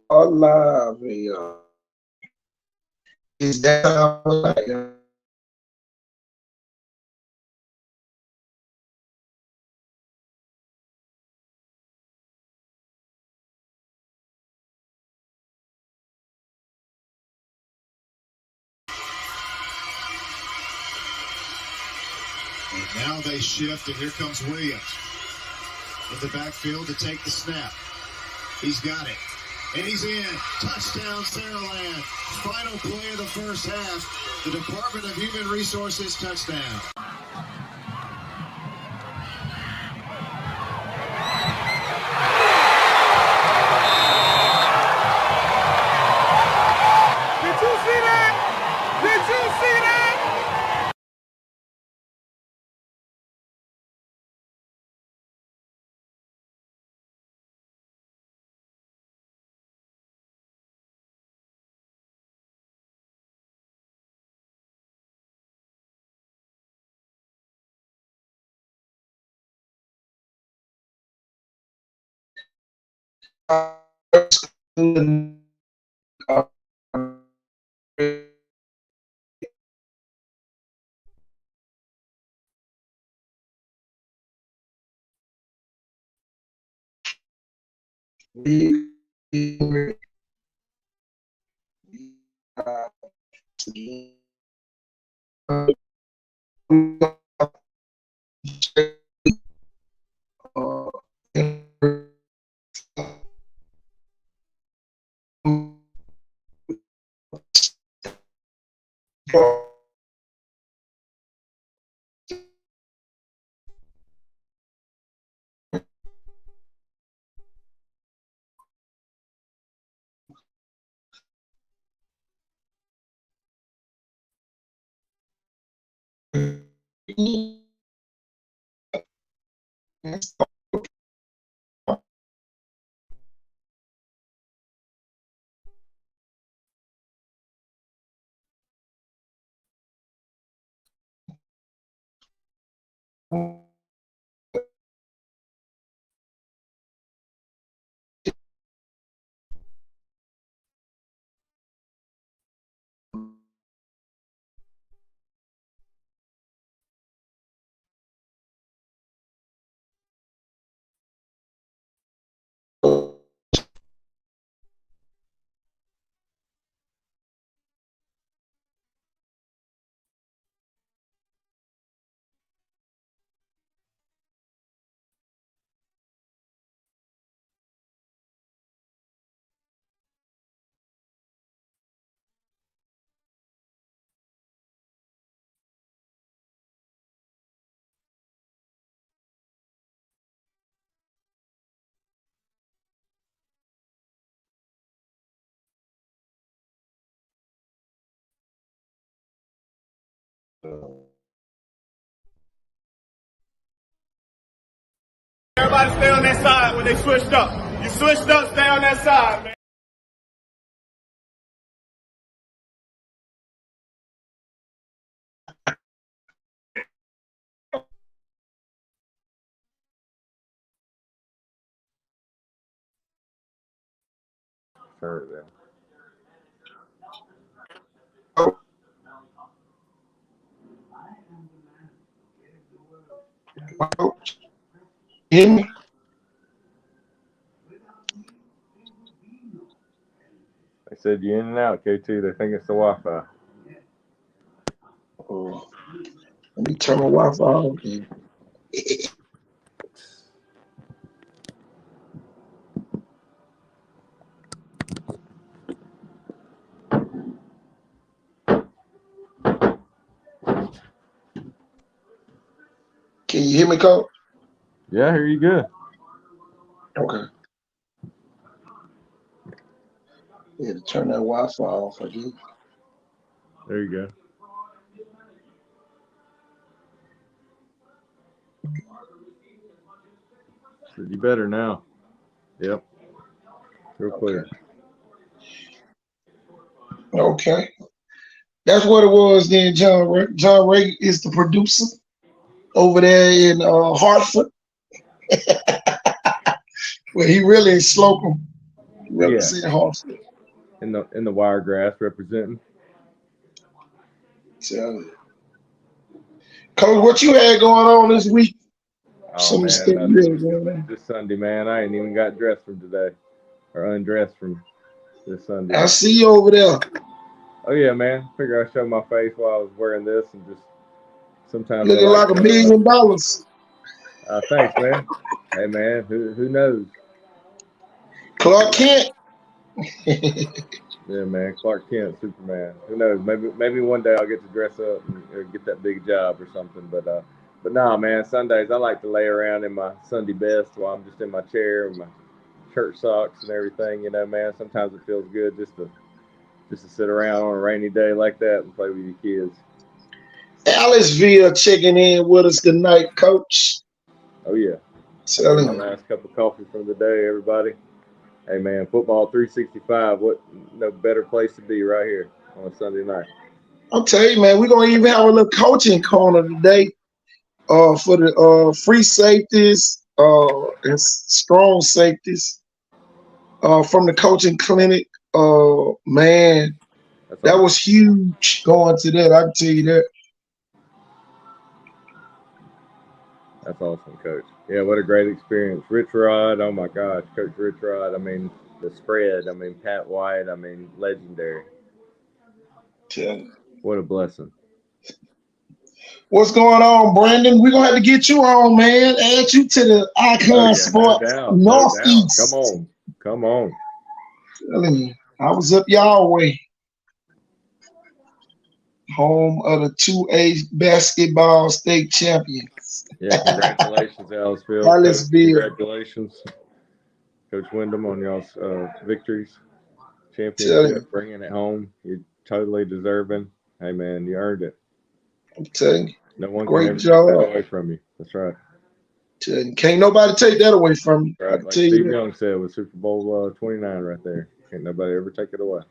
alive. Is that how I like it? And now they shift, and here comes Williams in the backfield to take the snap. He's got it, and he's in. Touchdown, Saraland. Final play of the first half. The Department of Human Resources touchdown. Did you see that? Did you see that? Everybody stay on that side when they switched up. You switched up, stay on that side, man. Sure, Hear me? They said you in and out, KT. They think it's the Wi-Fi. Oh, let me turn my Wi-Fi on. Can you hear me, Coach? Yeah, I hear you good. Okay. Yeah, to turn that Wi-Fi off, I guess. There you go. Said you better now. Yep. Real clear. Okay. That's what it was then, John Ray. John Ray is the producer over there in Hartford. Well, he really is Slocum. represent Hartsville. In the Wiregrass representing. Tell you. Coach, what you had going on this week? Oh, man, stuff you had going on. this Sunday, man. I ain't even got dressed from today, or undressed from this Sunday. I see you over there. Oh yeah, man. Figure I'd show my face while I was wearing this, and just sometimes looking like $1 million. Thanks, man. Hey, man. Who knows? Clark Kent. Yeah, man. Clark Kent, Superman. Who knows? Maybe one day I'll get to dress up and get that big job or something. But nah, man. Sundays I like to lay around in my Sunday best while I'm just in my chair with my church socks and everything. You know, man. Sometimes it feels good just to sit around on a rainy day like that and play with your kids. Aliceville checking in with us tonight, Coach. Oh yeah. Tell him. Last cup of coffee from the day, everybody. Hey man, football 365. What no better place to be right here on a Sunday night. I'll tell you, man, we're gonna even have a little coaching corner today. For the free safeties and strong safeties from the coaching clinic. Man, that was huge going to that. I can tell you that. That's awesome, Coach. Yeah, what a great experience. Rich Rod, oh my gosh, Coach Rich Rod. I mean, the spread. I mean, Pat White. I mean, legendary. Yeah. What a blessing. What's going on, Brandon? We're going to have to get you on, man. Add you to the Icon Sports Northeast. Come on. I was up y'all way. Home of the 2A basketball state champions. Yeah, congratulations, Aliceville. Congratulations, Coach Wyndham, on y'all's victories, championship, bringing it home. You're totally deserving. Hey, man, you earned it. I'm telling you. No one Great can ever job. take that away from you. That's right. Can't nobody take that away from you. Right. Like Steve Young said with Super Bowl 29 right there. Can't nobody ever take it away.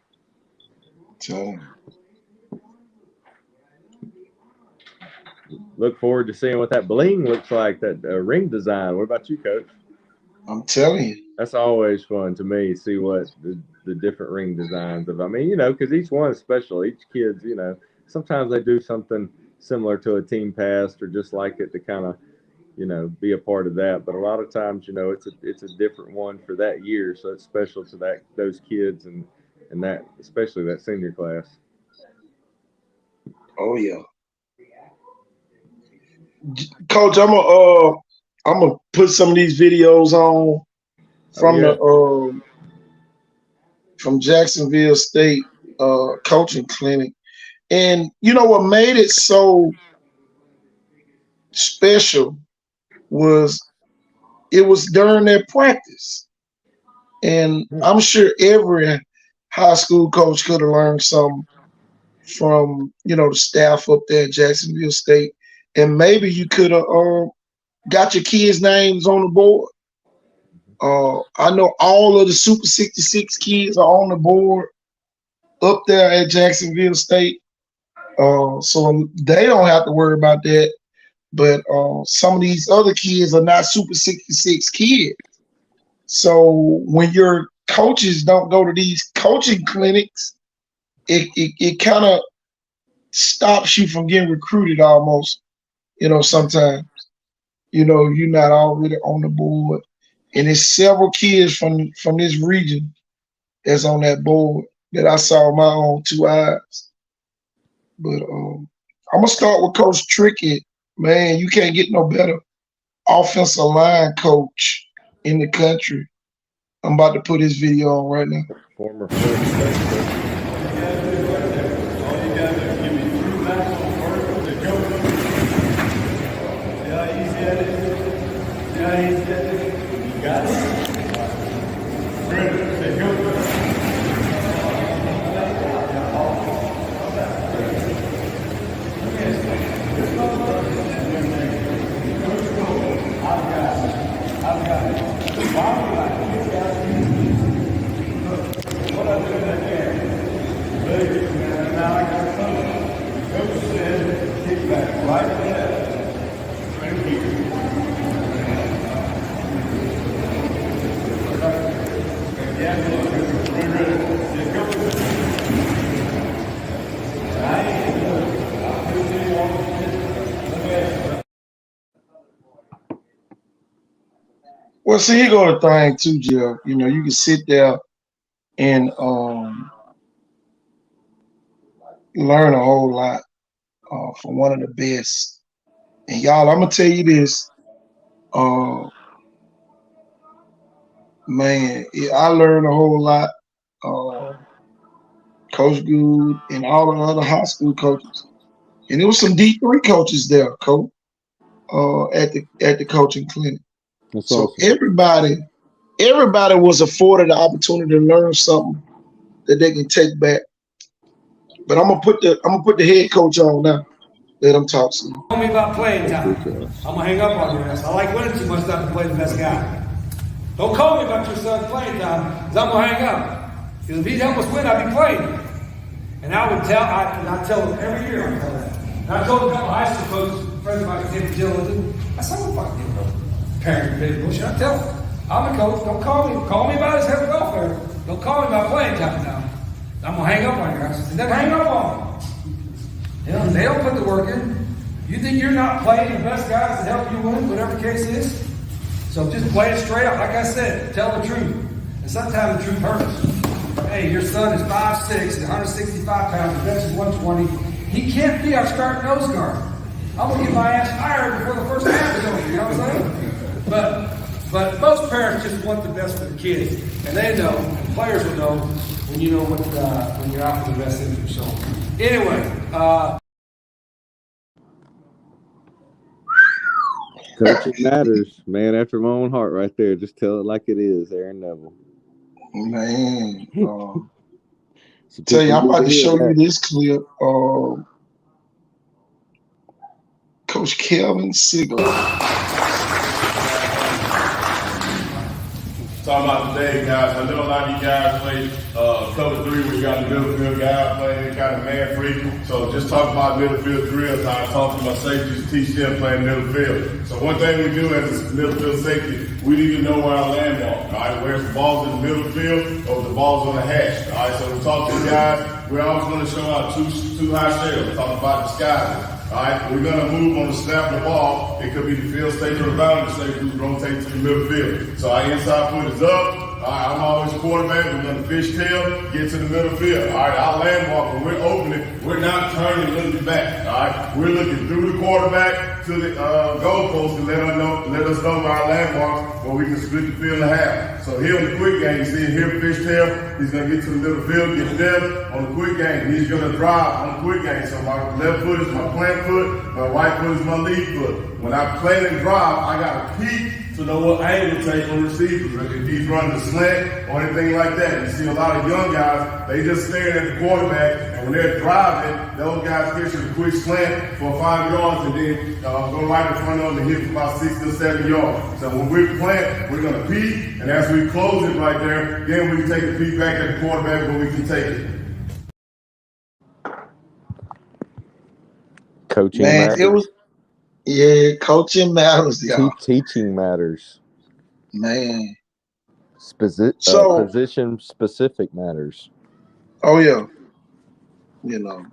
Look forward to seeing what that bling looks like, that ring design. What about you, Coach? I'm telling you. That's always fun to me, see what the different ring designs of. I mean, you know, because each one is special. Each kid's, you know, sometimes they do something similar to a team pass or just like it to kind of, you know, be a part of that. But a lot of times, you know, it's a different one for that year. So it's special to those kids and that, especially that senior class. Oh, yeah. Coach, I'm gonna put some of these videos on from from Jacksonville State Coaching Clinic, and you know what made it so special was it was during their practice, and I'm sure every high school coach could have learned something from the staff up there at Jacksonville State. And maybe you could have got your kids' names on the board. I know all of the Super 66 kids are on the board up there at Jacksonville State. So they don't have to worry about that. But some of these other kids are not Super 66 kids. So when your coaches don't go to these coaching clinics, it kind of stops you from getting recruited almost. Sometimes, you're not already on the board. And there's several kids from this region that's on that board that I saw with my own 2 eyes. But I'm going to start with Coach Trickett. Man, you can't get no better offensive line coach in the country. I'm about to put his video on right now. Former first. You got it. Brandon, say go. What I'm doing again. Now I got something. Coach said, kick back right there. Right here. Yeah. Well, see, you go to thing too, Jeff. You know, you can sit there and learn a whole lot from one of the best. And y'all, I'm gonna tell you this, man, I learned a whole lot. Coach Good and all the other high school coaches, and there was some D3 coaches there, coach, at the coaching clinic. That's So awesome. everybody was afforded the opportunity to learn something that they can take back. But I'm gonna put the head coach on now. Let him talk some. Tell me about playing time. I'm gonna hang up on your ass. I like winning too much not to play the best guy. Don't call me about your son's playing time, because I'm gonna hang up. Because if he'd help us win, I'd be playing. And I would tell him every year. I tell that. And I told a couple high school coaches, friends of mine, Tim Gilligan, I said, I'm fucking give no parent big bullshit. I tell them, I'm a coach. Don't call me. Call me about his head welfare. Don't call me about playing time now. I'm gonna hang up on your ass. And then hang up on them. You know, they don't put the work in. You think you're not playing the best guys to help you win, whatever the case is? So just play it straight up. Like I said, tell the truth. And sometimes the truth hurts. Hey, your son is 5'6", and 165 pounds, the bench is 120. He can't be our starting nose guard. I'm going to get my ass fired before the first half is over, you know what I'm saying? But most parents just want the best for the kids. And they know, and players will know, when you know when you're out for the best interest. So, anyway, Coaching matters, man. After my own heart, right there. Just tell it like it is, Aaron Neville. Man, tell you, I'm about to show you this clip. Coach Kelvin Sigler. Talking about today, guys. I know a lot of you guys play cover three where you got the middle field guy playing kind of man free. So just talk about middle field drills. I talk to my safeties, teach them playing middle field. So one thing we do as a middle field safety, we need to know where our landmark. All right, where's the balls in the middle field or the balls on the hash. All right, so we talk to the guys. We're always going to show out two high shells. Talk about disguising. All right, we're going to move on the snap of the ball. It could be the field state or the boundary state who's rotating to the middle field. So our inside foot is up. All right, I'm always quarterback. We're going to fishtail, get to the middle field. All right, our landmark, when we're opening, we're not turning, looking back. All right, we're looking through the quarterback to the goalpost to let us know by our landmarks where we can split the field in half. So here in the quick game, you see here fishtail. He's going to get to the middle field, get them on the quick game. He's going to drive on the quick game. So my left foot is my plant foot, my right foot is my lead foot. When I plant and drive, I got to peek to know what angle to take on receivers. If he's running a slant or anything like that. You see a lot of young guys, they just staring at the quarterback, and when they're driving, those guys catch a quick slant for 5 yards and then go right in front of them and hit for about 6 to 7 yards. So when we plant, we're going to peek, and as we close it right there, then we can take a peek back at the quarterback where we can take it. Coaching Man, matters. Coaching matters, y'all. Teaching matters. Man. Position specific matters. Oh yeah. You know.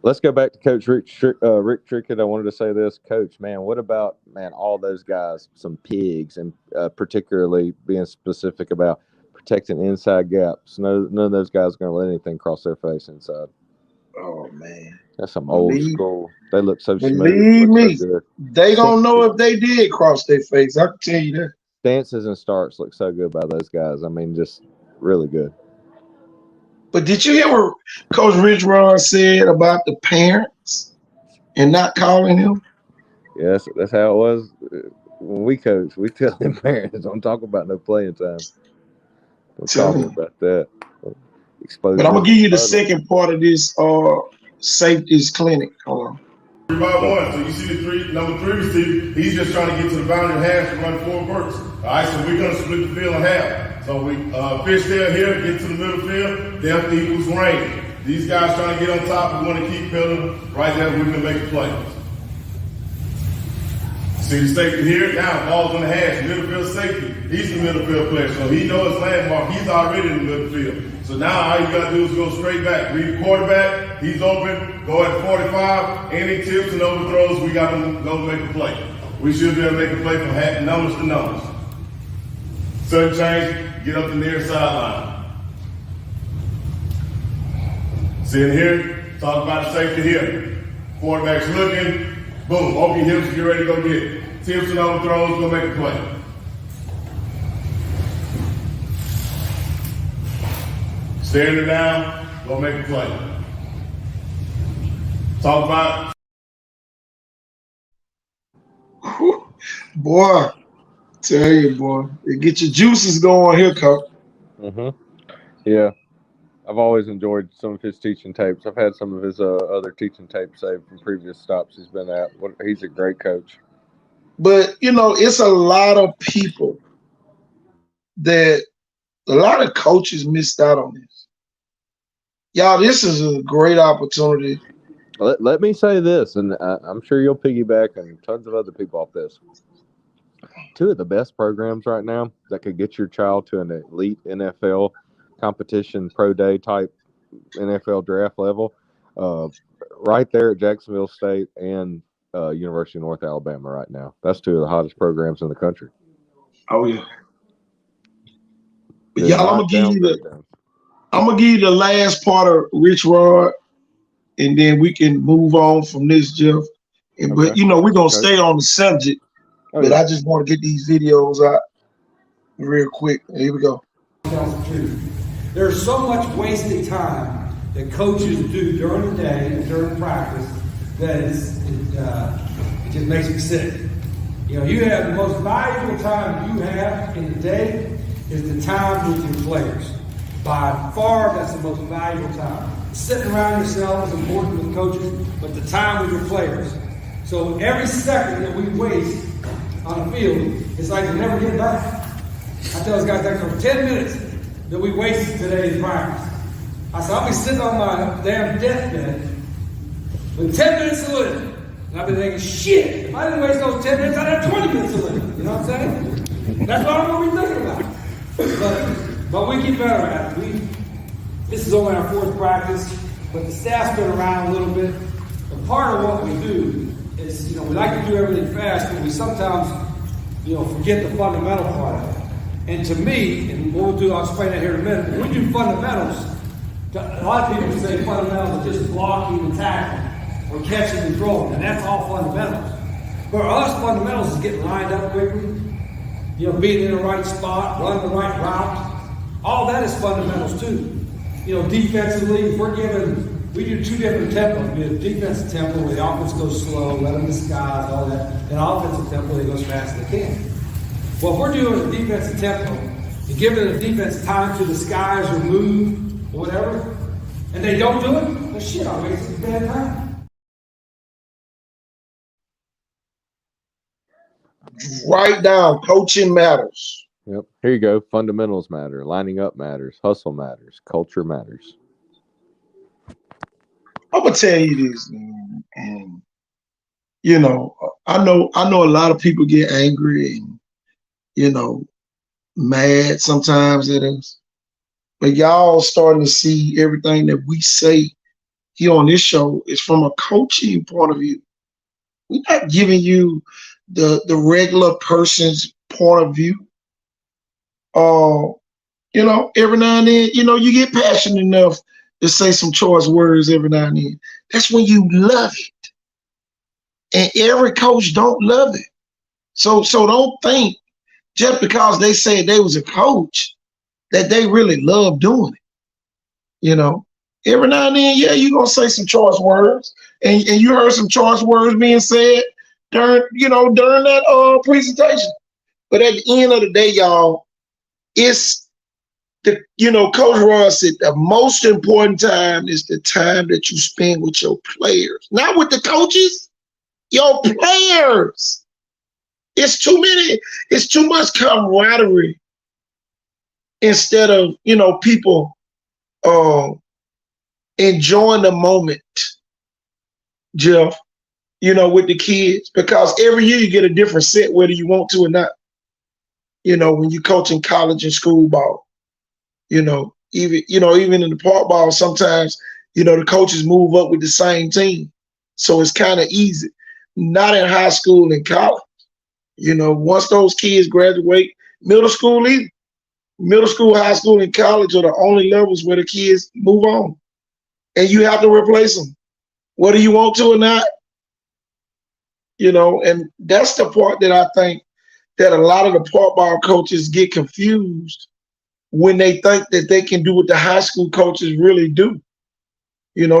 Let's go back to Coach Rick Trickett. I wanted to say this, Coach. Man, what about all those guys? Some pigs, and particularly being specific about protecting inside gaps. None of those guys are going to let anything cross their face inside. Oh man, that's some old school. They look so smooth. Believe me, they don't know if they did cross their face. I can tell you that. Stances and starts look so good by those guys. I mean, just really good. But did you hear what Coach Rich Ron said about the parents and not calling him? Yes, that's how it was when we coach. We tell them parents, don't talk about no playing time. Don't talk about that. But I'm gonna give you the second part of this safeties clinic. Hold on. 3 by 1. So you see the number 3 receiver, he's just trying to get to the boundary half to run 4 bursts. All right, so we're gonna split the field in half. So we fishtail here, get to the middle field, depth equals range. These guys trying to get on top, we want to keep pedaling right there, we're gonna make a play. See the safety here, now ball's on the hash, middle field safety. He's the middle field player, so he knows his landmark, he's already in the middle field. So now all you gotta do is go straight back. Read the quarterback, he's open, go at 45, any tips and overthrows, we got to go make a play. We should be able to make a play from numbers to numbers. Sudden change, get up the near sideline. Sitting here, talk about the safety here. Quarterback's looking, boom, open your hips, get ready to go get it. Tips and overthrows, go make a play. Staring it down, go make a play. Talk about. Boy, tell you, boy, it get your juices going here, Coach. Yeah, I've always enjoyed some of his teaching tapes. I've had some of his other teaching tapes saved from previous stops he's been at. He's a great coach. But, it's a lot of people that a lot of coaches missed out on this. Y'all, this is a great opportunity. Let me say this, and I'm sure you'll piggyback and tons of other people off this. Two of the best programs right now that could get your child to an elite NFL competition, pro day type NFL draft level, right there at Jacksonville State and University of North Alabama right now. That's two of the hottest programs in the country. Oh, yeah. But y'all, I'm gonna give you the last part of Rich Rod, and then we can move on from this, Jeff. But we're gonna stay on the subject. But I just want to get these videos out real quick. Here we go. There's so much wasted time that coaches do during the day and during practice that it just makes me sick. You have the most valuable time you have in the day is the time with your players. By far, that's the most valuable time. Sitting around yourself is important with coaches, but the time with your players. So every second that we waste on the field, it's like we never get back. I tell those guys that for 10 minutes that we wasted today in practice. I said, I'll be sitting on my damn deathbed with 10 minutes to live. And I've been thinking, shit, if I didn't waste those 10 minutes, I'd have 20 minutes to live. You know what I'm saying? That's what I'm going to be thinking about. But we get better at it. This is only our fourth practice, but the staff's been around a little bit. But part of what we do is, we like to do everything fast, but we sometimes, forget the fundamental part of it. And to me, and what we'll do, I'll explain that here in a minute, when we do fundamentals, a lot of people say fundamentals are just blocking and tackling, or catching and throwing, and that's all fundamentals. For us, fundamentals is getting lined up quickly, being in the right spot, running the right route. All that is fundamentals too. Defensively, we do two different tempos. We have a defensive tempo where the offense goes slow, let them disguise, all that. And offensive tempo where they go as fast as they can. Well, if we're doing a defensive tempo and giving the defense time to disguise or move or whatever, and they don't do it, well, shit, I wasted bad time. Write down, coaching matters. Yep. Here you go. Fundamentals matter. Lining up matters. Hustle matters. Culture matters. I'm gonna tell you this, man. And I know a lot of people get angry and mad sometimes at us. But y'all starting to see everything that we say here on this show is from a coaching point of view. We're not giving you the regular person's point of view. Every now and then, you get passionate enough to say some choice words every now and then. That's when you love it. And every coach don't love it. So don't think just because they said they was a coach that they really love doing it. Every now and then, yeah, you're gonna say some choice words. And you heard some choice words being said during that presentation. But at the end of the day, y'all, it's Coach Ross said the most important time is the time that you spend with your players, not with the coaches, your players. It's too much camaraderie instead of, people enjoying the moment, Jeff, with the kids, because every year you get a different set, whether you want to or not. When you coach in college and school ball, even in the park ball, sometimes, the coaches move up with the same team. So it's kind of easy. Not in high school and college. Once those kids graduate, middle school either, Middle school, high school, and college are the only levels where the kids move on. And you have to replace them, whether you want to or not. And that's the part that I think that a lot of the park ball coaches get confused when they think that they can do what the high school coaches really do.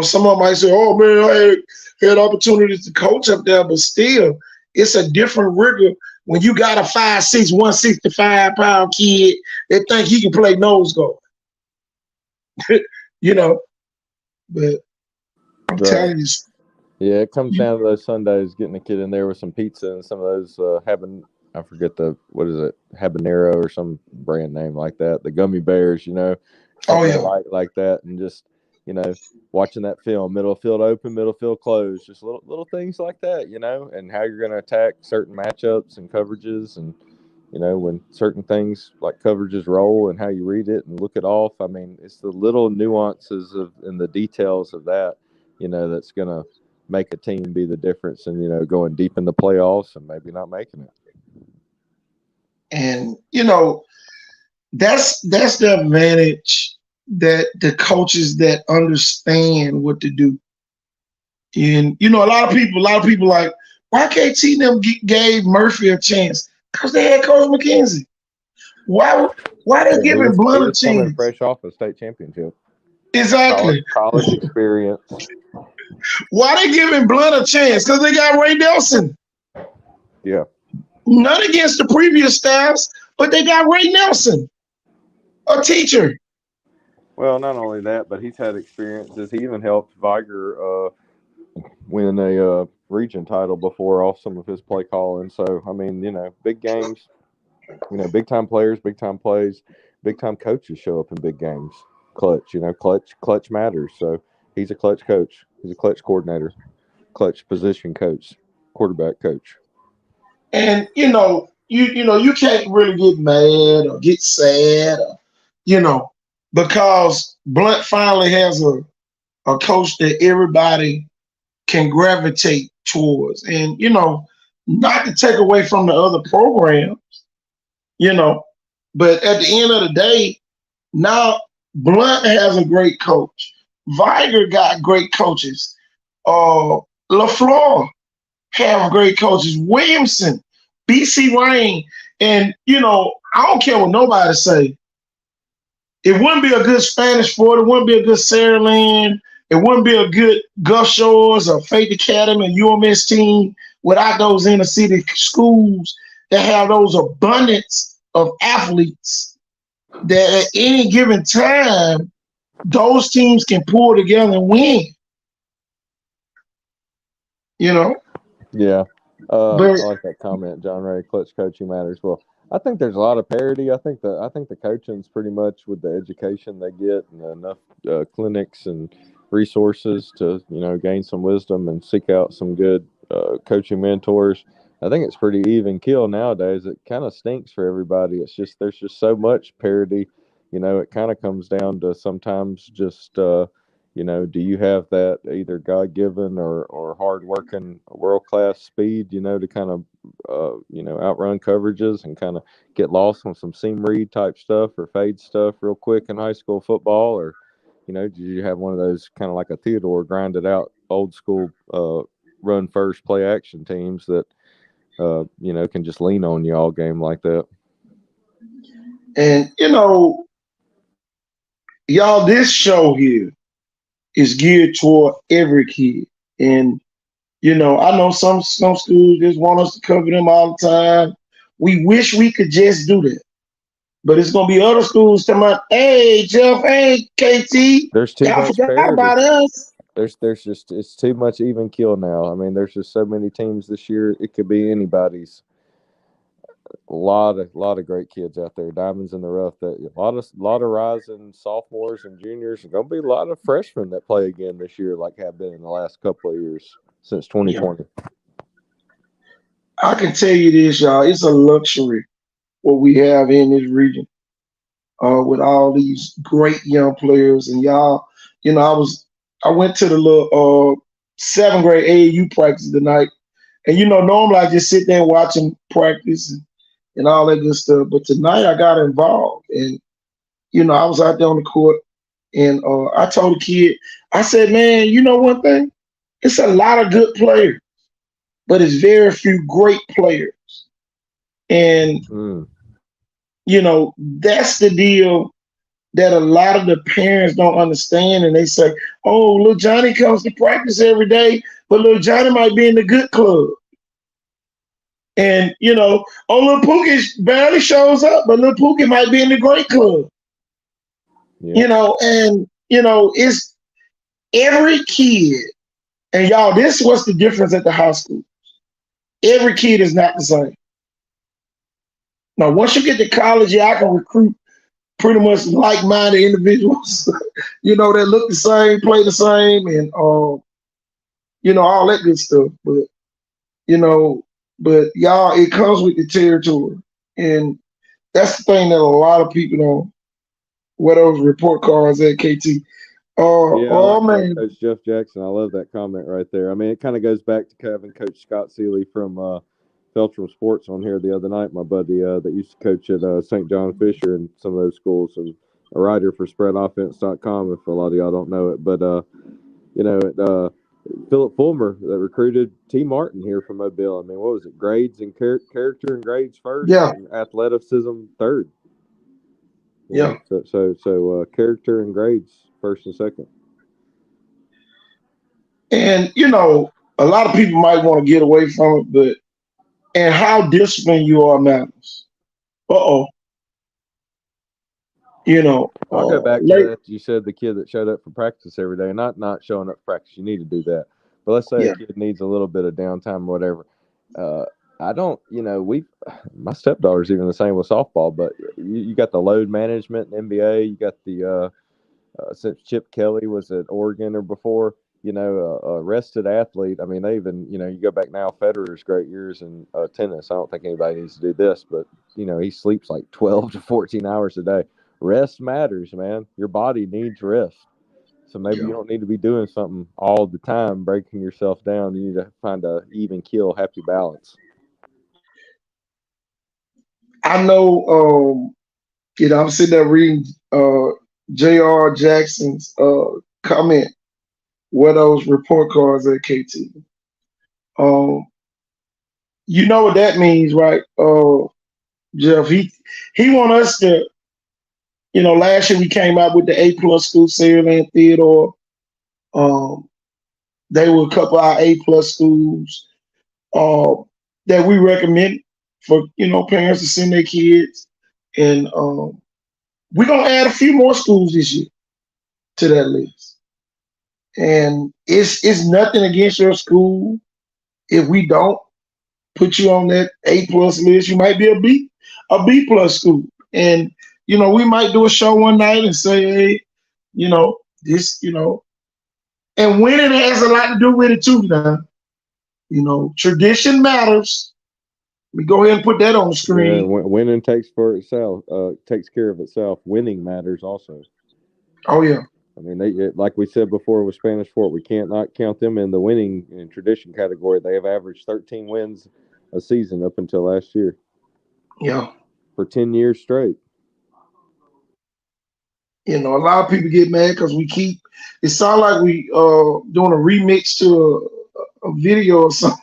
Some of them might say, oh man, I had opportunities to coach up there, but still, it's a different rigor when you got a 5'6", 165-pound kid that think he can play nose guard. But I'm telling you. Yeah, it comes down to those Sundays, getting a kid in there with some pizza and some of those I forget habanero or some brand name like that. The gummy bears, Oh yeah, like that, and just watching that film, middle field open, middle field closed, just little things like that, and how you're going to attack certain matchups and coverages, and when certain things like coverages roll and how you read it and look it off. I mean, it's the little nuances and the details of that, that's going to make a team be the difference and going deep in the playoffs and maybe not making it. And that's the advantage that the coaches that understand what to do. And a lot of people like, why can't them gave Murphy a chance? Because they had Coach McKenzie. Why they giving Blunt a chance? Fresh off a state championship. Exactly. College experience. Why they giving Blunt a chance? Because they got Ray Nelson. Yeah. Not against the previous staffs, but they got Ray Nelson, a teacher. Well, not only that, but he's had experiences. He even helped Viger win a region title before off some of his play calling. So, I mean, big games, big-time players, big-time plays, big-time coaches show up in big games. Clutch, clutch matters. So, he's a clutch coach. He's a clutch coordinator, clutch position coach, quarterback coach. And, you can't really get mad or get sad, because Blunt finally has a coach that everybody can gravitate towards. And, not to take away from the other programs, but at the end of the day, now Blunt has a great coach. Viger got great coaches. LaFleur have great coaches. Williamson, BC Rain. And, I don't care what nobody say. It wouldn't be a good Spanish Fort. It wouldn't be a good Saraland. It wouldn't be a good Gulf Shores or Faith Academy and UMS team without those inner city schools that have those abundance of athletes that at any given time, those teams can pull together and win. Yeah. I like that comment, John Ray. Clutch coaching matters. Well, I think there's a lot of parity. I think the coaching's pretty much with the education they get and enough clinics and resources to gain some wisdom and seek out some good coaching mentors. I think it's pretty even keel nowadays. It kind of stinks for everybody. It's just there's just so much parity. It kind of comes down to sometimes just do you have that either God-given or hard-working world-class speed, to kind of, outrun coverages and kind of get lost on some seam read type stuff or fade stuff real quick in high school football? Or, do you have one of those kind of like a Theodore grinded out old school run first play action teams that, can just lean on you all game like that? And, y'all, this show here is geared toward every kid. And, I know some schools just want us to cover them all the time. We wish we could just do that. But it's going to be other schools talking about, hey, Jeff, hey, KT. There's too much parity. About us. There's just, it's too much even keel now. I mean, there's just so many teams this year. It could be anybody's. A lot of great kids out there, diamonds in the rough. That a lot of rising sophomores and juniors. There's going to be a lot of freshmen that play again this year, like have been in the last couple of years since 2020. I can tell you this, y'all. It's a luxury what we have in this region with all these great young players. And y'all, I went to the little 7th grade AAU practice tonight, and normally I just sit there and watch them practice and all that good stuff. But tonight I got involved, and I was out there on the court, and I told the kid, I said, man, you know one thing? It's a lot of good players, but it's very few great players. And, that's the deal that a lot of the parents don't understand. And they say, oh, little Johnny comes to practice every day, but little Johnny might be in the good club. And, oh, little Pookie barely shows up, but little Pookie might be in the great club. Yeah. It's every kid. And y'all, this was the difference at the high school. Every kid is not the same. Now, once you get to college, I can recruit pretty much like-minded individuals, that look the same, play the same, and all that good stuff. But y'all, it comes with the territory, and that's the thing that a lot of people don't. What those report cards at KT? Man, Coach Jeff Jackson. I love that comment right there. I mean, it kind of goes back to having Coach Scott Seeley from Feltram Sports on here the other night. My buddy that used to coach at St. John Fisher and some of those schools, and a writer for SpreadOffense.com. If a lot of y'all don't know it, but Philip Fulmer that recruited T. Martin here from Mobile. I mean, what was it? Grades and character and grades first, and athleticism third. Yeah. So character and grades first and second. And a lot of people might want to get away from it, and how disciplined you are matters. I'll go back to that. You said the kid that showed up for practice every day, not showing up for practice. You need to do that. But let's say a kid needs a little bit of downtime or whatever. I don't, my stepdaughter's even the same with softball, but you got the load management in NBA. You got the, since Chip Kelly was at Oregon or before, a rested athlete. I mean, they even, you go back now, Federer's great years in tennis. I don't think anybody needs to do this, but, he sleeps like 12 to 14 hours a day. Rest matters, man. Your body needs rest. So maybe you don't need to be doing something all the time, breaking yourself down. You need to find a even keel, happy balance. I know, I'm sitting there reading J.R. Jackson's comment, where those report cards at KT. You know what that means, right? Jeff, he want us to, last year we came out with the A+ school, Saraland Theodore. They were a couple of our A+ schools that we recommend for, parents to send their kids. And we're going to add a few more schools this year to that list. And it's nothing against your school. If we don't put you on that A+ list, you might be a B+ school. And, we might do a show one night and say, hey, this, and winning has a lot to do with it too now. Tradition matters. We go ahead and put that on the screen. Yeah, winning takes care of itself. Winning matters also. Oh yeah. I mean, like we said before with Spanish Fort, we can't not count them in the winning and tradition category. They have averaged 13 wins a season up until last year. Yeah. For 10 years straight. A lot of people get mad because it sounds like we doing a remix to a video or something.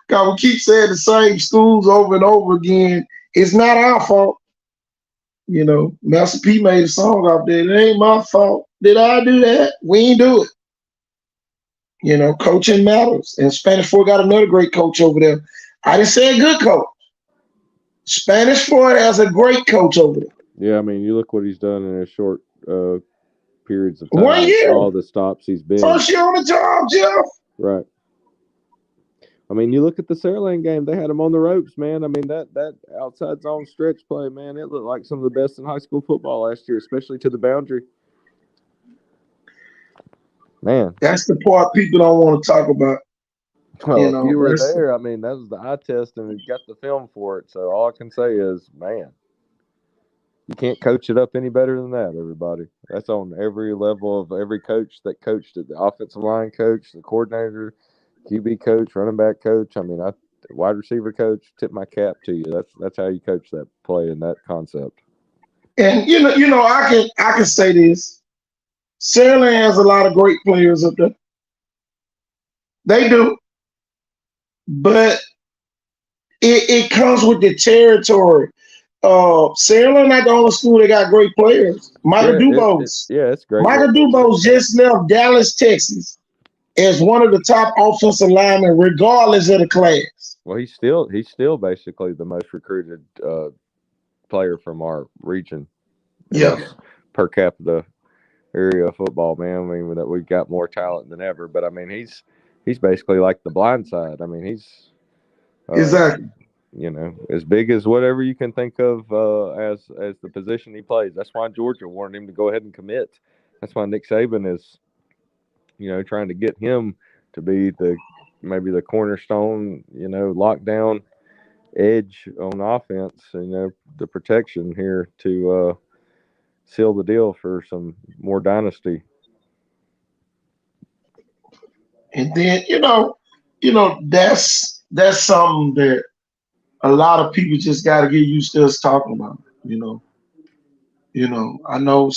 God, we keep saying the same schools over and over again. It's not our fault. Master P made a song out there. It ain't my fault. Did I do that? We ain't do it. Coaching matters. And Spanish Fort got another great coach over there. I didn't say a good coach. Spanish Fort has a great coach over there. Yeah, I mean, you look what he's done in his short periods of time. 1 year. All the stops he's been. First year on the job, Jeff. Right. I mean, you look at the Saraland game, they had him on the ropes, man. I mean, that outside zone stretch play, man, it looked like some of the best in high school football last year, especially to the boundary. Man. That's the part people don't want to talk about. Well, if you were there, I mean, that was the eye test, and we got the film for it. So all I can say is, man, you can't coach it up any better than that, everybody. That's on every level of every coach that coached it, the offensive line coach, the coordinator, QB coach, running back coach. I mean, wide receiver coach. Tip my cap to you. That's how you coach that play and that concept. And I can say this. Saraland has a lot of great players up there. They do, but it comes with the territory. Saraland not the only school that got great players. Michael Yeah, Dubose. it's great. Michael Dubose just left Dallas, Texas, as one of the top offensive linemen, regardless of the class. Well, he's still basically the most recruited player from our region. Yeah. Per capita area of football, man. I mean, that we've got more talent than ever. But I mean, he's basically like the blind side. I mean, he's Exactly. As big as whatever you can think of as the position he plays. That's why Georgia wanted him to go ahead and commit. That's why Nick Saban is, trying to get him to be maybe the cornerstone, lockdown edge on offense, the protection here to seal the deal for some more dynasty. And then that's something that a lot of people just got to get used to us talking about. I know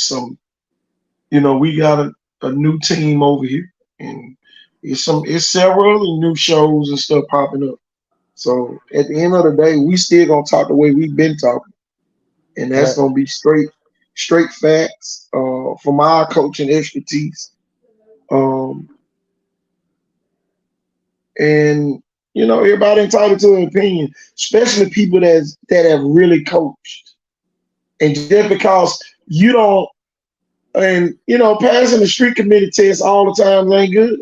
we got a new team over here, and it's several other new shows and stuff popping up. So at the end of the day, we still gonna talk the way we've been talking, and that's gonna be straight facts from our coaching expertise. And everybody entitled to an opinion, especially people that have really coached. And just because you don't, and passing the street committee test all the time ain't good.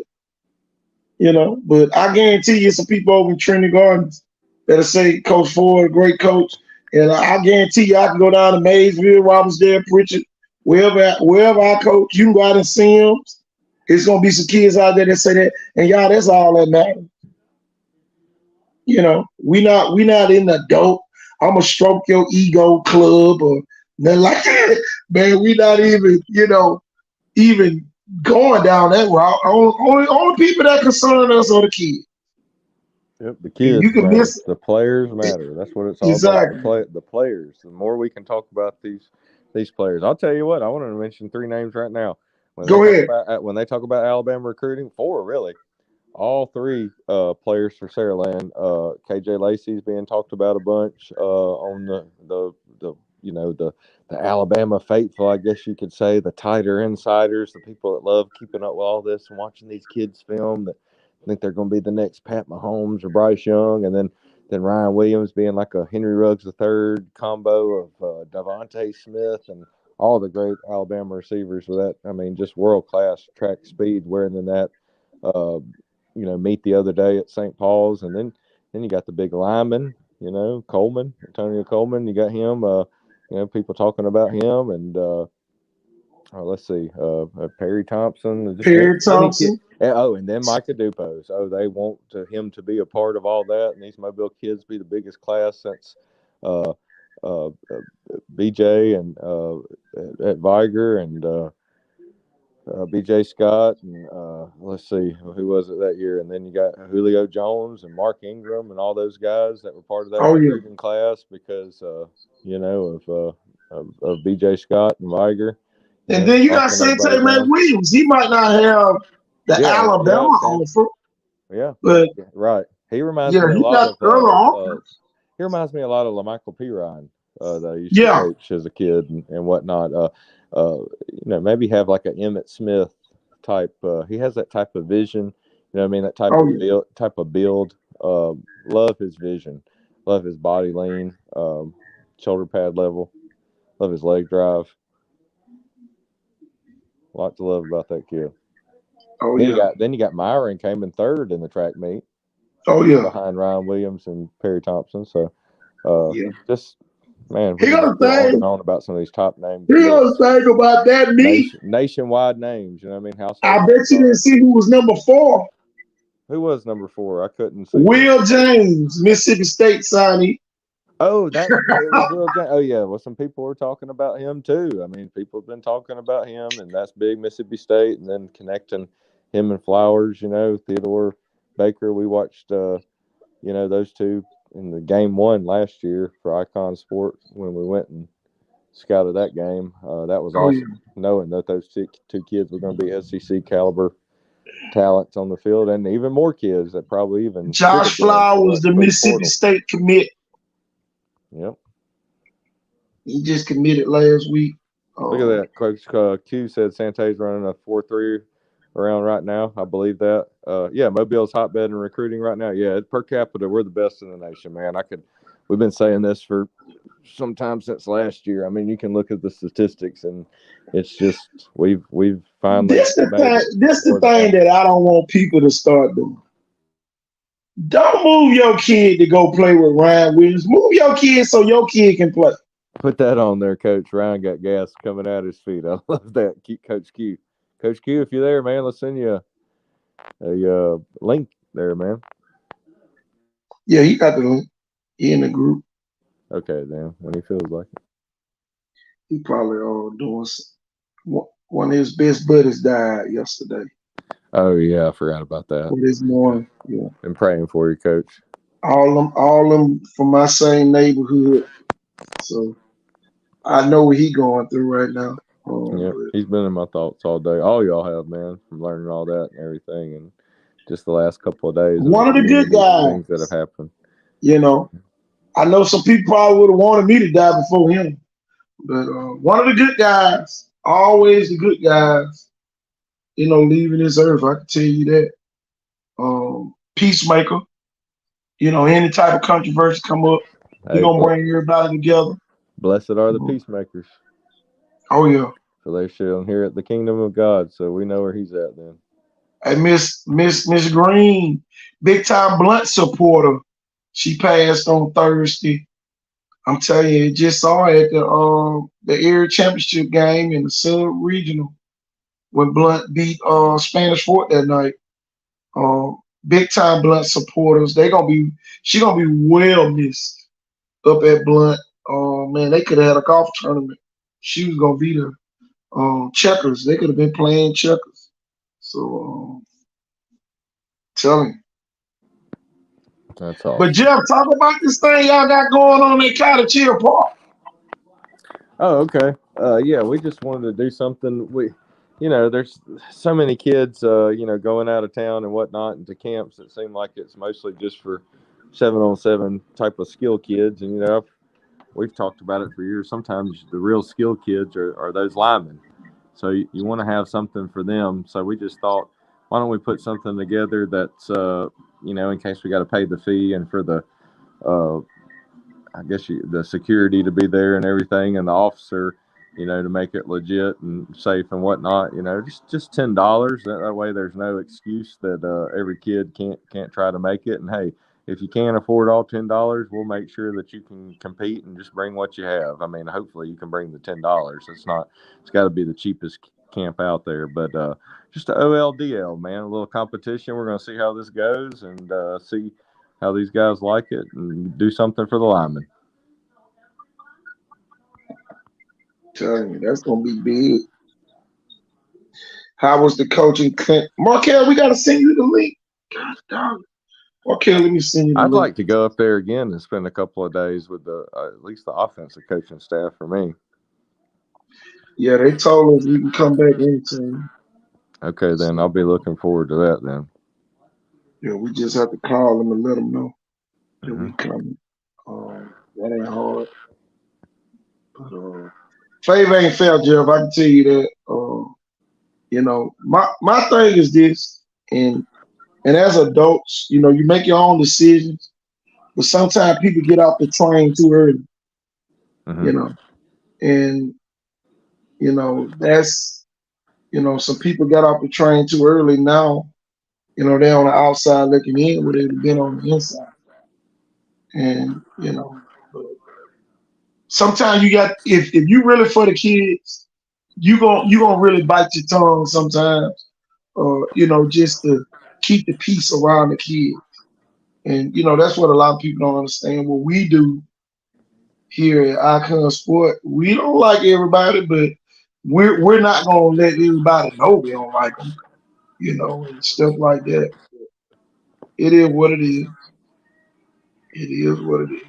But I guarantee you some people over in Trinity Gardens that'll say Coach Ford, great coach. And I guarantee you I can go down to Maysville, Robbinsdale, Pritchard, wherever I coach, you can go out and see them. It's gonna be some kids out there that say that, and y'all, that's all that matters. We not in the dope. I'm gonna stroke your ego club or nothing like that. Man, we not even, even going down that route. Only people that concern us are the kids. Yep, the kids You can matter. miss The players matter. That's what it's all exactly. about. The players. The more we can talk about these players. I'll tell you what. I want to mention 3 names right now. Go ahead. When they talk about Alabama recruiting, 4 really. All 3 players for Saraland. KJ Lacey's being talked about a bunch on the Alabama faithful, I guess you could say, the tighter insiders, the people that love keeping up with all this and watching these kids film that think they're going to be the next Pat Mahomes or Bryce Young, and then Ryan Williams being like a Henry Ruggs III combo of Devontae Smith and all the great Alabama receivers with that. I mean, just world-class track speed wearing in that, meet the other day at St. Paul's. And then you got the big lineman, Antonio Coleman. You got him, people talking about him. And let's see, Perry Thompson. Perry Thompson. And then Micah Dupos. Oh, they want him to be a part of all that. And these Mobile kids be the biggest class since BJ and at Viger and BJ Scott. And let's see, who was it that year? And then you got Julio Jones and Mark Ingram and all those guys that were part of that recruiting class because, of BJ Scott and Viger. And then you got Sante McWilliams. He might not have the Alabama offer. Yeah, but right. He reminds me a lot of. He reminds me a lot of LaMichael Pirine that I used to coach as a kid and whatnot. Maybe have like an Emmitt Smith type. He has that type of vision. That type of build. Love his vision. Love his body lean. Shoulder pad level. Love his leg drive. A lot to love about that kid. Then you got Myron came in 3rd in the track meet. Behind Ryan Williams and Perry Thompson. So just man, we can go on and on about some of these top names. You got to think about that meet. Nationwide names, you know what I mean? I bet you didn't see who was number 4. Who was number 4? I couldn't see. Will James, Mississippi State signee. Oh, that was Will James. Oh, yeah. Well, some people were talking about him, too. I mean, people have been talking about him, and that's big, Mississippi State, and then connecting him and Flowers, Theodore Baker. We watched, those two in the game 1 last year for Icon Sport when we went and scouted that game. That was Oh, awesome, knowing that those two kids were going to be SEC caliber talents on the field, and even more kids that probably even Josh Flower was the Mississippi State commit. Yep. He just committed last week. Look at that. Coach Q said Sante's running a 4.3 around right now. I believe that. Yeah, Mobile's hotbed in recruiting right now. Yeah, per capita, we're the best in the nation, man. We've been saying this for some time since last year. I mean, you can look at the statistics, and it's just we've finally. This the thing that I don't want people to start doing. Don't move your kid to go play with Ryan Williams. Move your kid so your kid can play. Put that on there, Coach. Ryan got gas coming out his feet. I love that. Coach Q. Coach Q, if you're there, man, let's send you a link there, man. Yeah, he got the link. He in the group. Okay, then, when he feels like it. He probably doing one of his best buddies died yesterday. Oh, yeah, I forgot about that. This morning, yeah. Been praying for you, Coach. All them from my same neighborhood. So I know what he's going through right now. Yeah, he's been in my thoughts all day. All y'all have, man, from learning all that and everything, and just the last couple of days. One of the good guys. Things that have happened. You know, I know some people probably would have wanted me to die before him, but one of the good guys, always the good guys, you know, leaving this earth. I can tell you that. Peacemaker. You know, any type of controversy come up, he's gonna bring everybody together. Blessed are the peacemakers. Oh yeah. So they shall inherit the kingdom of God. So we know where he's at then. Hey, Miss Green, big time Blunt supporter. She passed on Thursday. I'm telling you, just saw her at the area championship game in the sub-regional when Blunt beat Spanish Fort that night. Big time Blunt supporters. She gonna be well missed up at Blunt. Man, they could have had a golf tournament. She was gonna be there. Checkers. They could have been playing checkers. So telling you. That's all. But Jeff, talk about this thing y'all got going on at Cottage Hill Park. Oh, okay. Yeah, we just wanted to do something. There's so many kids, going out of town and whatnot into camps. It seemed like it's mostly just for 7-on-7 type of skill kids. And, we've talked about it for years. Sometimes the real skill kids are those linemen. So you want to have something for them. So we just thought, why don't we put something together that's, in case we got to pay the fee and for the, the security to be there and everything, and the officer, to make it legit and safe and whatnot, just $10. That way there's no excuse that every kid can't try to make it. And hey, if you can't afford all $10, we'll make sure that you can compete and just bring what you have. I mean, hopefully you can bring the $10. It's got to be the cheapest camp out there, but just a OLDL, man, a little competition. We're going to see how this goes and see how these guys like it and do something for the linemen. Telling you, that's gonna be big. How was the coaching clinic? Markel, we gotta send you the link. God dog. Markel, let me send you the link. I'd like to go up there again and spend a couple of days with at least the offensive coaching staff for me. Yeah, they told us we can come back anytime. Okay, then I'll be looking forward to that then. Yeah, we just have to call them and let them know that we coming. That ain't hard. But Fave ain't fair, Jeff. I can tell you that. My thing is this, and as adults, you make your own decisions, but sometimes people get off the train too early. And that's some people got off the train too early now. They're on the outside looking in where they've been on the inside. And but sometimes you got if you really for the kids, you gonna really bite your tongue sometimes, just to keep the peace around the kids. And that's what a lot of people don't understand. What we do here at Icon Sport, we don't like everybody, but we're not gonna let everybody know we don't like them, and stuff like that. It is what it is. It is what it is.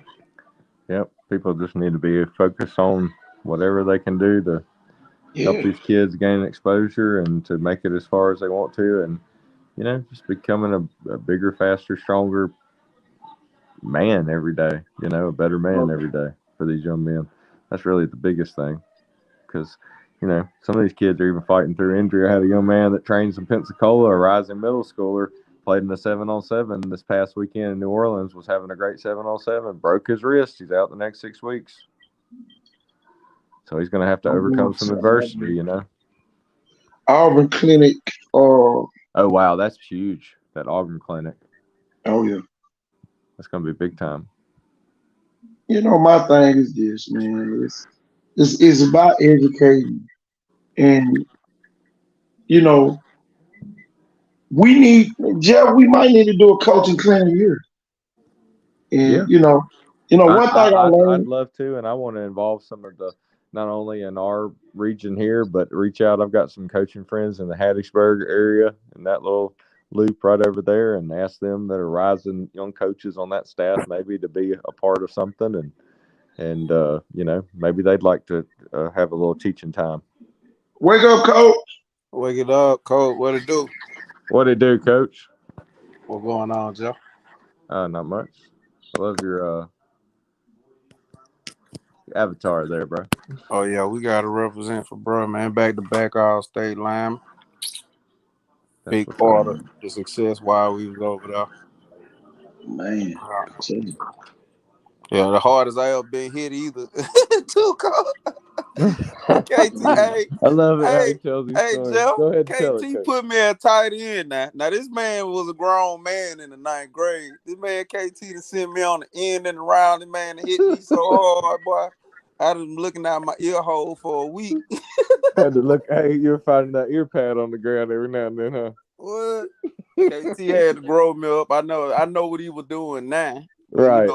Yep, people just need to be focused on whatever they can do to help these kids gain exposure and to make it as far as they want to, and just becoming a bigger, faster, stronger man every day. A better man every day for these young men. That's really the biggest thing, because some of these kids are even fighting through injury. I had a young man that trains in Pensacola, a rising middle schooler, played in the 7-on-7 this past weekend in New Orleans, was having a great 7-on-7, broke his wrist. He's out the next 6 weeks. So he's going to have to overcome some adversity, Auburn Clinic. Oh, wow, that's huge, that Auburn Clinic. Oh, yeah. That's going to be big time. My thing is this, man. It's about educating. And, we might need to do a coaching clinic here. And, one thing I learned. I'd love to, and I want to involve some of the, not only in our region here, but reach out. I've got some coaching friends in the Hattiesburg area, in that little loop right over there, and ask them that are rising young coaches on that staff maybe to be a part of something, and maybe they'd like to have a little teaching time. Wake up, Coach. Wake it up, Coach. What it do? What it do, Coach? What going on, Jeff? Not much. I love your avatar there, bro. Oh yeah, we gotta represent for bro, man. Back to back all state line. Big part of the success while we was over there. Man. Yeah, the hardest I ever been hit either. Too cold. KT, hey, I love it. Hey, stories. Jeff, Go ahead and KT tell it, put me at tight end now. Now this man was a grown man in the 9th grade. This man KT to send me on the end and around. The man hit me so hard, boy. I was looking out my ear hole for a week. Had to look. Hey, you're finding that ear pad on the ground every now and then, huh? What? KT had to grow me up. I know what he was doing now. Right.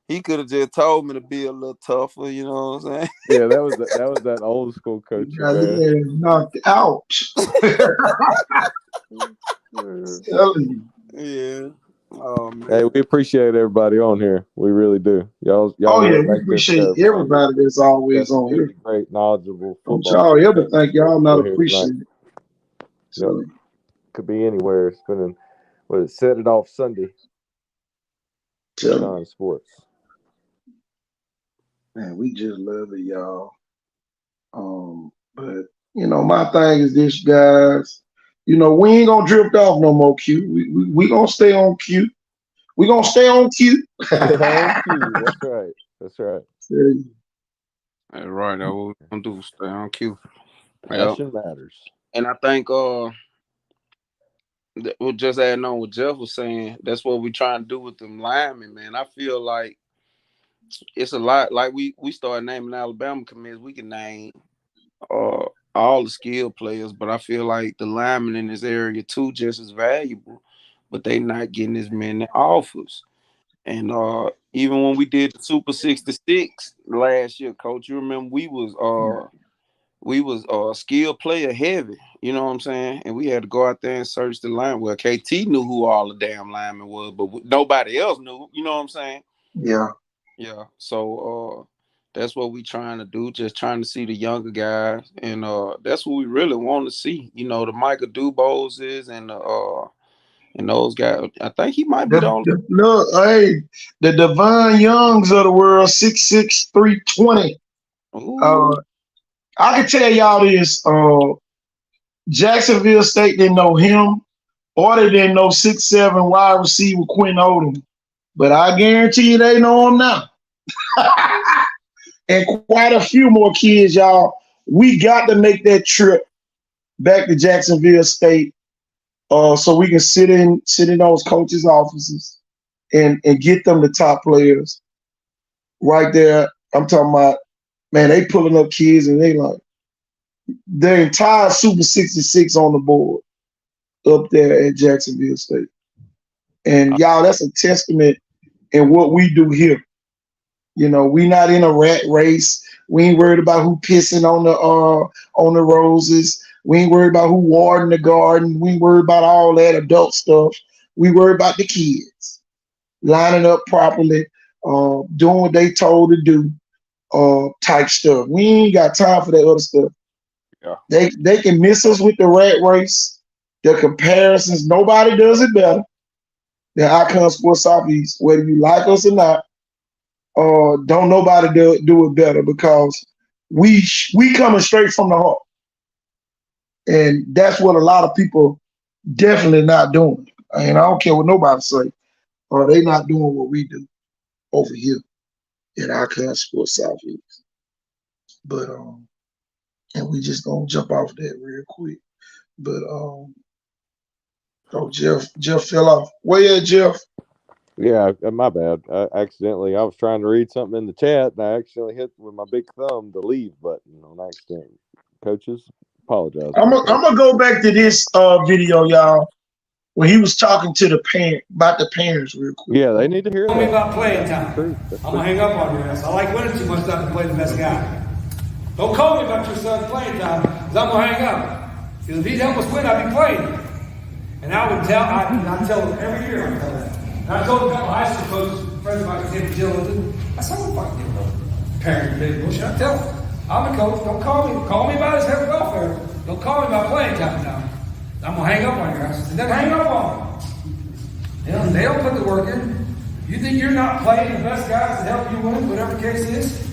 He could have just told me to be a little tougher. You know what I'm saying? Yeah, that was that old school coach. Man. Knocked out. Yeah. Oh, man. Hey, we appreciate everybody on here. We really do. Y'all. We appreciate everybody that's always on here. Great, knowledgeable football. Don't y'all ever think y'all not appreciated. So could be anywhere. Spending set it off Sunday. On sports. Man, we just love it, y'all. But my thing is this, guys. We ain't gonna drift off no more, Q. We gonna stay on Q. We gonna stay on Q. That's right. That's right. That's right. That's what we're gonna do. Stay on Q. Passion matters. And I think we're just adding on what Jeff was saying. That's what we're trying to do with them linemen, man. I feel like it's a lot. Like we started naming Alabama commits. We can name all the skilled players, but I feel like the linemen in this area too just as valuable, but they not getting as many offers. And even when we did the Super 66 last year, Coach, you remember we was skilled player heavy, you know what I'm saying? And we had to go out there and search the line. Well, KT knew who all the damn linemen was, but nobody else knew, you know what I'm saying? Yeah. Yeah. So that's what we trying to do, just trying to see the younger guys. And that's what we really want to see. The Michael Duboses and those guys. I think he might be the only. The Devon Youngs of the world, 6'6", 320. I can tell y'all this. Jacksonville State didn't know him, or they didn't know 6'7" wide receiver Quinn Odom. But I guarantee you they know him now. And quite a few more kids, y'all. We got to make that trip back to Jacksonville State so we can sit in those coaches' offices and get them the top players right there. I'm talking about, man, they pulling up kids and they like their entire Super 66 on the board up there at Jacksonville State. And y'all, that's a testament in what we do here. We not in a rat race. We ain't worried about who pissing on the roses. We ain't worried about who watering the garden. We ain't worried about all that adult stuff. We worry about the kids lining up properly, doing what they told to do, type stuff. We ain't got time for that other stuff. Yeah. They can miss us with the rat race, the comparisons. Nobody does it better than Icon Sports Southeast, whether you like us or not. Don't nobody do it better because we coming straight from the heart. And that's what a lot of people definitely not doing. And I don't care what nobody say. They not doing what we do over here at Icon Sports Southeast. But and we just gonna jump off that real quick. But Jeff fell off. Where you at, Jeff? Yeah, my bad. I was trying to read something in the chat, and I accidentally hit with my big thumb the leave button on accident. Coaches, apologize. I'm gonna go back to this video, y'all, when he was talking to the parents real quick. Yeah, they need to hear that. Tell me about playing time. I'm gonna hang up on your ass. I like winning too much not to play the best guy. Don't call me about your son's playing time, because I'm gonna hang up. Because if he'd help us win, I'd be playing. And I would tell him every year. I tell that. And I told a couple high school coaches, friends of mine, Tim Jill, I said, I'm fucking give no parent big bullshit. I tell them, I'm a coach. Don't call me. Call me about his head welfare. Don't call me about playing time now. I'm gonna hang up on your ass. Then hang up on them. They don't put the work in. You think you're not playing the best guys to help you win, whatever the case is?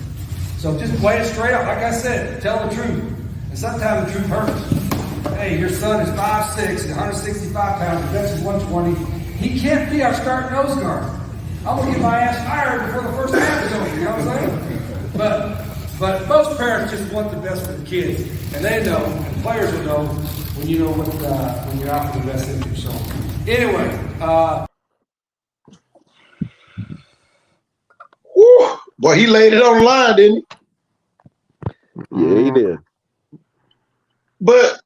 So just play it straight up. Like I said, tell the truth. And sometimes the truth hurts. Hey, your son is 5'6", 165 pounds, the best is 120. He can't be our starting nose guard. I'm gonna get my ass fired before the first half is over. You know what I'm saying? But most parents just want the best for the kids, and they know, and players will know when you know when you're out for the best interest. So anyway, Whew, boy, he laid it on the line, didn't he? Yeah, he did. But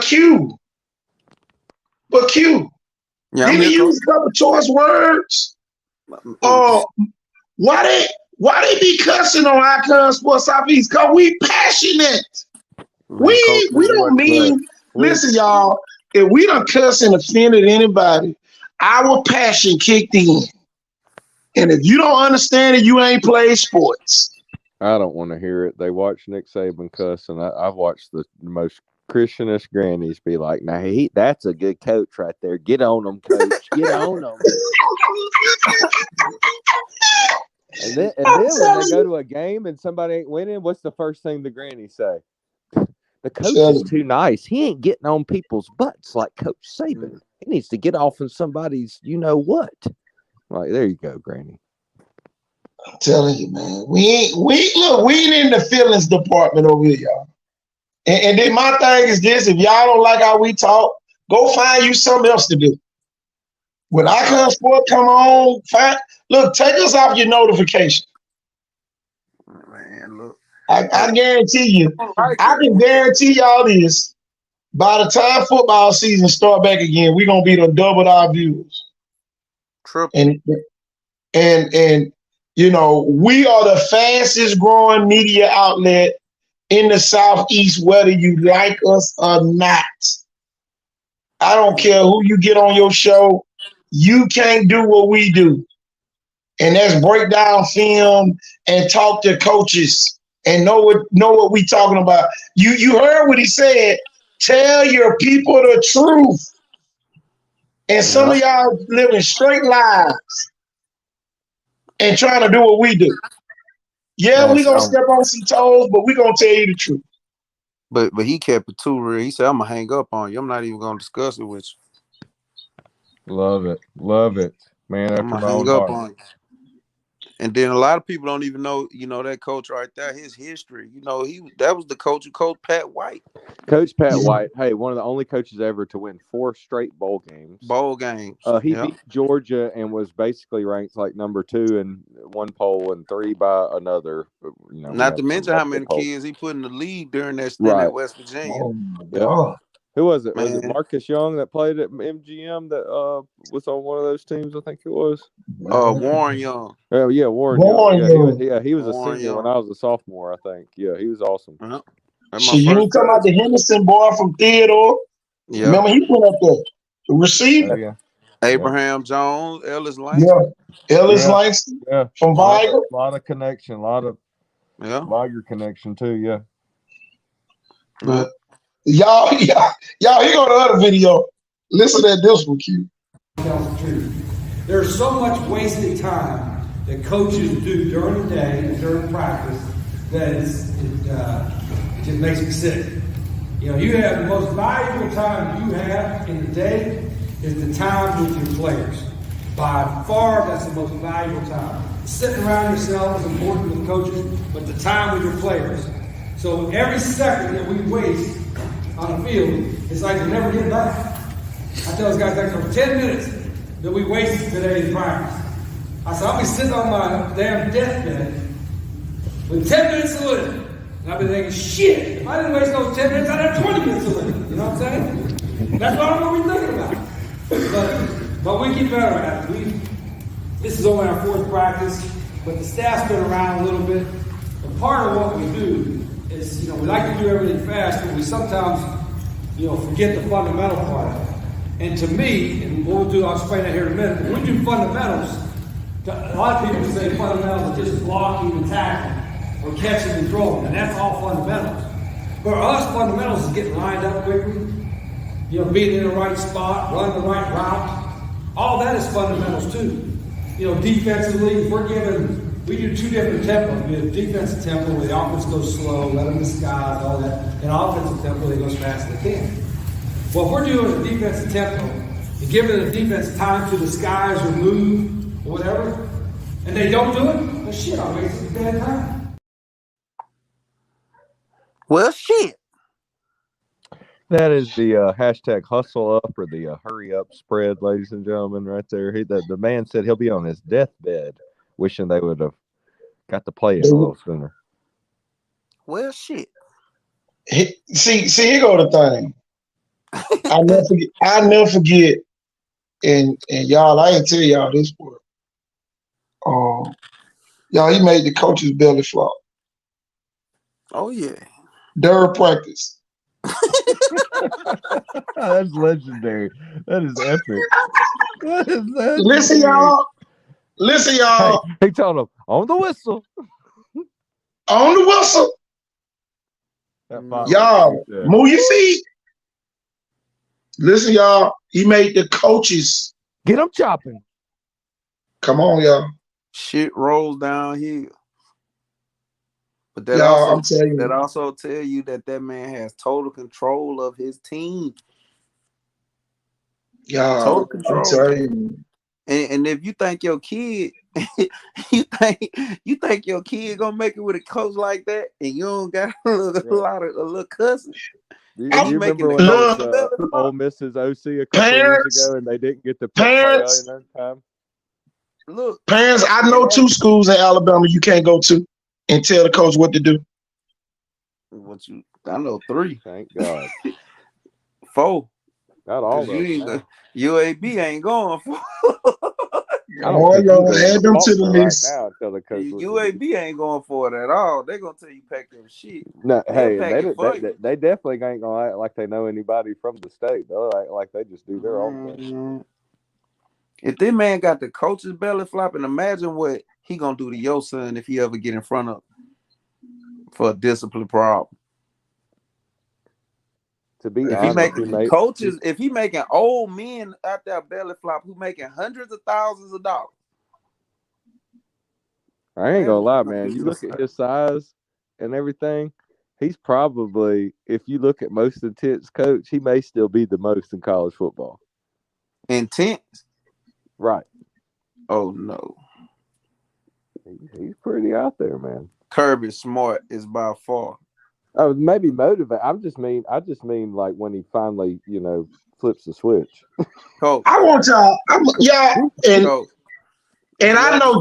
Q. Yeah, Didn't he use a couple choice words? Why they be cussing on Icon Sports Southeast? Cause we passionate. We don't mean. Listen, y'all. If we don't cuss and offended anybody, our passion kicked in. And if you don't understand it, you ain't played sports. I don't want to hear it. They watch Nick Saban cuss, and I've watched the most Christianist grannies be like, "Now that's a good coach right there. Get on him, coach. Get on him." and then when they go to a game and somebody ain't winning, what's the first thing the grannies say? The coach is too nice. He ain't getting on people's butts like Coach Saban. He needs to get off in somebody's, you know what? Like, there you go, Granny. I'm telling you, man. We ain't in the feelings department over here, y'all. And then my thing is this: if y'all don't like how we talk, go find you something else to do. When Icon Sport come on, take us off your notification. Man, look. I guarantee you, I can guarantee y'all this. By the time football season start back again, we're gonna be to double our views. Triple. And you know, we are the fastest growing media outlet in the Southeast, whether you like us or not. I don't care who you get on your show, you can't do what we do. And that's break down film and talk to coaches and know what we talking about. You heard what he said. Tell your people the truth. And some of y'all living straight lives and trying to do what we do. Yeah, we gonna step on some toes, but we gonna tell you the truth. But he kept it too real. He said, "I'm gonna hang up on you. I'm not even gonna discuss it with you." Love it, man. I'm gonna hang up on you. And then a lot of people don't even know, you know, that coach right there, his history. You know, that was the coach who coached Pat White. Coach Pat White, hey, one of the only coaches ever to win 4 straight bowl games. He beat Georgia and was basically ranked like number 2 in one poll and 3 by another. You know, not to mention how many kids he put in the league during that stint at West Virginia. Oh my God. Who was it? Man. Was it Marcus Young that played at MGM that was on one of those teams? I think it was. Warren Young. Oh yeah, Warren Young. He was a senior when I was a sophomore, I think. Yeah, he was awesome. So you ain't talking about the Henderson boy from Theodore? Yeah. Remember he went up there to receive. Oh, yeah. Abraham Jones, Ellis Langston. Yeah, Ellis Langston. Yeah, from Viger. A lot of connection, a lot of Yeah. Lager connection too. Yeah. But y'all, here go the other video. Listen to this one, Q. Tells the truth. There's so much wasted time that coaches do during the day and during practice that it just makes me sick. You know, you have the most valuable time you have in the day is the time with your players. By far, that's the most valuable time. Sitting around yourself is important with coaches, but the time with your players. So every second that we waste on the field, it's like we never get back. I tell those guys, like, 10 minutes that we wasted today in practice. I said, I'll be sitting on my damn deathbed with 10 minutes to live. And I've been thinking, shit, if I didn't waste those 10 minutes, I'd have 20 minutes to live. You know what I'm saying? That's what I'm thinking about. But we get better at it. This is only our fourth practice, but the staff's been around a little bit. And part of what we do is, you know, we like to do everything fast, but we sometimes, you know, forget the fundamental part of it. And to me, and what we'll do, I'll explain that here in a minute, when we do fundamentals, a lot of people say fundamentals are just blocking and tackling or catching and throwing, and that's all fundamentals. But for us, fundamentals is getting lined up quickly, you know, being in the right spot, running the right route. All that is fundamentals too. You know, defensively, if we do two different tempos. We have defensive tempo where the offense goes slow, let them disguise, all that. And offensive tempo, they go as fast as they can. Well, if we're doing a defensive tempo and giving the defense time to disguise or move or whatever, and they don't do it, well, shit, I'm wasting bad time. Well, shit. That is the hashtag hustle up or the hurry up spread, ladies and gentlemen, right there. The man said he'll be on his deathbed wishing they would have got to play it a little sooner. Well, shit. See, here go the thing. I never forget, and y'all, I ain't tell y'all this part. Y'all, he made the coach's belly flop. Oh yeah. During practice. That's legendary. That is epic. Listen, y'all. Hey, he told him on the whistle. On the whistle. Y'all, move your feet. Listen, y'all. He made the coaches get them chopping. Come on, y'all. Shit rolls downhill. But that also tell you that man has total control of his team. Yeah, total control. I'm telling you. And if you think your kid, you think your kid gonna make it with a coach like that, and you don't got a little cousin. You remember when Ole Miss's OC a couple years ago, and they didn't get the play in time? Look, parents, I know 2 schools in Alabama you can't go to and tell the coach what to do. I know 3. Thank God. 4. Not all of them. UAB ain't going for. Add them to the list. UAB ain't going for it at all. They're gonna tell you pack them shit. No, hey, they definitely ain't gonna act like they know anybody from the state. They'll act like they just do their own thing. If this man got the coach's belly flopping, imagine what he gonna do to your son if he ever get in front of him for a discipline problem. To be honest, if he making old men out there belly flop who making hundreds of thousands of dollars. I ain't gonna lie, man. You look at his size and everything, he's probably, if you look at most intense coach, he may still be the most in college football. Intense? Right. Oh no. He's pretty out there, man. Kirby Smart is by far. Oh, maybe motivate. I just mean like when he finally, flips the switch. Coach. I want y'all. And I know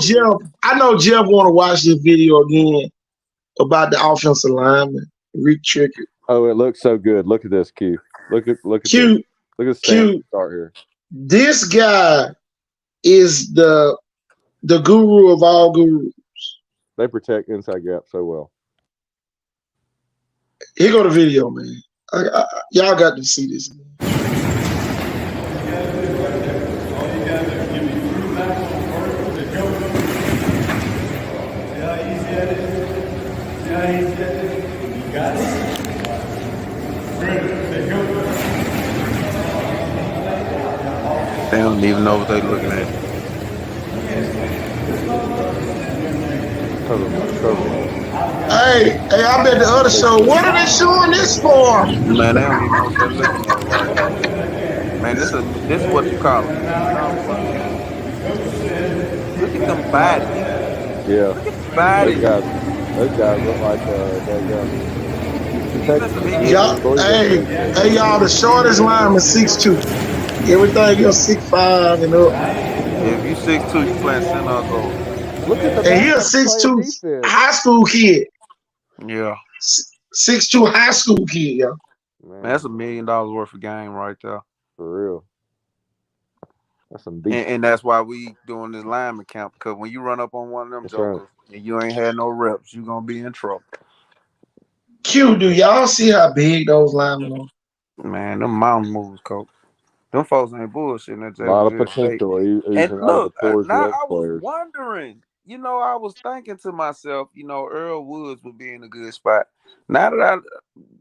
Jeff want to watch this video again about the offensive lineman, Rick Trickett. Oh, it looks so good. Look at this, Q. Look at Q. This. Look at Q. Start here. This guy is the guru of all gurus. They protect inside gap so well. Here go the video, man. Y'all got to see this. They don't even know what they're looking at. Hey, I bet the other show, what are they showing this for? Man, they don't even know what they're looking at right now. Man, this is what you call a $1 million. Look at them bodies. Yeah. Look at the bodies. Those guys look like Hey, y'all, the shortest lineman 6'2". Everything else 6'5" and up. If you 6'2", you playing center or guard. Look at the And he a 6'2" high school kid. Yeah. 6'2" high school kid, yo. Man, that's $1 million worth of game right there. For real. That's some deep. And that's why we doing this lineman camp, because when you run up on one of them jokers and you ain't had no reps, you gonna be in trouble. Q, do y'all see how big those linemen are? Man, them mountain moves, coach. Them folks ain't bullshitting. A lot of potential. And look, now I was wondering, I was thinking to myself, Earl Woods would be in a good spot. Now that I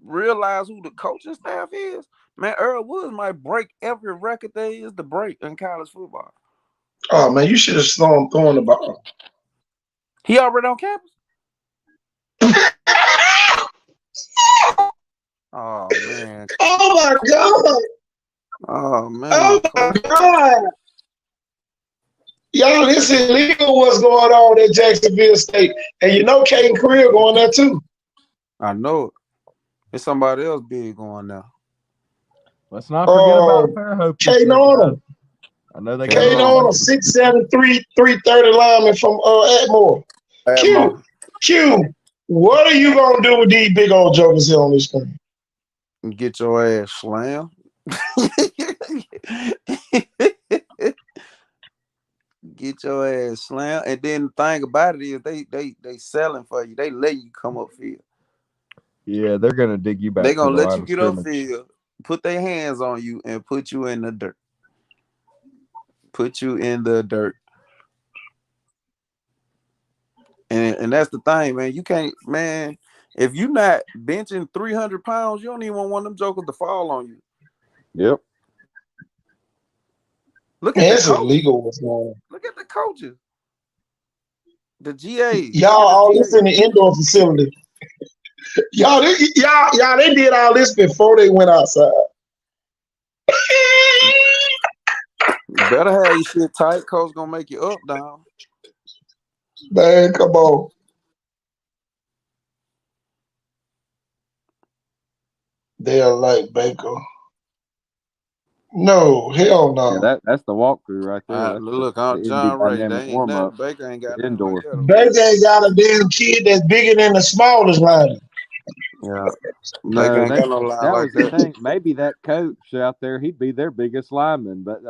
realize who the coaching staff is, man, Earl Woods might break every record there is to break in college football. Oh, man, you should have saw him throwing the ball. He already on campus? Oh, man. Oh, my God. Oh, man. Oh, my God. Y'all, it's illegal what's going on at Jacksonville State. And Caden Career going there, too. I know it. It's somebody else big going there. Let's not forget about Fairhope. Caden Arnold. I know they Caden Arnold, 6'7", 330 lineman from Atmore. Q, what are you going to do with these big old jokers here on this screen? Get your ass slammed. Get your ass slammed. And then the thing about it is they selling for you. They let you come up field. Yeah, they're gonna dig you back. They're gonna let you get up field, put their hands on you, and put you in the dirt. Put you in the dirt. And that's the thing, man. You can't, man. If you're not benching 300 pounds, you don't even want one of them jokers to fall on you. Yep. Look at the illegal what's going on. Look at the coaches. The GA. Y'all all this in the indoor facility. Y'all, they did all this before they went outside. You better have your shit tight. Coach gonna make you up, down. Man, come on. They are like Baker. No, hell no. Yeah, that's the walkthrough right there. Look, John Ray. Baker ain't got indoor. Baker ain't got a damn kid that's bigger than the smallest line. Yeah. No, that was the thing. Maybe that coach out there, he'd be their biggest lineman. But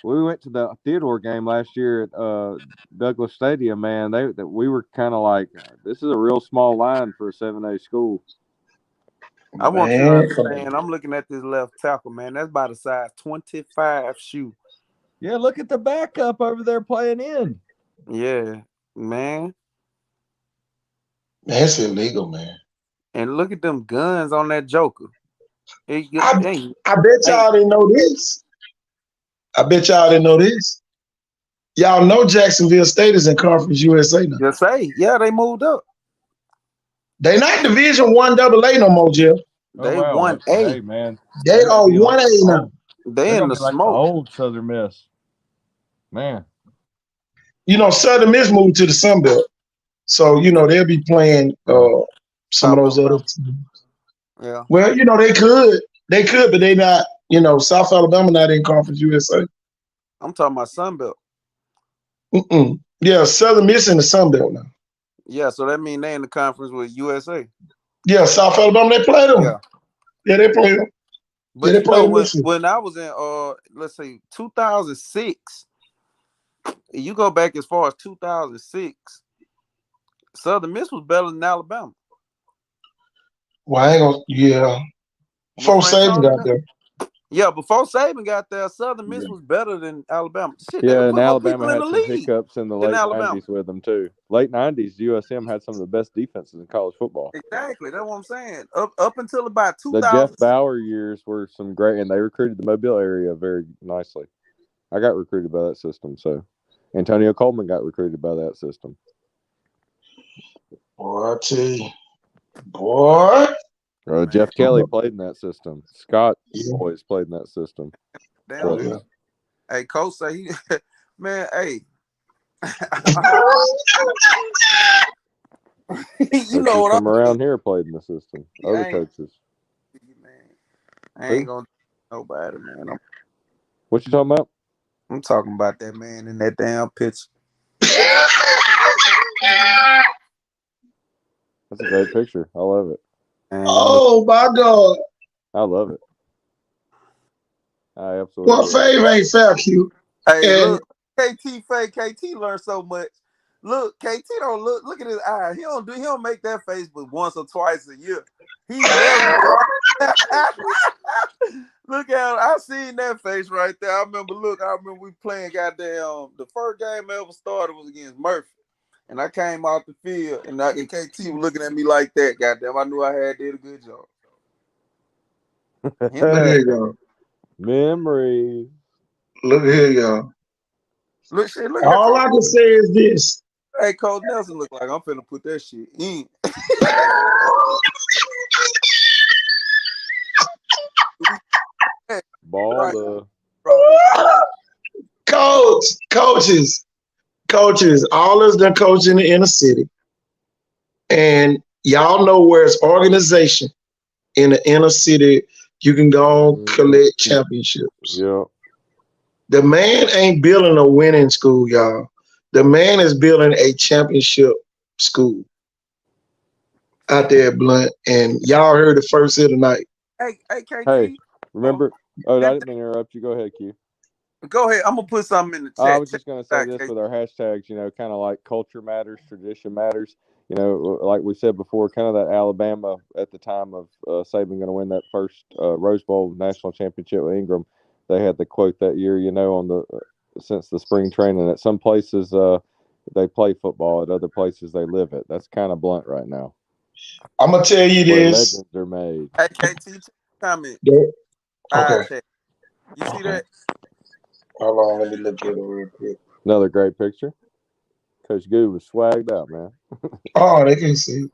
we went to the Theodore game last year at Douglas Stadium, man. We were kind of like, this is a real small line for a 7A school. I want you to understand, I'm looking at this left tackle, man. That's about a size 25 shoe. Yeah, look at the backup over there playing in. Yeah, man. That's illegal, man. And look at them guns on that joker. I bet y'all didn't know this. Y'all know Jacksonville State is in Conference USA now. Just say, yeah, they moved up. They not Division I AA no more, Jeff. They 1A. Hey, man. They are 1A now. They in the smoke. The old Southern Miss. Man. Southern Miss moved to the Sun Belt. So, they'll be playing some of those other teams. Yeah. Well, they could, but they not, South Alabama not in Conference USA. I'm talking about Sun Belt. Yeah, Southern Miss in the Sun Belt now. Yeah, so that means they in the conference with USA. Yeah, South Alabama, they play them. Yeah, they play them. But when I was in let's say 2006, you go back as far as 2006, Southern Miss was better than Alabama. Well, I ain't gonna, yeah. Folks Saban got there. Yeah, before Saban got there, Southern Miss was better than Alabama. Shit, Yeah, they and put more Alabama people in had the some league hiccups in the than late Alabama. 90s with them, too. Late 90s, USM had some of the best defenses in college football. Exactly, that's what I'm saying. Up until about The Jeff 2000. Bauer years were some great, and they recruited the Mobile area very nicely. I got recruited by that system, so Antonio Coleman got recruited by that system. Boy, I tell you, boy. Jeff Kelly played in that system. Scott Yeah. always played in that system. Damn, Oh, yeah. hey, Coach say he, man, hey, you know what from I'm around here played in the system. Yeah, Other coaches. Man, I ain't gonna nobody, man. What you talking about? I'm talking about that man in that damn picture. That's a great picture. I love it. Oh my God. I love it. I absolutely. Well, Fave ain't fair, Q. Hey, And look, KT learned so much. Look, KT don't look at his eye. He don't make that face but once or twice a year. He never look at him. I seen that face right there. I remember we playing goddamn the first game I ever started was against Murphy. And I came out the field and KT was looking at me like that. Goddamn, I knew I had did a good job. Look here, y'all. Memories. Look here, y'all. Look all I can say is this. Hey, Coach Nelson look like I'm finna put that shit in. Ball Coaches, all of us done coach in the inner city. And y'all know where it's organization in the inner city, you can go collect championships. Yeah. The man ain't building a winning school, y'all. The man is building a championship school out there at Blunt. And y'all heard it first here tonight. Hey, KT. Hey, remember? I didn't mean to interrupt you. Go ahead, Q. Go ahead. I'm gonna put something in the chat. I was just gonna say this with our hashtags, kind of like culture matters, tradition matters. Like we said before, kind of that Alabama at the time of Saban going to win that first Rose Bowl national championship with Ingram. They had the quote that year, on the since the spring training. At some places they play football, at other places they live it. That's kind of Blunt right now. I'm gonna tell you this. Legends are made. Hey, KT, comment. Okay. You see that? Hold on, let me look at it real quick. Another great picture. Coach Goo was swagged out, man. Oh, they can see.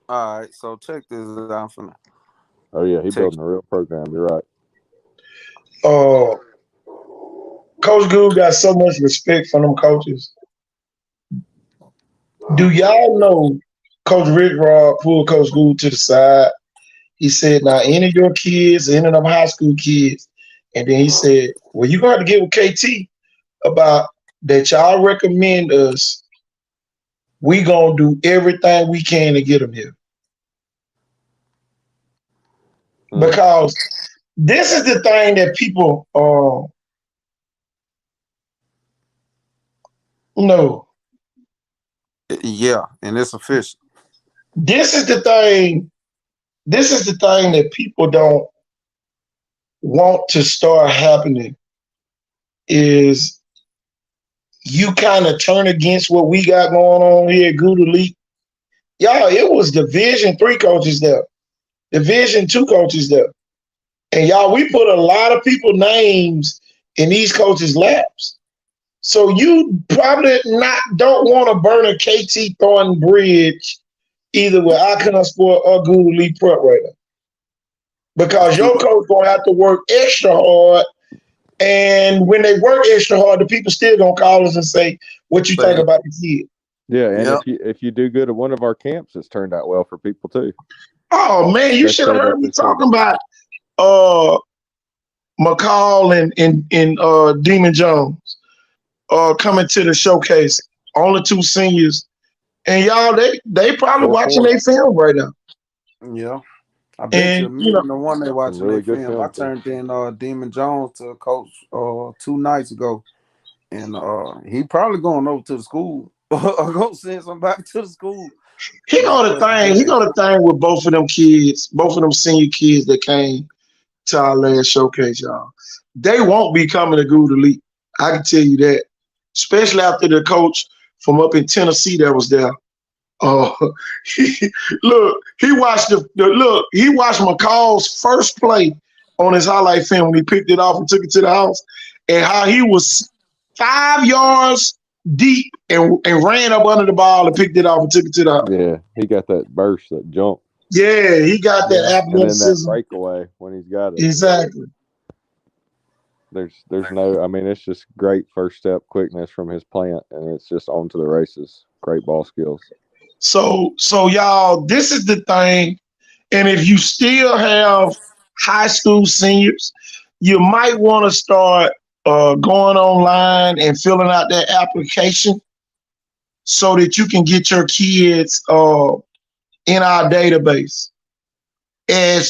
All right, so check this out for me. Oh yeah, he's building a real program. You're right. Coach Goo got so much respect for them coaches. Do y'all know Coach Rick Rod pulled Coach Goo to the side? He said, now any of your kids, any of them high school kids, and then he said, well, you got to get with KT about that y'all recommend us. We gonna do everything we can to get them here. Because this is the thing that people know. Yeah, and it's official. This is the thing that people don't want to start happening is you kind of turn against what we got going on here at Good Elite. Y'all, it was Division III coaches there, Division II coaches there. And y'all, we put a lot of people's names in these coaches' laps. So you probably don't want to burn a KT Thornton bridge either with Icon Sport or Good Elite Prep right now. Because your coach going to have to work extra hard. And when they work extra hard, the people still gonna call us and say, "What you think about the kid?" Yeah, and if you do good at one of our camps, it's turned out well for people too. Oh man, you should have heard me talking about McCall and Demon Jones coming to the showcase. Only 2 seniors, and y'all they probably watching their film right now. Yeah. I bet you the one they watching really their film. I turned in Demon Jones to a coach 2 nights ago. And he probably going over to the school or go send somebody to the school. He got a thing with both of them kids, both of them senior kids that came to our last showcase, y'all. They won't be coming to Good Elite. I can tell you that, especially after the coach from up in Tennessee that was there. He watched he watched McCall's first play on his highlight film when he picked it off and took it to the house, and how he was 5 yards deep and ran up under the ball and picked it off and took it to the house. Yeah, he got that burst, that jump. Yeah, he got that athleticism. And then that breakaway when he's got it. Exactly. There's no, I mean, it's just great first step quickness from his plant, and it's just on to the races. Great ball skills. So y'all, this is the thing. And if you still have high school seniors, you might want to start going online and filling out that application so that you can get your kids in our database. And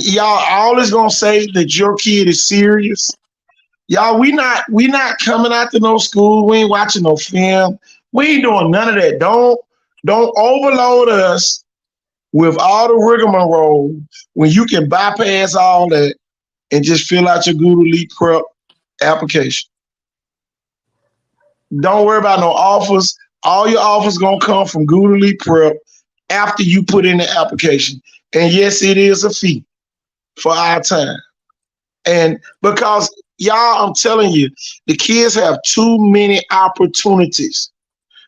y'all, all is gonna say that your kid is serious. Y'all, we not coming out to no school. We ain't watching no film. We ain't doing none of that. Don't overload us with all the rigmarole when you can bypass all that and just fill out your Good Elite Prep application. Don't worry about no offers. All your offers gonna come from Good Elite Prep after you put in the application. And yes, it is a fee for our time. And because y'all, I'm telling you, the kids have too many opportunities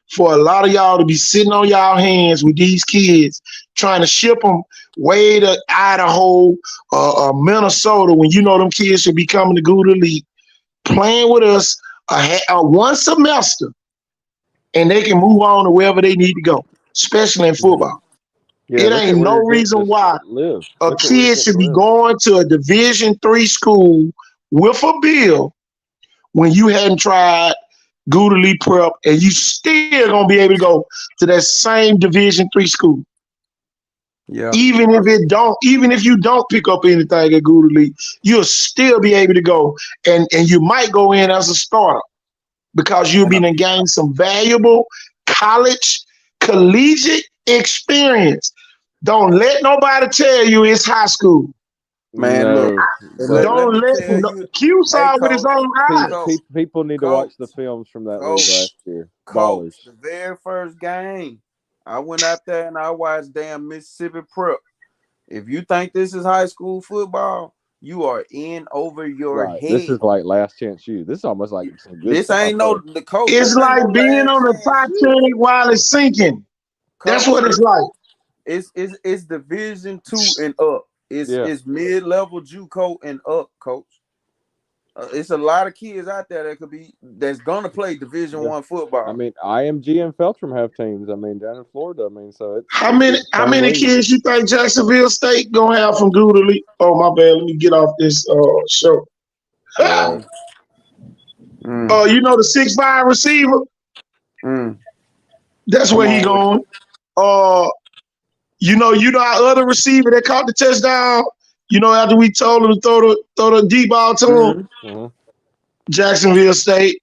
for a lot of y'all to be sitting on y'all hands with these kids, trying to ship them way to Idaho or Minnesota when you know them kids should be coming to Good Elite, playing with us one semester, and they can move on to wherever they need to go, especially in football. Yeah, it ain't no reason why a kid should be going to a Division III school with a bill when you hadn't tried Good Elite Prep, and you still gonna be able to go to that same Division III school. Yeah. Even if you don't pick up anything at Good Elite, you'll still be able to go, and you might go in as a starter because you'll be to gain some valuable collegiate experience. Don't let nobody tell you it's high school. Man, look, don't let Q saw with his own eyes. People need to watch the films from that league last year. Coach, the very first game, I went out there and I watched damn Mississippi Prep. If you think this is high school football, you are in over your head. This is like last chance you. This is almost like some good this ain't the coach. It's like being on the Titanic while it's sinking. That's what it's like. It's Division II and up. It's mid-level JUCO and up, coach. It's a lot of kids out there that's gonna play Division I football. I mean, IMG and Feltram have teams. I mean, down in Florida. I mean, so it's how many kids you think Jacksonville State gonna have from Good Elite? Oh, my bad. Let me get off this show. You know the 6'5" receiver? That's where he going. You know our other receiver that caught the touchdown. You know, after we told him to throw the deep ball to him, Jacksonville State.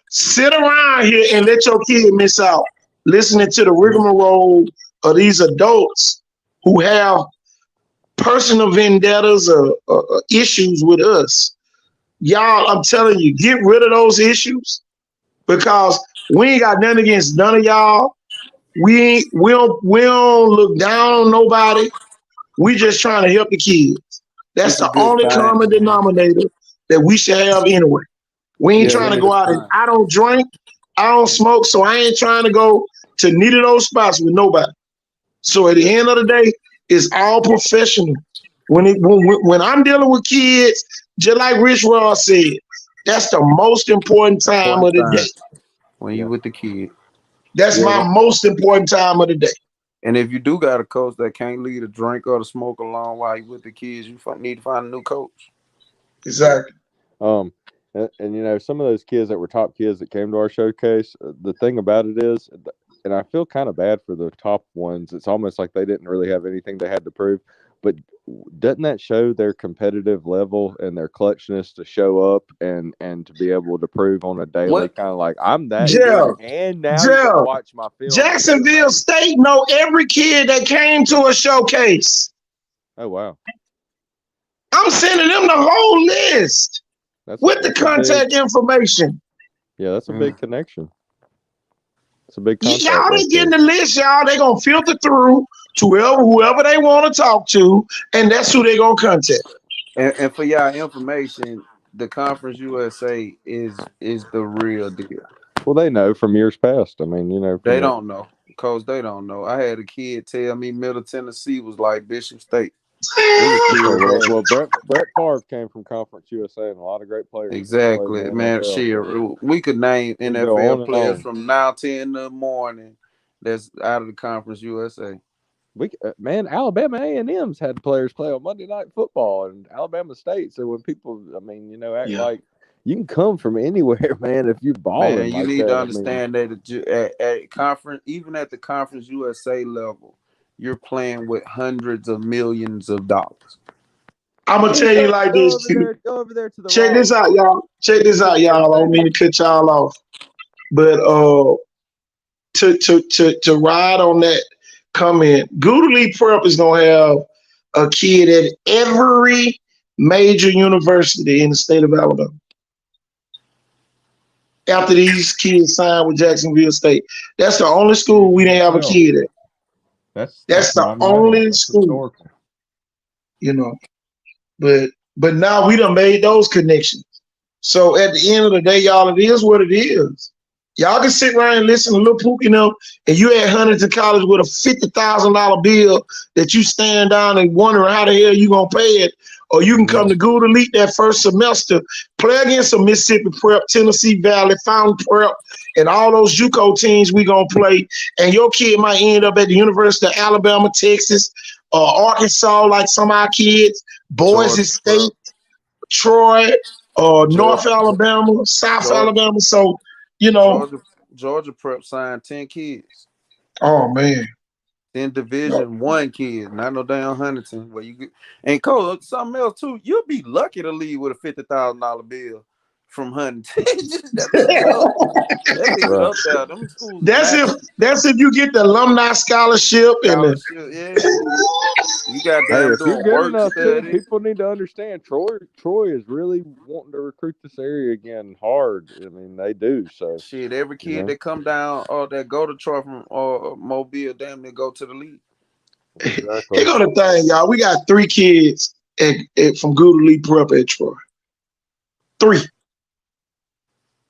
Sit around here and let your kid miss out, listening to the rigmarole of these adults who have personal vendettas or issues with us. Y'all, I'm telling you, get rid of those issues because we ain't got nothing against none of y'all. We don't look down on nobody. We just trying to help the kids. That's the only common denominator that we should have anyway. We ain't trying to go out and I don't drink, I don't smoke, so I ain't trying to go to neither of those spots with nobody. So at the end of the day, it's all professional. When I'm dealing with kids, just like Rich Ross said, that's the most important time of the day. When you with the kid. That's my most important time of the day. And if you do got a coach that can't leave a drink or to smoke along while you with the kids, you need to find a new coach. Exactly. And you know, some of those kids that were top kids that came to our showcase, the thing about it is, and I feel kind of bad for the top ones, it's almost like they didn't really have anything they had to prove. But doesn't that show their competitive level and their clutchness to show up and to be able to prove on a daily kind of like I'm that good, and now you can watch my film. Jacksonville State know every kid that came to a showcase. Oh wow. I'm sending them the whole list with the contact information. Yeah, that's a big connection. It's a big contact. Y'all ain't getting the list, y'all. They gonna filter through to whoever they want to talk to, and that's who they gonna contact. And for y'all information, the Conference USA is the real deal. Well, they know from years past. I mean, they don't know. Because they don't know. I had a kid tell me Middle Tennessee was like Bishop State. Well, Brett Favre came from Conference USA, and a lot of great players. Exactly, man. We could name NFL players from now till in the morning that's out of the Conference USA. Alabama A&M's had players play on Monday Night Football, and Alabama State. So when people, act like you can come from anywhere, man. If you're balling, man, you need to understand that at conference, even at the Conference USA level, you're playing with hundreds of millions of dollars. I'm gonna tell you like this. Go over there to the Check this out, y'all. I don't mean to cut y'all off, but to ride on that comment, Goodley Prep is gonna have a kid at every major university in the state of Alabama. After these kids signed with Jacksonville State, that's the only school we didn't have a kid at. That's the only school. But now we done made those connections. So at the end of the day, y'all, it is what it is. Y'all can sit around and listen to Lil Pookie and you at Huntington College with a $50,000 bill that you stand down and wondering how the hell you gonna pay it. Or you can come to Good Elite that first semester, play against some Mississippi Prep, Tennessee Valley, Fountain Prep, and all those JUCO teams we gonna play. And your kid might end up at the University of Alabama, Texas, Arkansas, like some of our kids, Boise State, Troy, North Alabama, South Alabama. So, Georgia Prep signed 10 kids. Oh man. 10 Division I kids, not no damn Huntington. Where you get, and Cole, something else too. You'll be lucky to leave with a $50,000 bill from Huntington. That's if you get the alumni scholarship and you got to do work enough. People need to understand. Troy is really wanting to recruit this area again hard. I mean, they do. So shit, every kid that come down or that go to Troy from Mobile, damn near go to the league. Exactly. Here go the thing, y'all. We got 3 kids from Good Elite Prep at Troy. 3.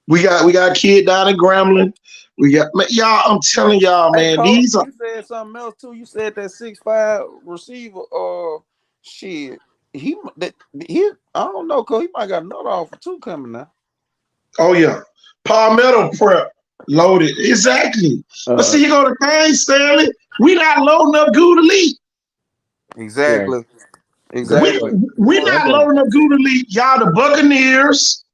We got a kid down in Grambling. We got y'all. I'm telling y'all, man. Cole, these are. You said something else too. You said that 6'5" receiver. Shit. He. I don't know, Cole. He might got another offer too coming now. Oh yeah, Palmetto Prep loaded exactly. But see, you go to thing, Stanley. We not loading up Good Elite. Exactly. Yeah. Exactly. We not loading up Good Elite. Y'all the Buccaneers.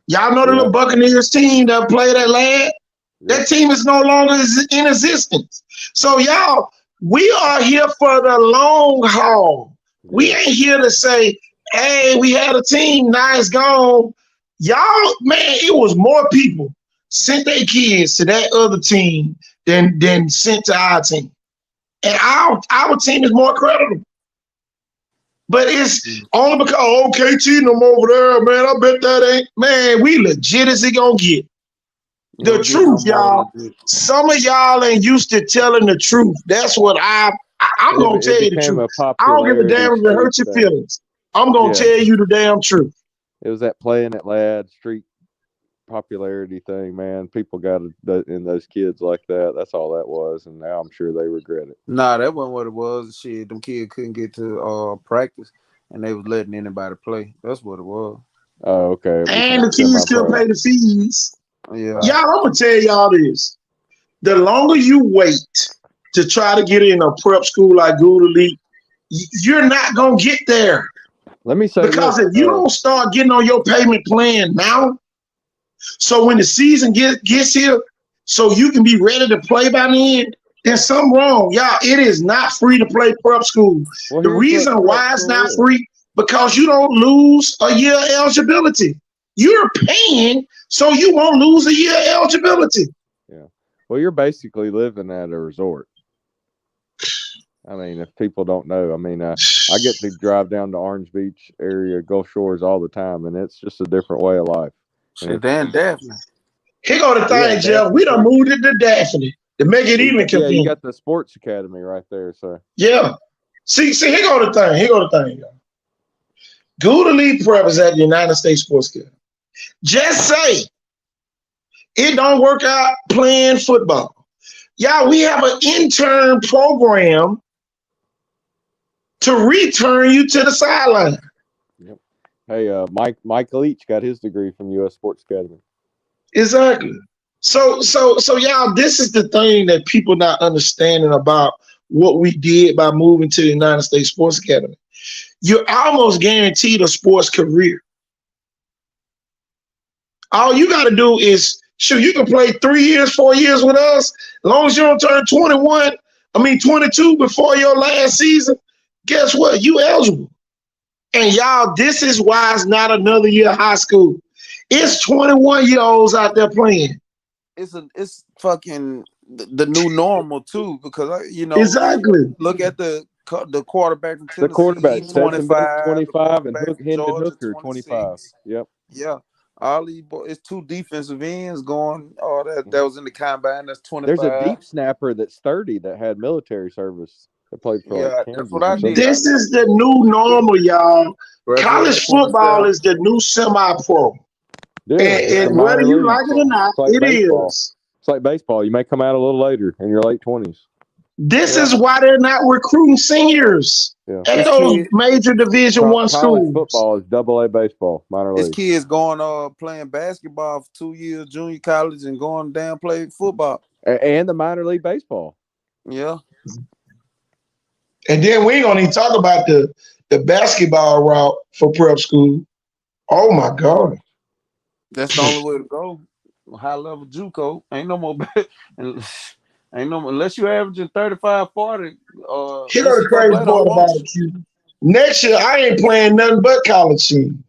Y'all know the little Buccaneers team that played at Lad? That team is no longer in existence. So, y'all, we are here for the long haul. We ain't here to say, hey, we had a team, now it's gone. Y'all, man, it was more people sent their kids to that other team than sent to our team. And our team is more credible. But it's only because KT them over there, man. I bet that ain't, man, we legit as it gonna get. The truth, y'all. Some of y'all ain't used to telling the truth. That's what I'm gonna tell you the truth. I don't give a damn if it hurts your feelings. I'm gonna tell you the damn truth. It was that playing at Lad street popularity thing, man. People got in those kids like that. That's all that was, and now I'm sure they regret it. Nah, that wasn't what it was. Shit, them kids couldn't get to practice, and they was letting anybody play. That's what it was. Oh, okay. And the kids still pay the fees. Yeah. Y'all, I'm gonna tell y'all this. The longer you wait to try to get in a prep school like Good Elite, you're not gonna get there. Let me say because if you don't start getting on your payment plan now, so when the season gets here, so you can be ready to play by then, there's something wrong. Y'all, it is not free to play prep school. The reason why it's not free, because you don't lose a year eligibility. You're paying so you won't lose a year eligibility. Yeah. Well, you're basically living at a resort. I mean, if people don't know, I mean, I get to drive down to Orange Beach area, Gulf Shores all the time, and it's just a different way of life. Shit, Dan Daphne. Here go the thing, Jeff. We done moved it to Daphne to make it even Yeah, you confusing. got the sports academy right there, so. Yeah. See, here go the thing. Here go the thing, y'all. Gouda League Prep is at the United States Sports Academy. Just say it don't work out playing football. Y'all, we have an intern program to return you to the sideline. Yep. Hey, Mike Leach got his degree from U.S. Sports Academy. Exactly. So y'all, this is the thing that people not understanding about what we did by moving to the United States Sports Academy. You're almost guaranteed a sports career. All you got to do is, you can play 3 years, 4 years with us. As long as you don't turn 22 before your last season, guess what? You eligible. And y'all, this is why it's not another year of high school. It's 21-year-olds out there playing. It's fucking the new normal too, because exactly. Look at the quarterback from Tennessee. The quarterback 25 and Hendon Hooker 26. 25. Yep. Yeah. All these boys, it's 2 defensive ends going. Oh, that was in the combine. That's 25. There's a deep snapper that's 30 that had military service that played for that's what I did. This is the new normal, y'all. College football is the new semi-pro. And whether you like it or not, it is. It's like baseball. You may come out a little later in your late 20s. This is why they're not recruiting seniors at those major Division I schools. Football is AA baseball, minor league. This kid's going playing basketball for 2 years, junior college, and going down play football. And the minor league baseball. Yeah. And then we ain't gonna even talk about the basketball route for prep school. Oh my God. That's the only way to go. High level JUCO. Ain't no more unless you're averaging 35, 40. Here's the crazy part about it, Q. Next year, I ain't playing nothing but college teams.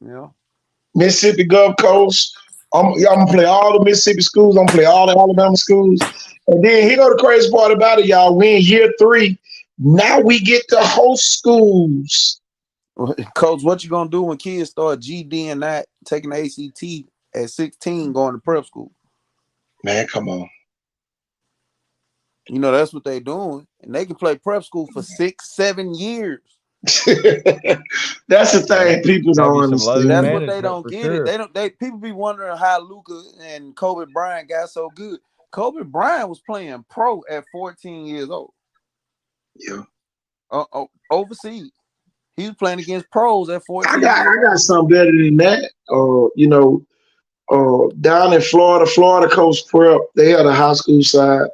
Yeah. Mississippi Gulf Coast. I'm gonna play all the Mississippi schools. I'm gonna play all the Alabama schools. And then here go the crazy part about it, y'all. We in year 3. Now we get to host schools. Coach, what you gonna do when kids start GD and not taking the ACT at 16 going to prep school? Man, come on. That's what they're doing. And they can play prep school for 6-7 years. That's the thing people don't understand. That's what they don't get it. People be wondering how Luka and Kobe Bryant got so good. Kobe Bryant was playing pro at 14 years old. Yeah. Overseas. He was playing against pros at 14. I got something better than that. Down in Florida Coast Prep, they had a high school side.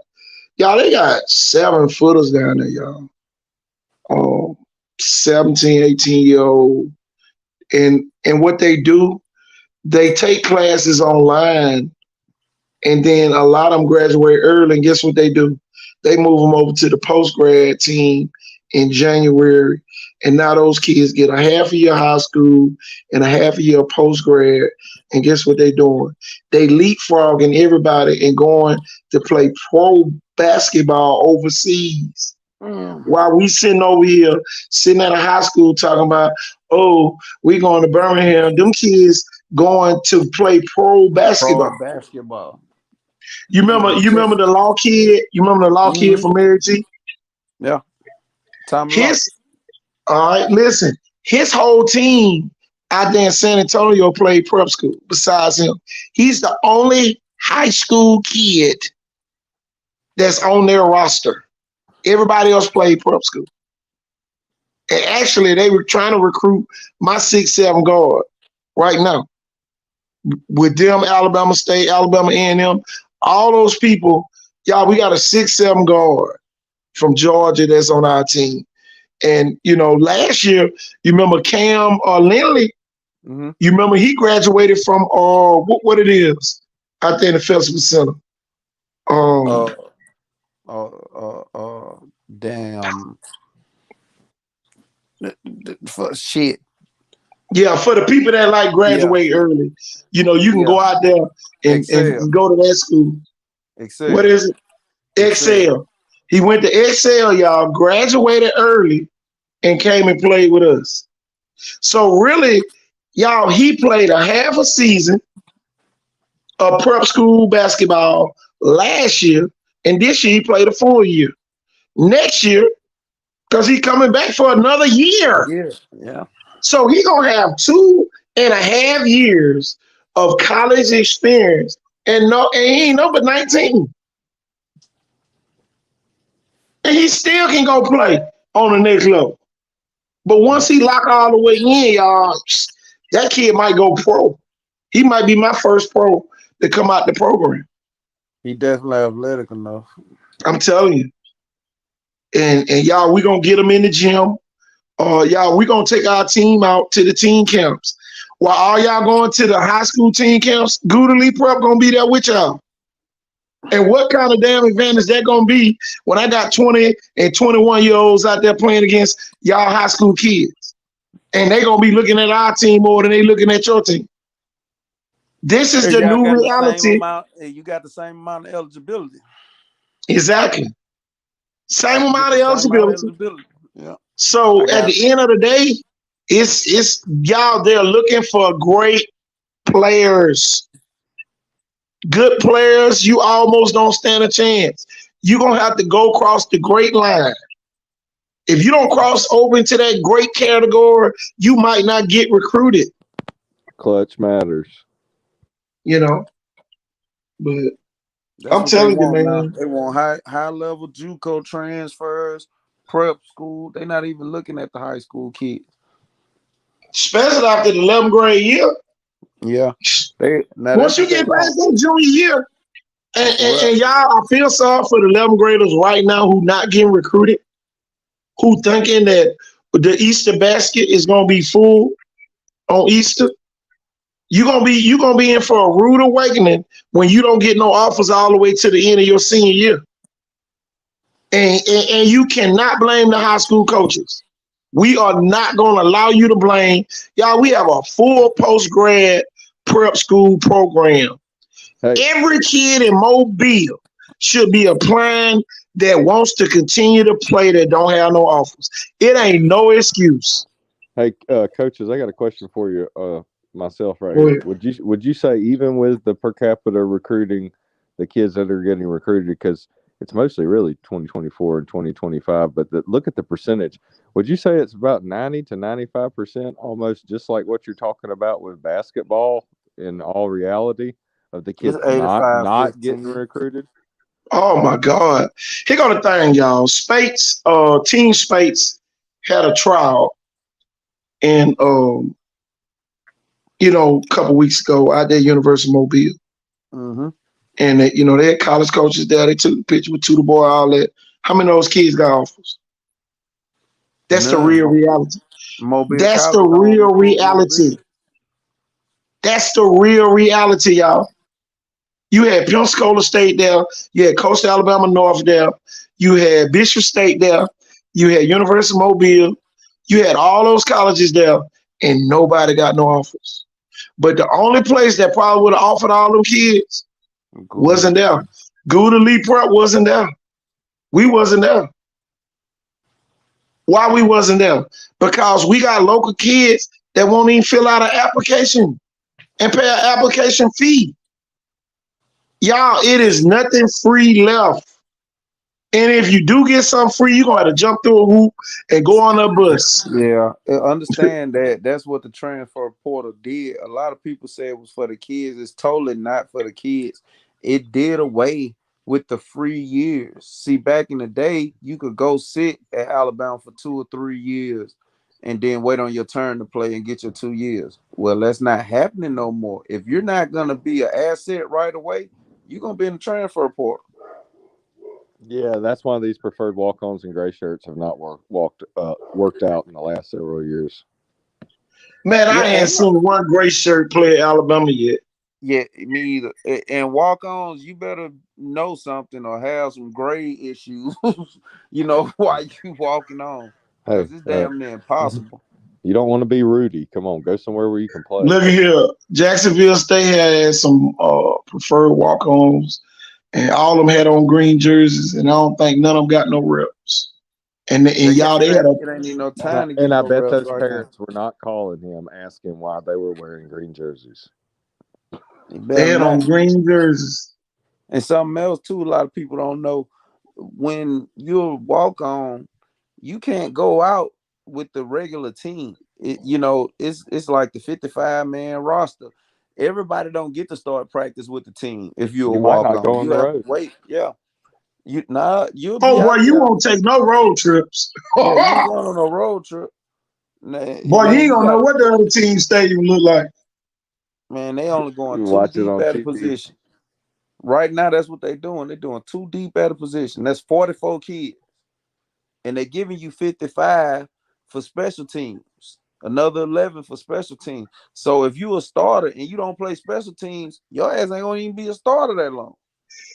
Y'all, they got 7-footers down there, y'all. 17, 18-year-old. And what they do, they take classes online, and then a lot of them graduate early, and guess what they do? They move them over to the post-grad team in January, and now those kids get a half a year high school and a half a year post-grad, and guess what they're doing? They leapfrogging everybody and going to play pro basketball overseas. While we sitting over here, sitting at a high school talking about, oh, we going to Birmingham. Them kids going to play pro basketball. You remember the law kid? You remember the law kid from Mary T? Yeah. All right, listen. His whole team out there in San Antonio played prep school besides him. He's the only high school kid that's on their roster. Everybody else played prep school. And actually, they were trying to recruit my 6'7" guard right now. With them, Alabama State, Alabama A&M, all those people, y'all, we got a 6'7" guard from Georgia that's on our team. And, last year, you remember Cam Lindley? Mm-hmm. You remember he graduated from, what it is, out there in the Festival Center. Damn. For shit. Yeah, for the people that like graduate early, you can go out there and go to that school. Excel. What is it? Excel. He went to Excel, y'all, graduated early, and came and played with us. So really, y'all, he played a half a season of prep school basketball last year, and this year he played a full year. Next year, because he's coming back for another year. Yeah. So he's going to have 2.5 years of college experience, and he ain't no but 19. And he still can go play on the next level. But once he lock all the way in, y'all, that kid might go pro. He might be my first pro to come out the program. He definitely athletic enough. I'm telling you. And y'all, we're going to get him in the gym. Y'all, we're going to take our team out to the team camps. While all y'all going to the high school team camps, Gooderly Prep going to be there with y'all. And what kind of damn advantage that going to be when I got 20 and 21-year-olds out there playing against y'all high school kids? And they going to be looking at our team more than they looking at your team. This is the new reality. You got the same amount of eligibility. Exactly. Same amount of eligibility. Yeah. So at the end of the day, it's y'all, they're looking for great players. Good players, you almost don't stand a chance. You're going to have to go across the great line. If you don't cross over into that great category, you might not get recruited. Clutch matters. You know, but that's I'm telling you, man. Now. They want high level JUCO transfers, prep school. They're not even looking at the high school kids. Especially after the 11th grade year. Yeah. Once you get past that junior year, and y'all, I feel sorry for the 11th graders right now who not getting recruited, who thinking that the Easter basket is gonna be full on Easter. You're gonna be in for a rude awakening when you don't get no offers all the way to the end of your senior year. And you cannot blame the high school coaches. We are not gonna allow you to blame. Y'all, we have a full post-grad prep school program. Hey. Every kid in Mobile should be applying that wants to continue to play that don't have no offers. It ain't no excuse. Hey, coaches, I got a question for you. Myself right here. Would you say even with the per capita recruiting, the kids that are getting recruited, because it's mostly really 2024 and 2025, but look at the percentage. Would you say it's about 90 to 95%, almost just like what you're talking about with basketball in all reality of the kids not getting recruited? Oh my God. Here go the thing, y'all. Spates, Team Spates had a trial and a couple weeks ago out there at University of Mobile. Mm-hmm. And they had college coaches there. They took a picture with Tudor Boy, all that. How many of those kids got offers? That's the real reality. That's the real reality. That's the real reality, y'all. You had Pensacola State there. You had Coastal Alabama North there. You had Bishop State there. You had University of Mobile. You had all those colleges there, and nobody got no offers. But the only place that probably would have offered all them kids wasn't there. Gooderly Prep wasn't there. We wasn't there. Why we wasn't there? Because we got local kids that won't even fill out an application and pay an application fee. Y'all, it is nothing free left. And if you do get something free, you're going to have to jump through a hoop and go on a bus. Yeah, understand that. That's what the transfer portal did. A lot of people say it was for the kids. It's totally not for the kids. It did away with the free years. See, back in the day, you could go sit at Alabama for 2 or 3 years and then wait on your turn to play and get your 2 years. Well, that's not happening no more. If you're not going to be an asset right away, you're going to be in the transfer portal. Yeah, that's why these preferred walk-ons and gray shirts have not worked out in the last several years. Man, I ain't seen one gray shirt play at Alabama yet. Yeah, me either. And walk-ons, you better know something or have some grade issues, while you walking on. Because it's damn near impossible. You don't want to be Rudy. Come on, go somewhere where you can play. Look here. Jacksonville State had some preferred walk-ons, and all of them had on green jerseys, and I don't think none of them got no reps. And y'all, they had a It ain't even no time to get And I no bet reps those right parents were not calling him asking why they were wearing green jerseys. now. You they better had not. on green jerseys. And something else too, a lot of people don't know. When you walk on, you can't go out with the regular team. It's like the 55-man roster. Everybody don't get to start practice with the team. If you're a You might walk not go on, on you the have to road. wait. Yeah, you'll be Oh boy, out you there. won't take no road trips. Yeah, you ain't going on a road trip. Boy, you Man, ain't you gonna know got what the other team stadium look like. man. They only going You too watch it deep on at a TV. position. Right now, that's what they're doing. They're doing too deep at a position. That's 44 kids. And they're giving you 55 for special teams, another 11 for special teams. So if you a starter and you don't play special teams, your ass ain't gonna even be a starter that long.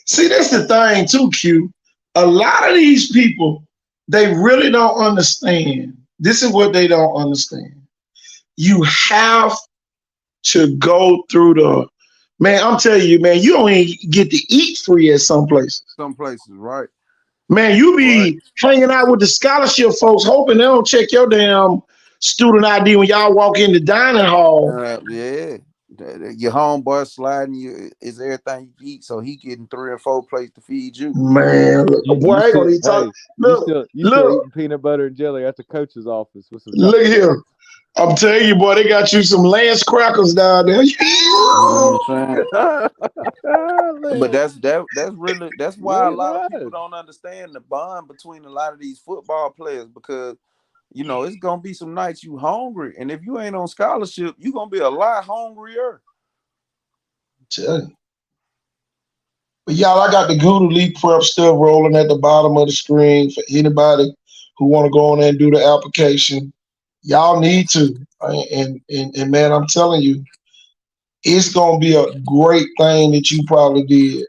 See, that's the thing too, Q. A lot of these people, they really don't understand. This is what they don't understand. You have to go through the man. I'm telling you, man, you don't even get to eat free at some places. Some places, right? Man, you Right. be hanging out with the scholarship folks, hoping they don't check your damn student ID when y'all walk in the dining hall. Yeah. Your homeboy sliding you is everything you eat, so he getting 3 or 4 plates to feed you. Man, look, boy, I ain't gonna even talk. Look, You still look, eating peanut butter and jelly at the coach's office with some look chocolate. here. I'm telling you, boy, they got you some Lance crackers down there. You know what I'm saying? But Man, that's why a Larry lot of people Ride. don't understand the bond between a lot of these football players, because it's gonna be some nights you hungry, and if you ain't on scholarship, you gonna be a lot hungrier. Tell you. But y'all, I got the Gouda League prep stuff rolling at the bottom of the screen for anybody who want to go on there and do the application. Y'all need to. And man, I'm telling you, it's gonna be a great thing that you probably did,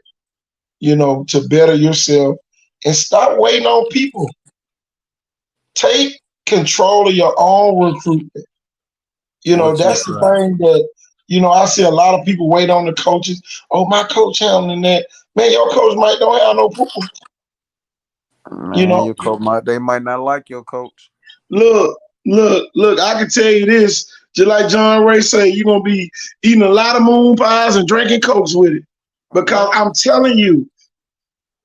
to better yourself and stop waiting on people. Take control of your own recruitment. That's the thing that, I see a lot of people wait on the coaches. Oh, my coach handling that. Man, your coach might don't have no pool. Man, your coach they might not like your coach. Look, I can tell you this, just like John Ray say, you're gonna be eating a lot of moon pies and drinking Cokes with it. Because I'm telling you,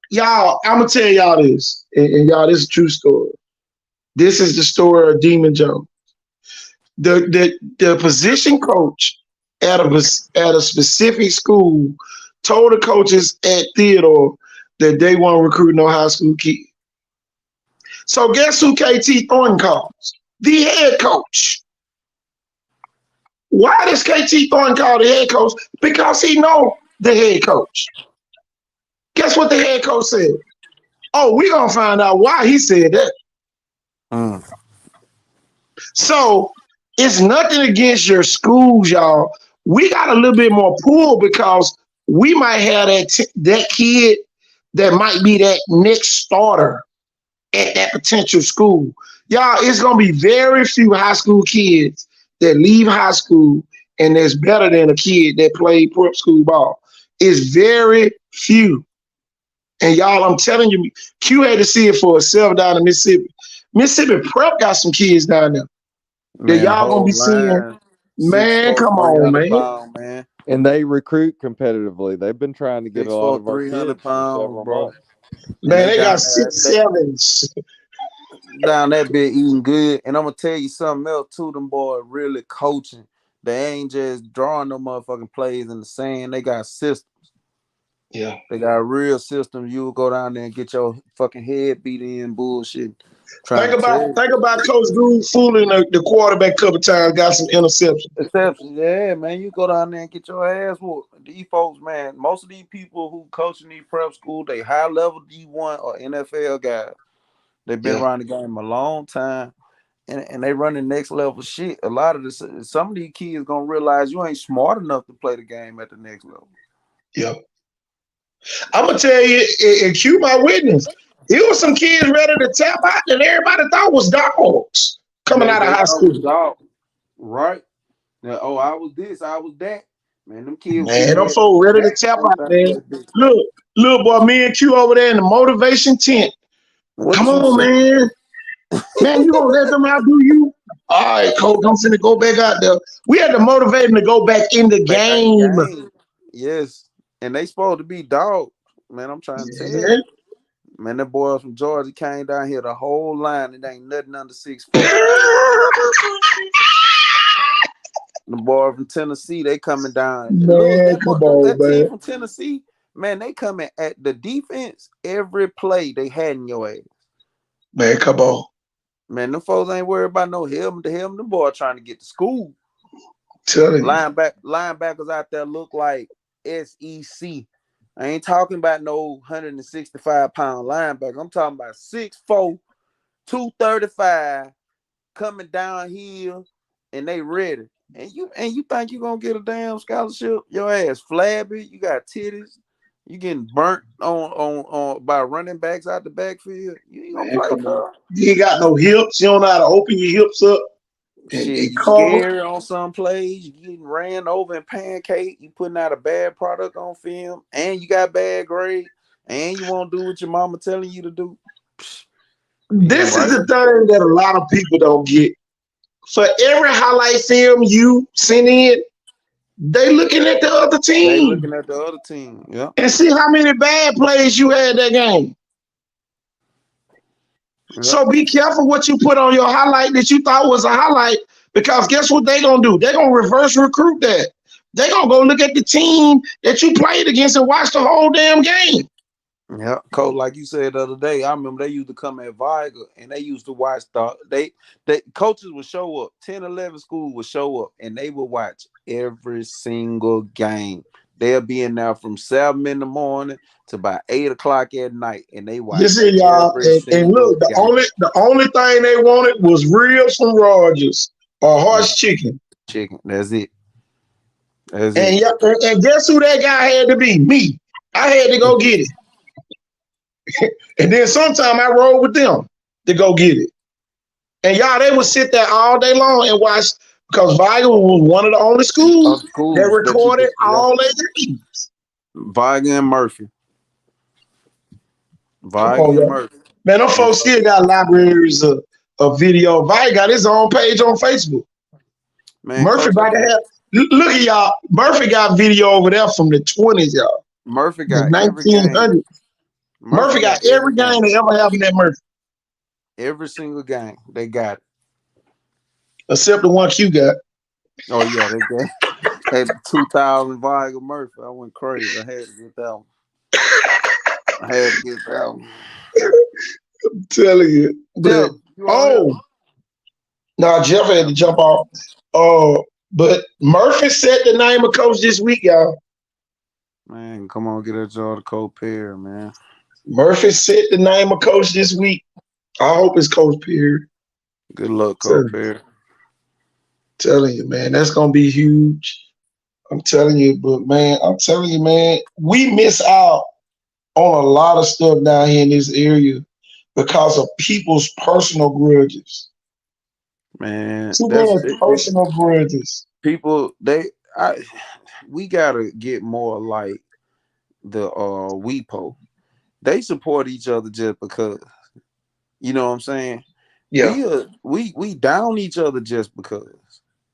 y'all, I'm gonna tell y'all this, and y'all, this is a true story. This is the story of Demon Jones. The position coach at a specific school told the coaches at Theodore that they want to recruit no high school kid. So guess who KT Thornton calls? The head coach. Why does KT Thornton call the head coach? Because he know the head coach. Guess what the head coach said? Oh, we're gonna find out why he said that. So it's nothing against your schools, y'all. We got a little bit more pull because we might have that kid that might be that next starter at that potential school. Y'all, it's gonna be very few high school kids that leave high school and that's better than a kid that played prep school ball. It's very few. And y'all, I'm telling you, Q had to see it for itself down in Mississippi. Mississippi prep got some kids down there that Man, the y'all gonna whole be seeing. line, Man, 6'4", come on, 300 man. pound, man. And they recruit competitively. They've been trying to get a lot 6'4", of our 300 kids for pounds, several bro. months. And Man, they they got down there, 6'7". down that bit eating good. And I'm gonna tell you something else too. Them boys really coaching. They ain't just drawing no motherfucking plays in the sand. They got systems. Yeah. They got a real system. You will go down there and get your fucking head beat in bullshit. Trying Think to tell about Coach Gould fooling the quarterback a couple times, got some interceptions. exceptions. Yeah, man. You go down there and get your ass whooped. These folks, man, most of these people who coaching these prep school, they high level D1 or NFL guys. They've been Yeah. around the game a long time. And they run the next level shit. A lot of some of these kids gonna realize you ain't smart enough to play the game at the next level. Yeah. I'm gonna tell you, and Q my witness, it was some kids ready to tap out that everybody thought was dogs coming They out of high thought was school. dog, right? Now, oh, I was this, I was that. Man, them kids Man, be them ready. folks ready to tap out, man. Look, little boy, me and Q over there in the motivation tent. What Come you on, say? man. Man, you gonna let them outdo you? All right, coach, I'm finna go back out there. We had to motivate them to go back in the Back out game. the game. Yes. And they supposed to be dogs. Man, I'm trying to tell Yeah. you. Man, that boy from Georgia came down here the whole line. It ain't nothing under 6'4". The boy from Tennessee, they coming down. Look, Man, come on, that team man. from Tennessee, man, they coming at the defense every play they had in your ass. Man, come on. Man, them folks ain't worried about no helmet to helmet. The boy trying to get to school. Telling you. Linebackers out there look like SEC. I ain't talking about no 165-pound linebacker. I'm talking about 6'4", 235 coming downhill, and they ready. And you think you gonna get a damn scholarship? Your ass flabby. You got titties. You getting burnt on by running backs out the backfield. You ain't gonna Man, play, come on. bro. You ain't got no hips. You don't know how to open your hips up Shit, and you cover. scared on some plays. You getting ran over and pancake. You putting out a bad product on film, and you got bad grade, and you won't do what your mama telling you to do. This is the thing that a lot of people don't get. For every highlight film you send in, they looking at the other team. They looking at the other team, yeah. And see how many bad plays you had that game. Yep. So be careful what you put on your highlight that you thought was a highlight, because guess what they gonna do? They're gonna reverse recruit that. They're gonna go look at the team that you played against and watch the whole damn game. Yeah, Coach, like you said the other day, I remember they used to come at Viger and they used to watch they coaches would show up, 10, 11 schools would show up, and they would watch every single game. They'll be in there from 7 in the morning to about 8 o'clock at night, and they watch. You see, y'all, and look, the only thing they wanted was ribs from Rogers or horse chicken. Chicken, that's it. And guess who that guy had to be? Me. I had to go get it. And then sometime I rode with them to go get it. And y'all, they would sit there all day long and watch, because Viger was one of the only schools that recorded all their games. Viger and Murphy. Murphy. Man, them folks still got libraries of video. Viger got his own page on Facebook. Man, Murphy about to have, look at y'all. Murphy got video over there from the 20s, y'all. Murphy got the 1900s. Murphy got every game that ever happened at Murphy. Every single game, they got it. Except the one Q got. Oh, yeah, they got 2000 Viger Murphy. I went crazy. I had to get that one. I'm telling you. But, no, Jeff had to jump off. But Murphy set the name of coach this week, y'all. Man, come on, get that jaw to Coach Perry, man. Murphy set the name of coach this week. I hope it's Coach Perry. Good luck, Coach Perry. Telling you, man, that's gonna be huge. I'm telling you, but man, we miss out on a lot of stuff down here in this area because of people's personal grudges. Man, personal grudges. People, we gotta get more like the WePo. They support each other just because. You know what I'm saying? Yeah. We down each other just because.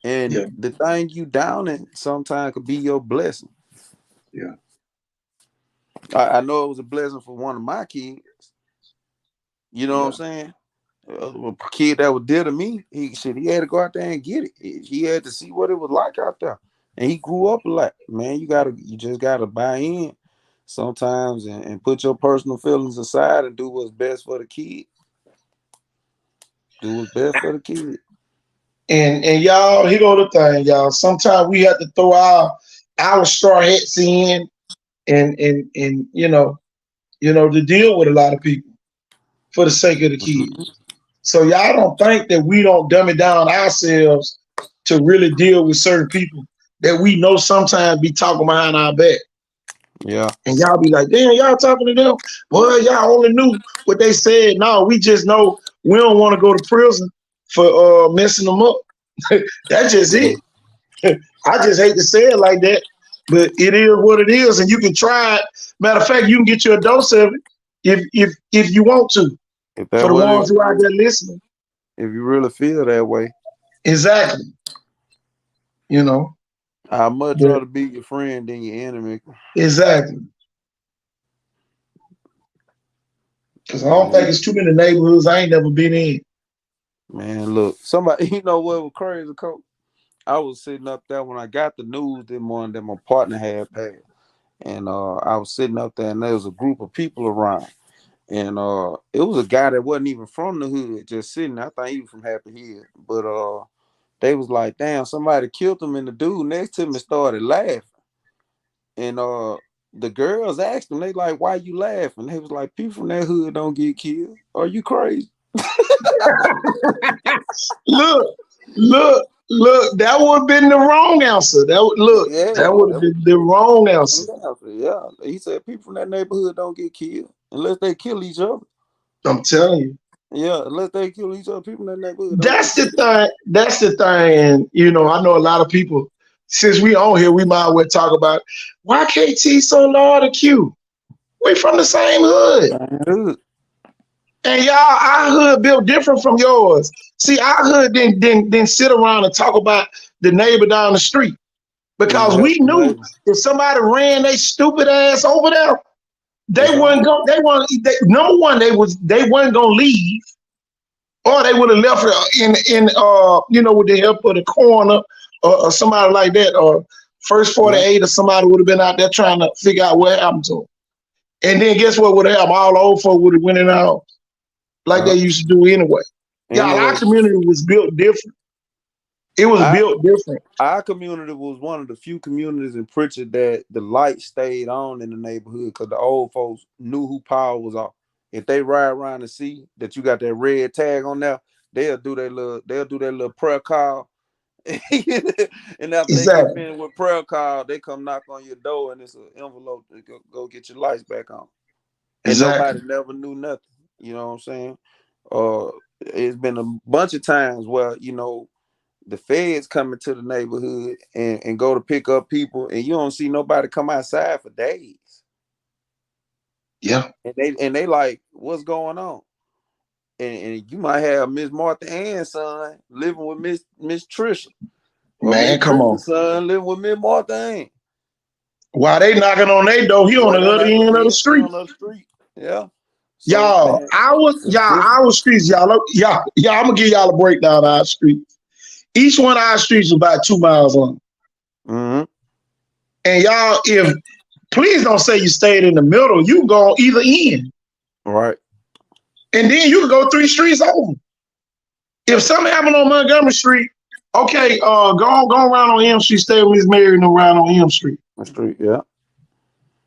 And the thing you downing sometimes could be your blessing. Yeah. I know it was a blessing for one of my kids. You know what I'm saying? A kid that was dear to me, he had to go out there and get it. He had to see what it was like out there. And he grew up a lot. Man, you just gotta buy in sometimes and put your personal feelings aside and do what's best for the kid. Do what's best for the kid. And y'all, here go the thing, y'all. Sometimes we have to throw our straw hats in and you know, to deal with a lot of people for the sake of the kids. Mm-hmm. So y'all don't think that we don't dumb it down ourselves to really deal with certain people that we know sometimes be talking behind our back. Yeah. And y'all be like, damn, y'all talking to them? Well, y'all only knew what they said. No, we just know we don't want to go to prison for messing them up. That's just it. I just hate to say it like that. But it is what it is, and you can try it. Matter of fact, you can get you a dose of it if you want to. If that For the what ones who are out there listening. if you really feel that way. Exactly. You know. I'd much rather be your friend than your enemy. Exactly. Because I don't think it's too many neighborhoods I ain't never been in. Man, look, somebody, you know what was crazy, Coach? I was sitting up there when I got the news this morning that my partner had passed. And I was sitting up there and there was a group of people around. And it was a guy that wasn't even from the hood, just sitting there. I think he was from Happy Hill. But they was like, damn, somebody killed him, and the dude next to me started laughing. And the girls asked him, they like, why you laughing? They was like, people from that hood don't get killed. Are you crazy? Look, that would have been the wrong answer. That would have been the wrong answer. Yeah. He said people from that neighborhood don't get killed unless they kill each other. I'm telling you. Yeah, unless they kill each other, people in that neighborhood. That's the thing. That's the thing. And you know, I know a lot of people, since we on here, we might as well talk about why KT so low to Q. We from the same hood. And y'all, our hood built different from yours. See, our hood didn't sit around and talk about the neighbor down the street. Because we knew if somebody ran their stupid ass over there, they weren't going. Number one, they weren't gonna leave, or they would have left in with the help of the coroner or somebody like that, or first 48 or somebody would have been out there trying to figure out what happened to them. And then guess what would have happened? All the old folk would have went in the house like they used to do anyway. Y'all, our community was built different. It was built different. Our community was one of the few communities in Pritchard that the light stayed on in the neighborhood because the old folks knew who power was off. If they ride around and see that you got that red tag on there, they'll do their little prayer call. And after they get finished with prayer call, they come knock on your door and it's an envelope to go get your lights back on. And nobody never knew nothing. You know what I'm saying? It's been a bunch of times where, the feds come into the neighborhood and go to pick up people, and you don't see nobody come outside for days. Yeah. And they like, what's going on? And you might have Miss Martha Ann's son living with Miss Trisha. Man, come on. Son living with Miss Martha Ann. While they knocking on their door, he on the other end of the street. Yeah. So, y'all, our streets, y'all, I'm gonna give y'all a breakdown of our streets. Each one of our streets is about 2 miles long. Mm-hmm. And y'all, please don't say you stayed in the middle. You can go on either end. Right. And then you can go 3 streets over. If something happened on Montgomery Street, okay, go around on M Street, stay with Miss Mary and around on M Street. Yeah.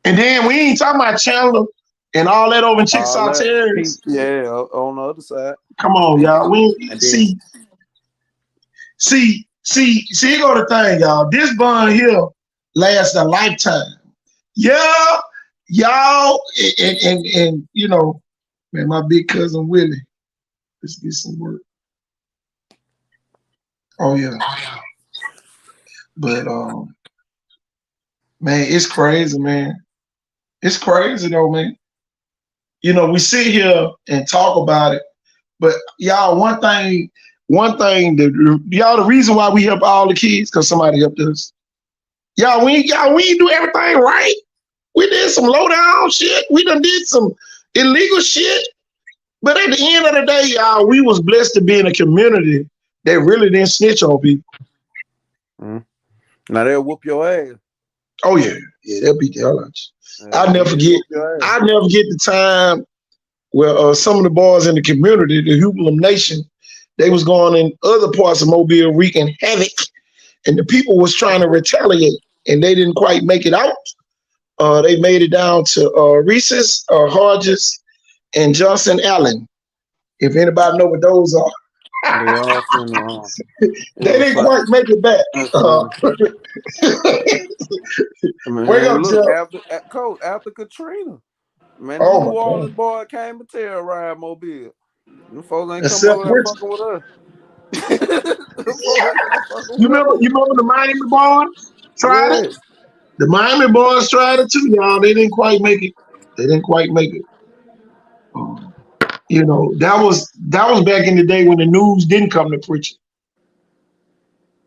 And then we ain't talking about Chandler and all that over in Chickasaw Terrace. Yeah, on the other side. Come on, y'all. See, here go the thing, y'all. This bond here lasts a lifetime. Yeah, y'all, and man, my big cousin Willie. Let's get some work. Oh yeah. But man, it's crazy, man. It's crazy though, man. We sit here and talk about it, but y'all, one thing, the reason why we help all the kids, because somebody helped us. Y'all, we ain't do everything right. We did some low down shit. We done did some illegal shit. But at the end of the day, y'all, we was blessed to be in a community that really didn't snitch on people. Now they'll whoop your ass. Oh yeah, they'll beat the hell out you. I'll never forget the time where some of the boys in the community, the Hooplam Nation, they was going in other parts of Mobile wreaking havoc, and the people was trying to retaliate, and they didn't quite make it out. They made it down to Reese's, Hodges, and Johnson Allen. If anybody know what those are. They didn't quite make it back. Wake up, look, Coach, after Katrina. Man, the New Orleans boy came to terrorize Mobile. Them folks ain't come over there fucking with us. You remember the Miami boy? Tried it? The Miami boys tried it too, y'all. They didn't quite make it. You know, that was back in the day when the news didn't come to preaching.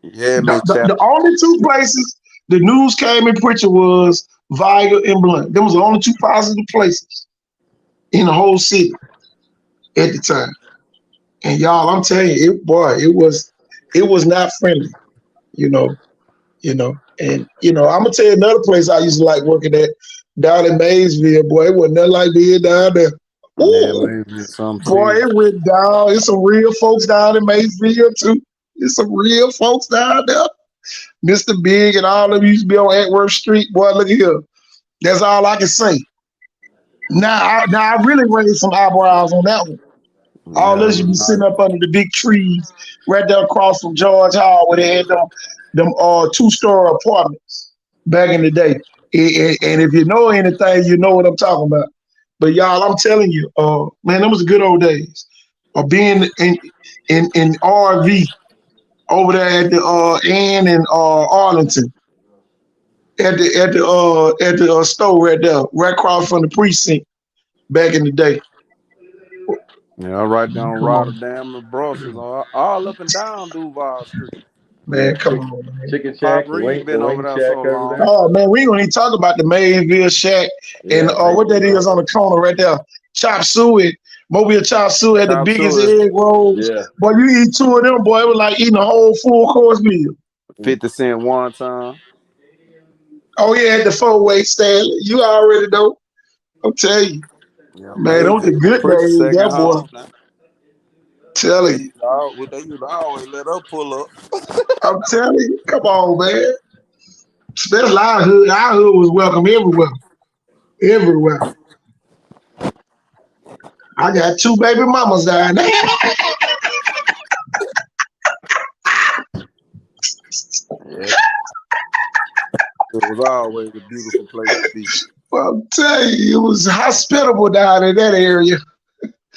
Yeah, The only two places the news came in preaching was Viger and Blunt. Them was the only two positive places in the whole city at the time. And y'all, I'm telling you, it was not friendly, you know. And I'm gonna tell you another place I used to like working at down in Maysville, boy. It wasn't nothing like being down there. Yeah, Ooh, maybe some boy, it went down. It's some real folks down in Maysville too. It's some real folks down there. Mr. Big and all of them used to be on Antwerp Street. Boy, look here. That's all I can say. Now I really raised some eyebrows on that one. All this, you be sitting up under the big trees right there across from George Hall where they had them 2-story apartments back in the day. And if you know anything, you know what I'm talking about. But y'all, I'm telling you, man, them was the good old days. Being in RV over there at the Ann and Arlington. At the store right there, right across from the precinct back in the day. Yeah, right down Rotterdam and Brussels, all up and down Duval Street. Man, come on, man. Chicken Pop Shack, Reed the been wing over there shack so over long. there. Oh man, we ain't gonna even talk about the Maysville Shack and what that is on the corner right there. Chop Suey, Mobile Chop Suey had the biggest egg rolls. Yeah. Boy, you eat two of them, boy, it was like eating a whole full course meal. 50 cent one time. Oh yeah, at the 4-way stand. You already know. I'm telling you. Yeah, Man, those the good days, that boy. Telling you. They used to always let her pull up. I'm telling you. Come on, man. Especially our hood. Our hood was welcome everywhere. Everywhere. I got 2 baby mamas down there. Yeah. It was always a beautiful place to be. Well, I'm telling you, it was hospitable down in that area.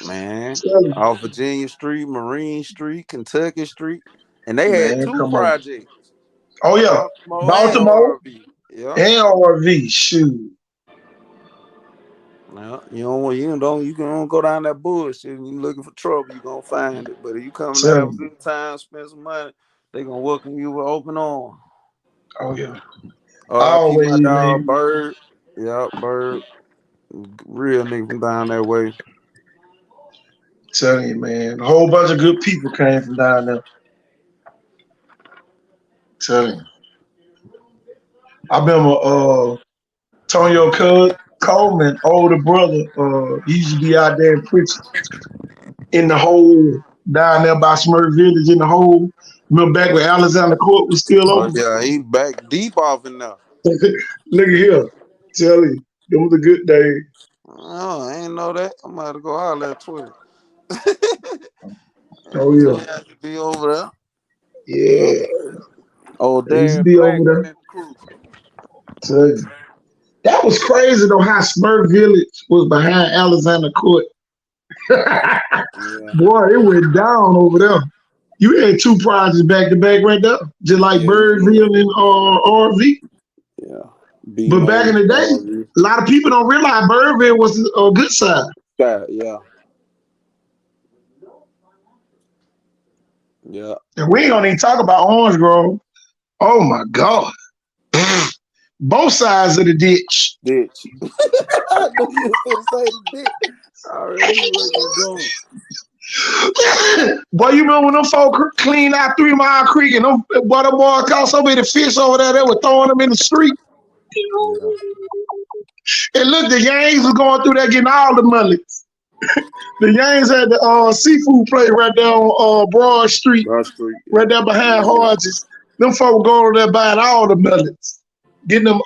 Man, off Virginia Street, Marine Street, Kentucky Street. And they had 2 projects. Oh, yeah. Baltimore and AARP. And RV. Shoot. Well, you don't go down that bullshit and you looking for trouble, you're gonna find it. But if you come to have a good time, spend some money, they gonna welcome you with open arms. Oh yeah. Keep my dog Bird. Yeah, Bird. Real nigga from down that way. Telling you, man. A whole bunch of good people came from down there. Telling you. I remember Tonyo Coleman, older brother, he used to be out there and preaching in the hole down there by Smurf Village in the hole. Remember back when Alexander Court was still open? Yeah, he back deep off in there. Look at here. Tell you, them was a good day. Oh, I ain't know that. I'm about to go holler at Twitter. Oh yeah. Be over there. Yeah. Oh, they used to damn. be over there. Tell you. That was crazy though how Smurf Village was behind Alexander Court. Boy, it went down over there. You had 2 projects back to back right there, just like Birdville and RV. Yeah. But back in the day, a lot of people don't realize Birdville was a good side. Yeah. And we ain't gonna even talk about Orange Grove. Oh my God. Both sides of the ditch. I knew you were going to say the ditch. I already knew where you were going. Boy, you remember when them folk cleaned out 3 Mile Creek and them boy caught so many fish over there, they were throwing them in the street. And look, the Yangs was going through there getting all the mullets. The Yangs had the seafood place right there on Broad Street, right there behind Hodges. Them folk going over there buying all the mullets, getting them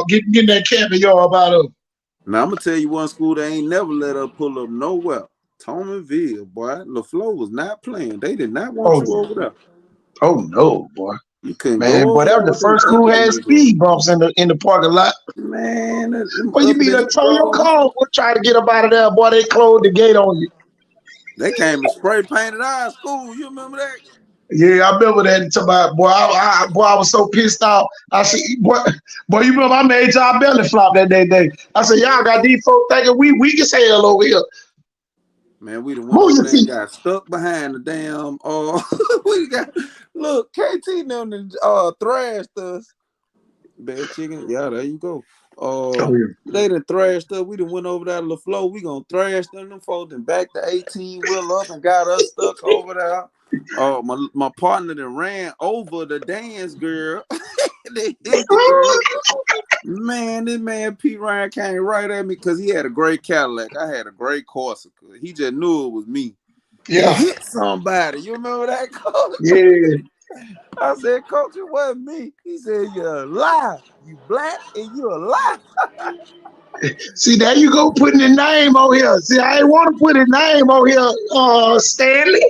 getting that caviar out of them. Now I'm gonna tell you one school that ain't never let her pull up nowhere. Tomanville, boy. LaFleur was not playing. They did not want you over there. Oh no, boy. You couldn't go. Boy, that was the first school had speed bumps in the parking lot. Man, boy, you be the Tonyo Cole try to get up out of there, boy. They closed the gate on you. They came and spray painted our school. You remember that? Yeah, I remember that. He talking about, boy, I was so pissed off. I said, boy, you remember I made y'all belly flop that day. I said, y'all got these folks thinking we weak as hell over here. Man, we done went Move over your there and feet. got stuck behind the damn. We got look, KT them thrashed us. Bad chicken, yeah, there you go. Oh, yeah. They done thrashed us. We done went over there to the floor. We gonna thrash them folks and back the 18 wheel up and got us stuck over there. My partner that ran over the dance girl. They hit the girl. Man, this man P. Ryan came right at me because he had a great Cadillac. I had a great Corsica. He just knew it was me. Yeah. He hit somebody. You remember that, Coach? Yeah. I said, Coach, it wasn't me. He said, you're a lie. You black and you a lie. See, there you go putting the name on here. See, I ain't want to put his name on here, Stanley.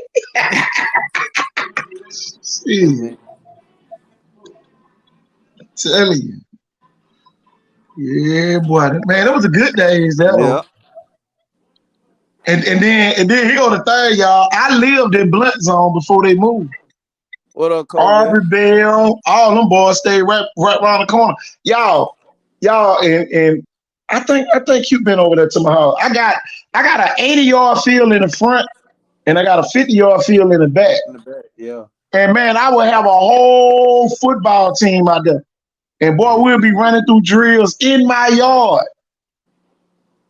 See, telling you. Yeah, boy. Man, it was a good days, that Yeah. And then here go the thing, y'all. I lived in Blunt Zone before they moved. What up, Coach? Aubrey Bell, all them boys stayed right around the corner. Y'all, and I think you've been over there to my house. I got an 80-yard field in the front, and I got a 50-yard field in the back. Yeah. And man, I would have a whole football team out there. And boy, we'll be running through drills in my yard.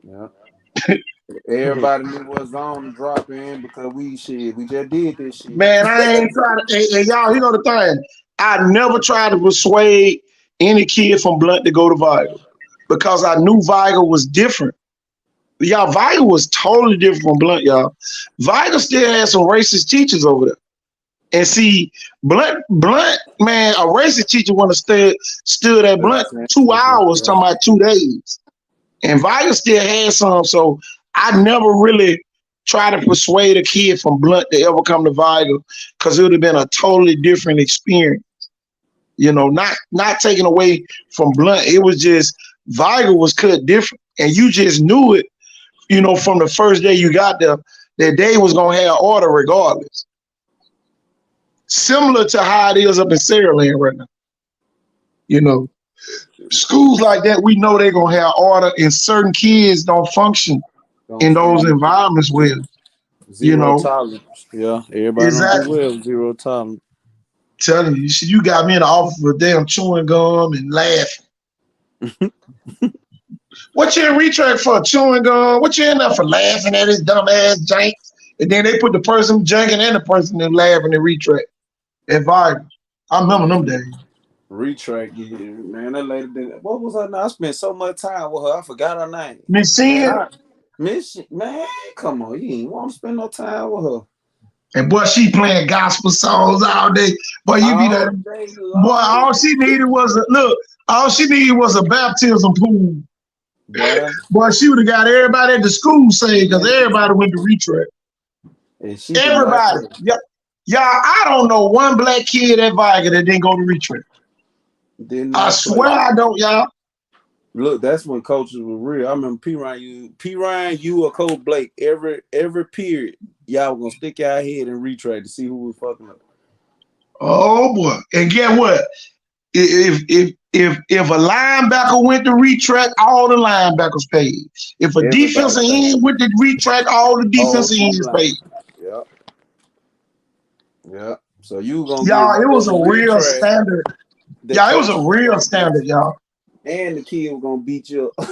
Yeah. Everybody knew what zone to drop in because we just did this shit. Man, I ain't trying to, and y'all, you know the thing. I never tried to persuade any kid from Blunt to go to Vigal because I knew Vigal was different. Y'all, Vigal was totally different from Blunt, y'all. Vigal still had some racist teachers over there. And see, Blunt, man, a racist teacher would have stood at Blunt 2 hours, talking about 2 days. And Vigal still had some, so I never really tried to persuade a kid from Blunt to ever come to Vigal because it would have been a totally different experience. You know, not taking away from Blunt. It was just Vigal was cut different. And you just knew it, you know, from the first day you got there, that they was going to have order regardless. Similar to how it is up in Saraland right now. You know, schools like that, we know they're going to have order, and certain kids don't function in those environments well. Zero tolerance. Yeah, everybody exactly. Well, zero tolerance. Telling you, you got me in the office with damn chewing gum and laughing. What you in retract for? Chewing gum? What you in there for? Laughing at his dumb ass jank? And then they put the person janking and the person that laughing and retract. At Vigal. I remember them days. Retract, yeah, man. That lady did. What was her name? I spent so much time with her. I forgot her name. Miss Man, come on. You ain't want to spend no time with her. And boy, she playing gospel songs all day. Boy, you be there. Boy, all she needed was a baptism pool. Yeah. Boy, she would have got everybody at the school saying because everybody went to retract. Everybody. Yep. Y'all, I don't know one black kid at Vigal that didn't go to retract. I swear I don't, y'all. Look, that's when coaches were real. I remember P. Ryan, you or Coach Blake, every period, y'all gonna stick y'all head and retract to see who was fucking up. Oh boy. And get what? If a linebacker went to retract, all the linebackers paid. If a defensive end went to retract, all the defensive ends paid. Yep. Yeah. So you gonna y'all, it was a real standard. Y'all, it was a real standard, y'all. And the kid was gonna beat you up.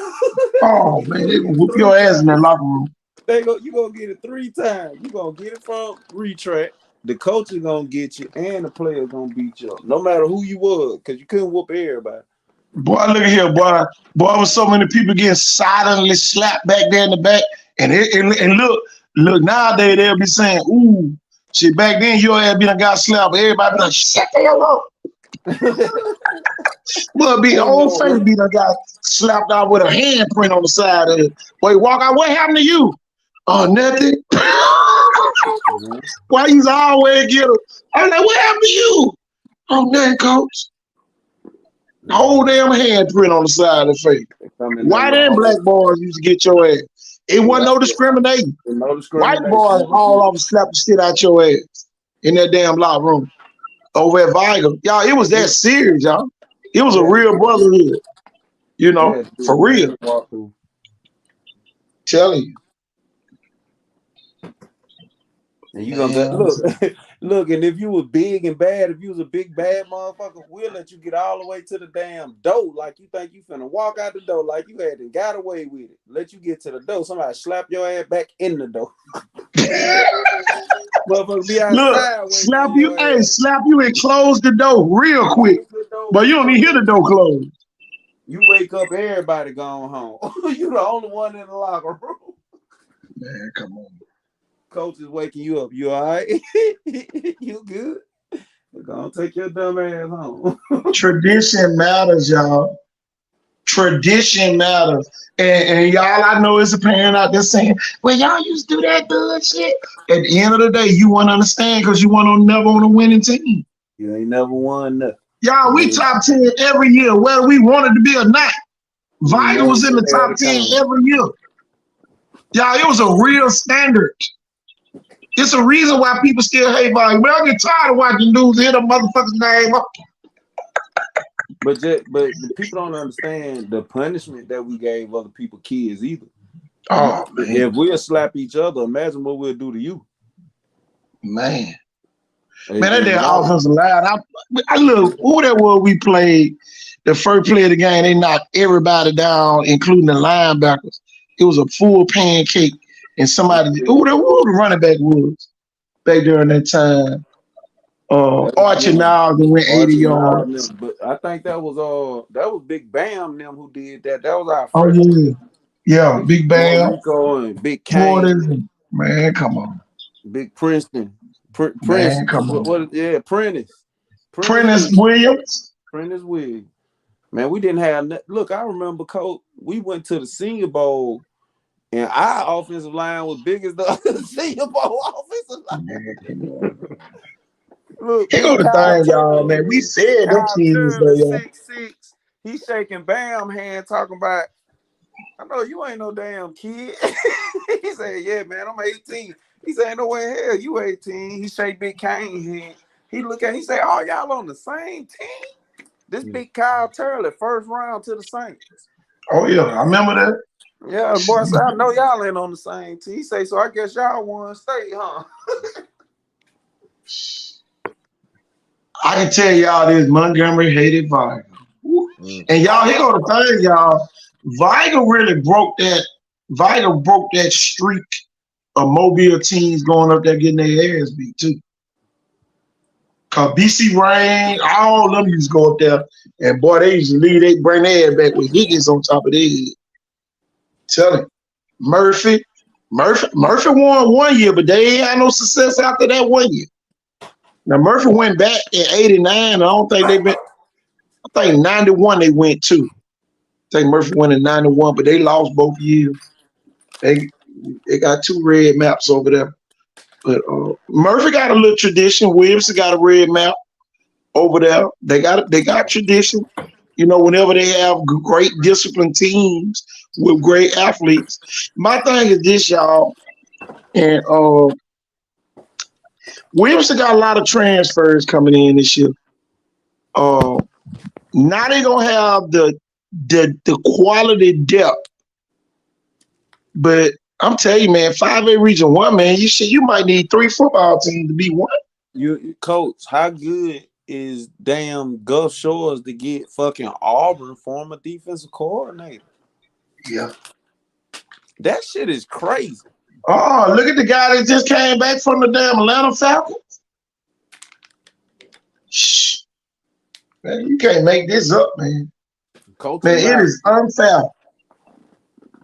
Oh man, they gonna whoop your ass in the locker room. You gonna get it 3 times. You gonna get it from retract. The coach is gonna get you, and the player gonna beat you up. No matter who you was, because you couldn't whoop everybody. Boy, look at here, boy. Boy, was so many people getting silently slapped back there in the back. And look, nowadays they'll be saying, ooh, shit, back then your ass be done got slapped. Everybody be like, shut the hell up. Boy, be old face be done got slapped out with a handprint on the side of it. Boy, walk out, what happened to you? Oh, nothing. Why you always get him? I'm like, what happened to you? Oh, nothing, coach. Whole damn handprint on the side of the face. White and black boys used to get your ass. It wasn't no discrimination. White boys all over slap the shit out your ass. in that damn locker room over at Viger. Y'all, it was that serious, y'all. It was a real brotherhood, you know, for real. Telling you. And you gonna look, and if you was big and bad, if you was a big bad motherfucker, we'll let you get all the way to the damn door, like you think you finna walk out the door, like you had and got away with it. Let you get to the door, somebody slap your ass back in the door. Motherfucker be outside. Look, slap you and close the door real quick. But you don't even hear the door close. You wake up, everybody gone home. You the only one in the locker room. Man, come on. Coach is waking you up. You all right? You good? We're gonna take your dumb ass home. Tradition matters, y'all. Tradition matters. And y'all, I know is a parent out there saying, well, y'all used to do that bullshit. At the end of the day, you want to understand because you never on a winning team. You ain't never won nothing. Y'all, we top 10 every year, whether we wanted to be or not. Viger was in the top 10 every year. Y'all, it was a real standard. It's a reason why people still hate Viger. But I get tired of watching dudes hit a motherfucker's name up. But people don't understand the punishment that we gave other people kids either. Oh, man. If we'll slap each other, imagine what we'll do to you. Man, that damn offensive line. I look, who that was we played the first play of the game, they knocked everybody down, including the linebackers. It was a full pancake. And somebody, who the running back was back during that time? Archie Niles went 80 yards. But I think that was Big Bam them who did that. That was our first. Oh yeah, Big Bam, Rico and Big Kane. Man, come on. Big Princeton, man, come on. Prentice Williams. Prentice Williams. Man, we didn't have. Look, I remember, Coach. We went to the Senior Bowl. And our offensive line was big as the Senior Bowl offensive line. Look, here go the thing, y'all, man. We said them kids, though, 6'6". He's shaking Bam hand, talking about, I know you ain't no damn kid. He said, yeah, man, I'm 18. He said, ain't no way in hell you 18. He shake Big Kane hand. He look at, he say, oh, y'all on the same team? This big Kyle Turley, first round to the Saints. Oh, yeah, I remember that. Yeah, boy, so I know y'all ain't on the same team. He say, so I guess y'all won state, huh? I can tell y'all this, Montgomery hated Viger. And y'all, here go the thing, y'all. Viger really broke that streak of Mobile teams going up there getting their ass beat, too. Because BC Rain, all of them used to go up there, and boy, they used to leave, they bring their ass back with Higgins on top of their head. Tell him, Murphy won 1 year, but they ain't had no success after that 1 year. Now Murphy went back in '89. I don't think they been. I think '91 they went too. I think Murphy went in '91, but they lost both years. They got 2 red maps over there. But Murphy got a little tradition. Williamson got a red map over there. They got tradition. You know, whenever they have great disciplined teams with great athletes. My thing is this, y'all, and Williamson got a lot of transfers coming in this year. Now they gonna have the quality depth, but I'm telling you, man, 5A Region 1, man, you might need 3 football teams to be one. You Coach, how good is damn Gulf Shores to get fucking Auburn former defensive coordinator? Yeah. That shit is crazy. Oh, look at the guy that just came back from the damn Atlanta Falcons. Shh. Man, you can't make this up, man. Coach, man, it is unfair.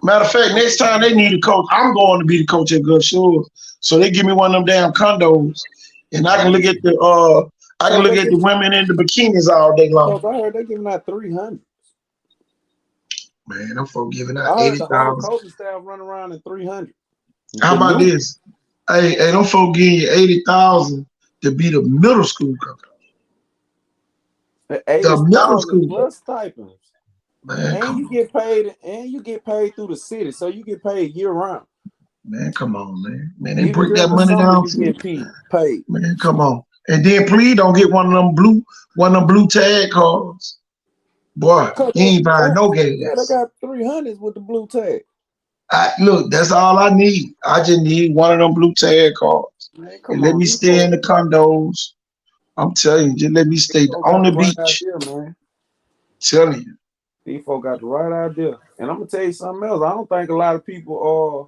Matter of fact, next time they need a coach, I'm going to be the coach at Gulf Shores. So they give me one of them damn condos, and I can look at the women in the bikinis all day long. I heard they're giving out 300. Man, them folks giving out 80,000. The coaching staff running around in 300. How about this? Hey, them folks giving you 80,000 to be the middle school coach. The middle school plus stipends. Man, and you get paid through the city, so you get paid year round. Man, come on, man. Man, they Even break that during the money summer, down you too. get paid. Man, come on. And then please don't get one of them blue tag cards. Boy, Coach, you ain't buying no yeah, they gas. got 300s with the blue tag. Look, that's all I need. I just need one of them blue tag cards. Man, And come let on, me these stay in folks, the condos. I'm telling you, just let me stay on got the the right beach. idea, man. Telling you. These folks got the right idea. And I'm gonna tell you something else. I don't think a lot of people are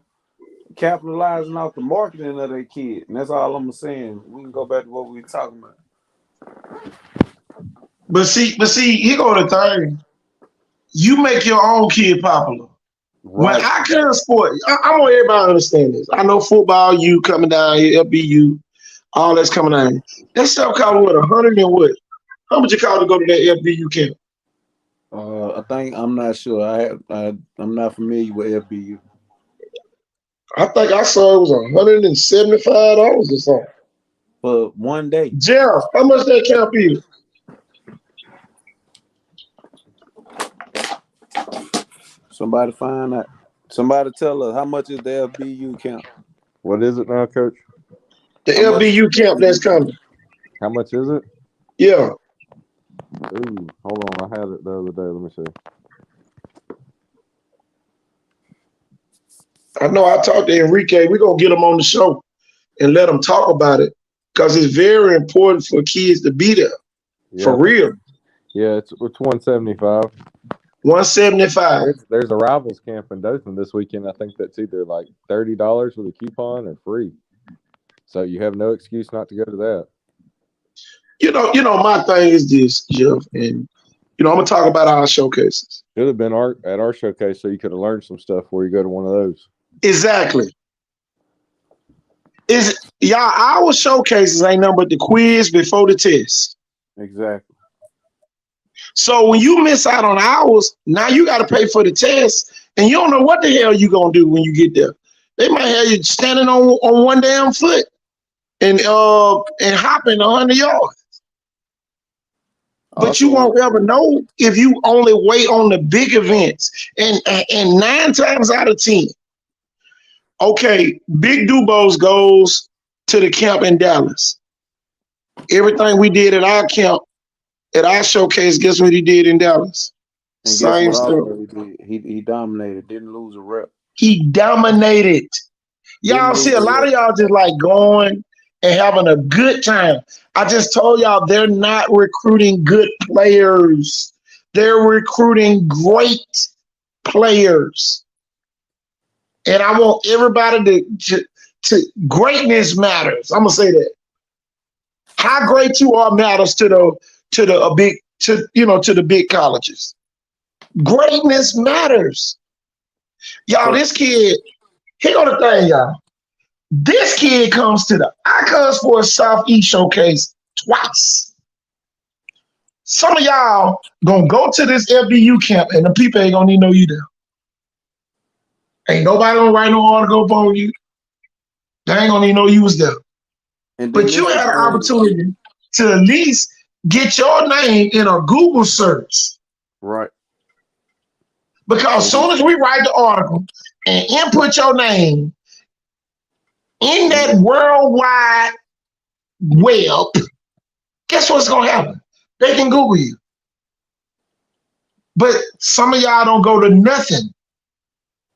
capitalizing off the marketing of their kid. And that's all I'm saying. We can go back to what we were talking about. But see, here go the thing. You make your own kid popular. When Right. I can't sport, I want everybody to understand this. I know football, you coming down here, FBU, all that's coming down here. That stuff cost what, 100 and what? How much it cost to go to that FBU camp? I think I'm not sure. I'm not familiar with FBU. I think I saw it was $175 or something. For one day. Jeff, how much that camp is? Somebody find out. Somebody tell us how much is the FBU camp? What is it now, Coach? The How much is FBU the camp that's FBU? coming. How much is it? Yeah. Ooh, hold on. I had it the other day. Let me see. I know I talked to Enrique. We're going to get him on the show and let him talk about it because it's very important for kids to be there. Yeah, For real. Yeah, it's 175. 175. There's a rivals camp in Dothan this weekend. I think that's either like $30 with a coupon or free. So you have no excuse not to go to that. You know, my thing is this, Jeff, and I'm gonna talk about our showcases. Should have been at our showcase so you could have learned some stuff before you go to one of those. Exactly. Our showcases ain't nothing but the quiz before the test. Exactly. So when you miss out on ours, now you got to pay for the test, and you don't know what the hell you gonna do when you get there. They might have you standing on one damn foot and hopping 100 yards. But you won't ever know if you only wait on the big events. And 9 times out of 10, okay, Big Dubos goes to the camp in Dallas. Everything we did at our camp, at our showcase, guess what he did in Dallas? And Same guess what stuff. also he did? He dominated, didn't lose a rep. He dominated. Y'all see, a lot of y'all just like going and having a good time. I just told y'all they're not recruiting good players. They're recruiting great players. And I want everybody to greatness matters. I'm gonna say that. How great you are matters to the big colleges. Greatness matters. Y'all, this kid, here go the thing, y'all. This kid comes to the Icons for a Southeast showcase twice. Some of y'all gonna go to this FBU camp and the people ain't gonna even know you there. Ain't nobody gonna write no article on you. They ain't gonna even know you was there. But you had an opportunity to at least get your name in a Google search. Right. Because as soon as we write the article and input your name in that worldwide web, guess what's gonna happen? They can Google you. But some of y'all don't go to nothing.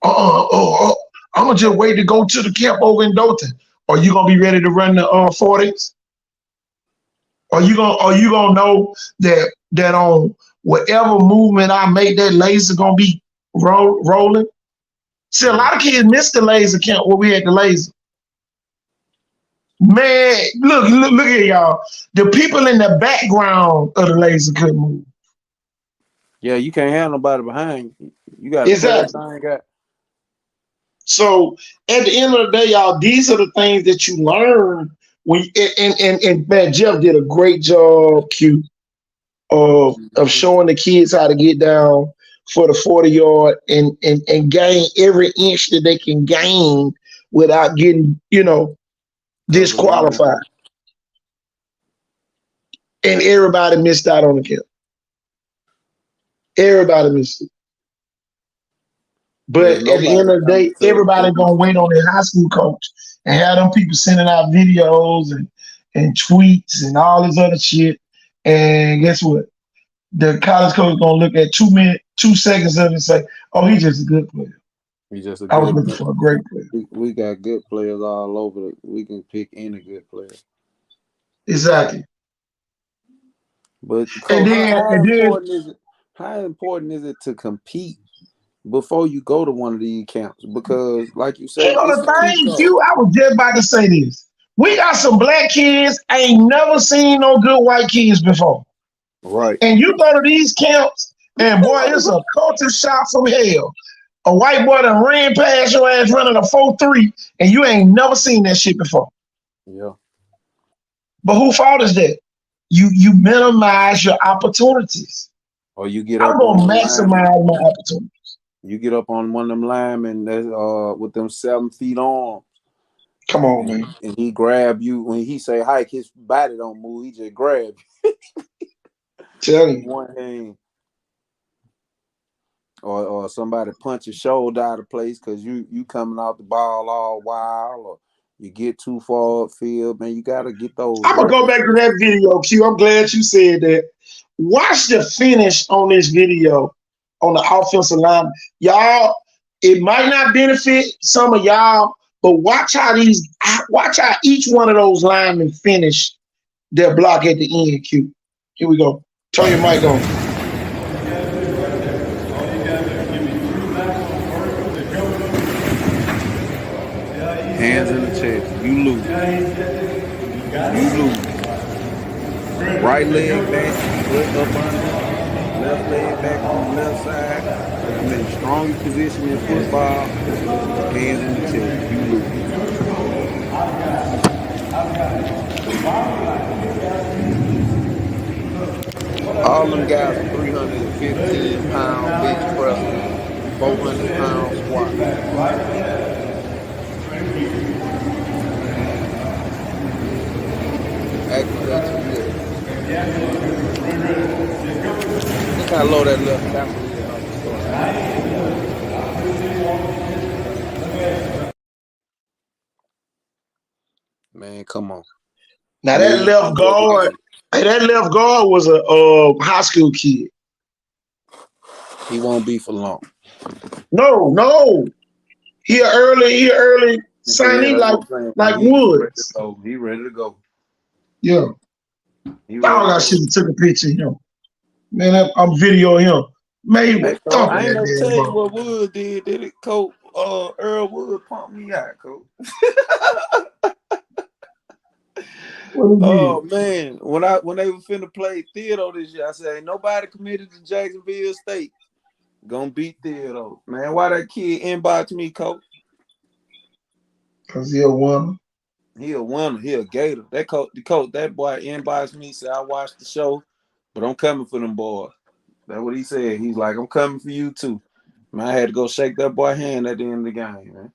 I'm gonna just wait to go to the camp over in Dothan. Are you gonna be ready to run the 40s? Are you gonna know that on whatever movement I make, that laser gonna be rolling? See, a lot of kids missed the laser camp where we had the laser. Man, look at y'all. The people in the background of the laser couldn't move. Yeah, you can't have nobody behind you. You got exactly. So at the end of the day, y'all, these are the things that you learn when and man, Jeff did a great job, Q, of showing the kids how to get down for the 40-yard and gain every inch that they can gain without getting, disqualified. And everybody missed out on the camp. Everybody missed it. But at the end of the day, everybody gonna wait on their high school coach and have them people sending out videos and tweets and all this other shit. And guess what? The college coach gonna look at 2 seconds of it and say, "Oh, he's just a good player." He's just a I was good looking player. for a great player. We got good players all over. We can pick any good player. Exactly. But And Coach, then how important is it to compete before you go to one of these camps? Because, like you say, you know it's the a thing, cheat code. Q, I was just about to say this. We got some black kids. I ain't never seen no good white kids before. Right. And you go to these camps, and boy, it's a culture shock from hell. A white boy done ran past your ass running a 4.3, and you ain't never seen that shit before. Yeah. But who fault is that? You minimize your opportunities. Or you get I'm up gonna on maximize my opportunities. You get up on one of them linemen that's with them 7 feet arms. Come on, man. And he grab you when he say hike, his body don't move. He just grab you. Tell you. One hand. Or somebody punch your shoulder out of place because you coming off the ball all wild, or you get too far upfield, man. You gotta get those. I'm gonna go back to that video, Q. I'm glad you said that. Watch the finish on this video on the offensive line. Y'all, it might not benefit some of y'all, but watch how each one of those linemen finish their block at the end, Q. Here we go. Turn your mic on. Hands in the chest. You lose. You lose. Right leg back, foot up under. Left leg back on the left side. I'm in the strongest position in football. Hands in the chest. You lose. All them guys are 315-pound bench press, 400-pound squat. Actually, that's good. Look how low that left tackle is. Man, come on. Now that left guard was a high school kid. He won't be for long. No. He early signing like Woods. He ready to go. Yeah. I should have took a picture of him. Man, I'm videoing him. Man, I ain't gonna tell you what Wood did it, Coach? Earl Wood pumped me out, Coach. Oh man, when they were finna play Theodore this year, I said, ain't nobody committed to Jacksonville State gonna beat Theodore. Man, why that kid inbox me, Coach? Cause he a winner. He a winner. He a Gator. That boy inboxed me, said, I watched the show, but I'm coming for them boys. That's what he said. He's like, I'm coming for you too. Man, I had to go shake that boy hand at the end of the game, man.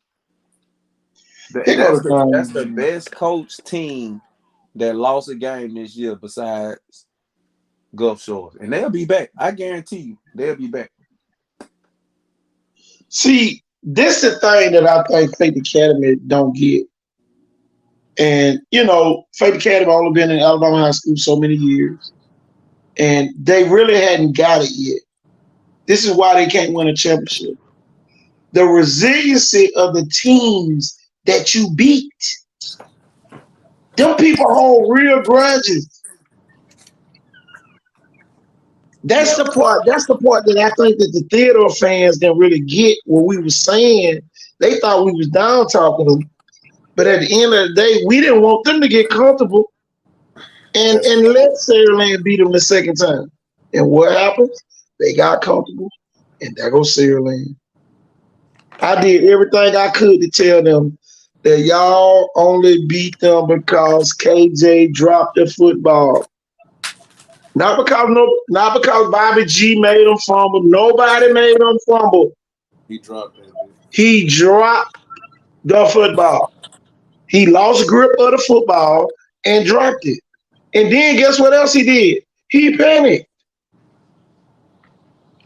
That's the best coach team that lost a game this year besides Gulf Shores. And they'll be back. I guarantee you, they'll be back. See, this is the thing that I think Faith Academy don't get. And, Faith Academy only been in Alabama high school so many years. And they really hadn't got it yet. This is why they can't win a championship. The resiliency of the teams that you beat. Them people hold real grudges. That's the part that I think that the Theodore fans didn't really get what we were saying. They thought we was down talking them. But at the end of the day, we didn't want them to get comfortable and let Saraland beat them the second time. And what happens? They got comfortable, and there goes Saraland. I did everything I could to tell them that y'all only beat them because KJ dropped the football. Not because Bobby G made them fumble. Nobody made them fumble. He dropped it. He dropped the football. He lost grip of the football and dropped it. And then guess what else he did? He panicked.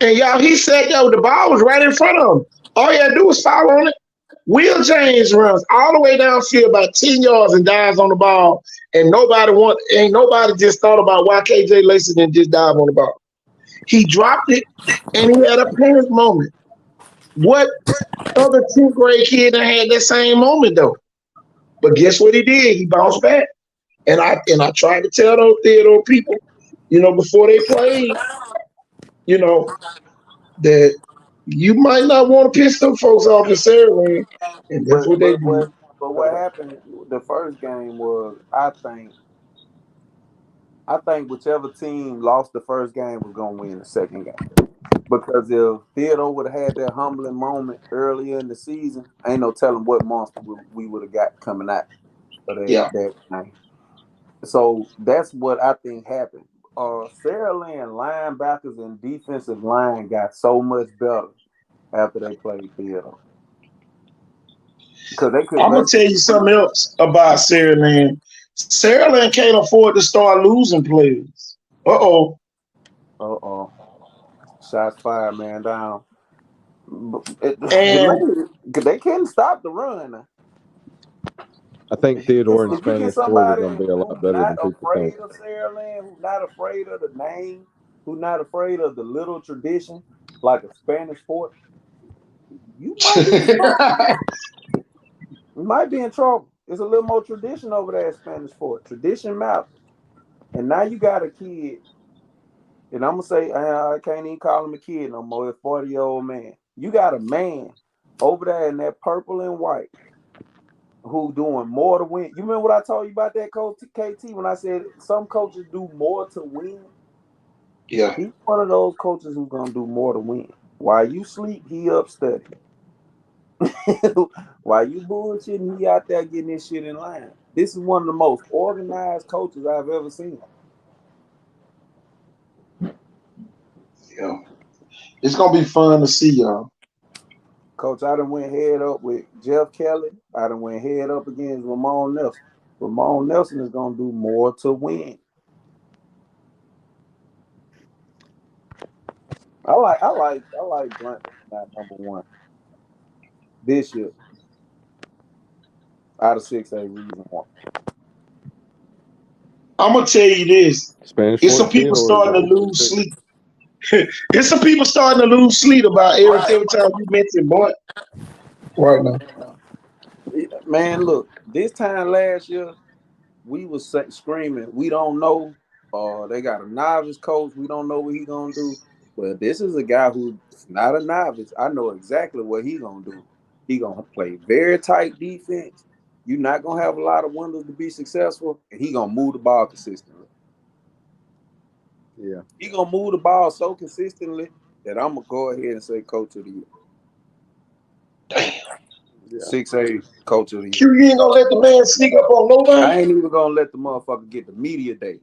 And y'all, he sat there with the ball was right in front of him. All you had to do was foul on it. Will James runs all the way downfield about 10 yards and dives on the ball, and ain't nobody just thought about why KJ Lacey didn't just dive on the ball. He dropped it, and he had a panic moment. What other 10th grade kid that had that same moment though? But guess what he did? He bounced back. And I tried to tell those Theodore people, before they played, that you might not want to piss them folks off in Saraland. And that's what they did. But what happened the first game was I think whichever team lost the first game was gonna win the second game. Because if Theodore would have had that humbling moment earlier in the season, ain't no telling what monster we would have got coming out of that game. So that's what I think happened. Saraland linebackers and defensive line got so much better after they played Theodore. Because they could. I'm gonna tell you something else about Saraland. Saraland can't afford to start losing players. Uh-oh. Shots fired, man, down. And they can't stop the run. I think Theodore and Spanish Fort are going to be a lot better than people think. Who's not afraid of Saraland, who's not afraid of the name, who's not afraid of the little tradition, like a Spanish Fort, you might be in trouble. There's a little more tradition over there at Spanish Fort. Tradition matters. And now you got a kid, and I'm going to say, I can't even call him a kid no more, a 40-year-old man. You got a man over there in that purple and white who doing more to win. You remember what I told you about that coach KT when I said some coaches do more to win? Yeah. He's one of those coaches who's going to do more to win. While you sleep, he up studying. While you bullshitting, he out there getting this shit in line. This is one of the most organized coaches I've ever seen. Yeah. It's going to be fun to see, y'all. Coach, I done went head up with Jeff Kelly. I done went head up against Ramon Nelson. Ramon Nelson is going to do more to win. I like Blunt at number one this year. Out of 6A reason one. I'm going to tell you this. It's some people starting to lose sleep. It's some people starting to lose sleep about every time you mention Blunt right now. Man, look, this time last year, we was screaming, we don't know. They got a novice coach. We don't know what he going to do. But this is a guy who's not a novice. I know exactly what he going to do. He going to play very tight defense. You're not going to have a lot of windows to be successful. And he going to move the ball consistently. Yeah. He going to move the ball so consistently that I'm going to go ahead and say coach of the year. Damn. Yeah. 6A coach of the year. You ain't going to let the man sneak up on nobody? I ain't even going to let the motherfucker get the media day.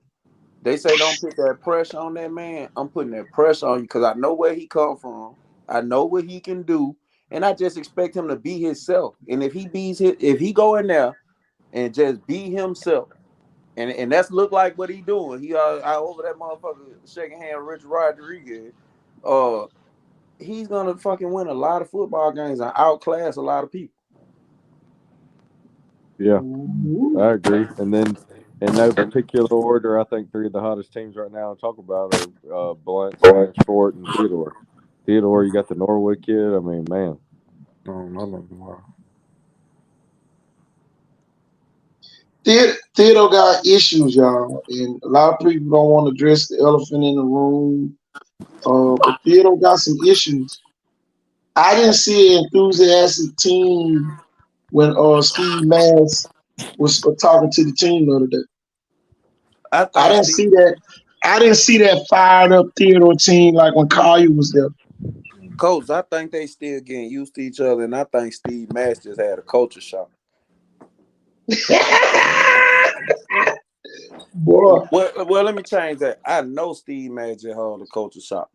They say don't put that pressure on that man. I'm putting that pressure on you because I know where he come from. I know what he can do. And I just expect him to be himself. And if he go in there and just be himself, and that's look like what he doing. He over that motherfucker shaking hand with Richard Rodriguez. He's gonna fucking win a lot of football games and outclass a lot of people. Yeah, I agree. And then in no particular order, I think three of the hottest teams right now to talk about are Blunt, Spanish Fort, and Theodore. Theodore, you got the Norwood kid. I mean, man. Oh, I love tomorrow. Theodore got issues, y'all, and a lot of people don't want to address the elephant in the room. But Theodore got some issues. I didn't see an enthusiastic team when Steve Mass was talking to the team the other day. I didn't see that. I didn't see that fired up Theodore team like when Collier was there. Coach, I think they still getting used to each other, and I think Steve Mass just had a culture shock. Boy. Well, let me change that. I know Steve Mass just had a culture shock.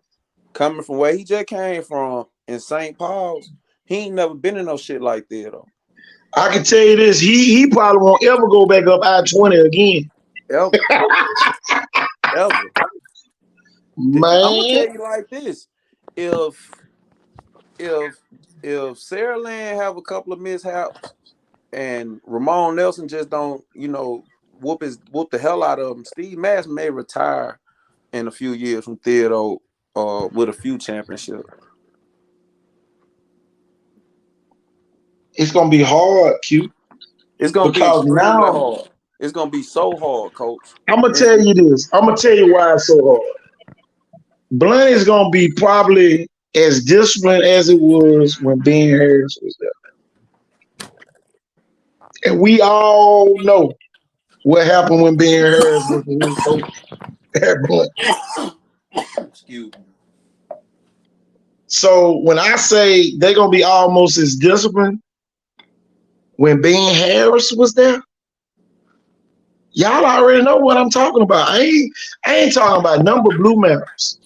Coming from where he just came from in St. Paul's, he ain't never been in no shit like that, though. I can tell you this, he probably won't ever go back up I-20 again. Ever. Man. I'm gonna tell you like this. If if Saraland have a couple of mishaps and Ramon Nelson just don't, whoop the hell out of him, Steve Mass may retire in a few years from Theodore with a few championships. It's gonna be hard, Q. It's gonna be Because extremely now hard. It's gonna be so hard, Coach. I'm gonna tell you this. I'm gonna tell you why it's so hard. Blunt is gonna be probably as disciplined as it was when Ben Harris was there. And we all know what happened when Ben Harris was the head coach at Blunt. Excuse me. So when I say they're gonna be almost as disciplined when Ben Harris was there, y'all already know what I'm talking about. I ain't talking about number blue maps.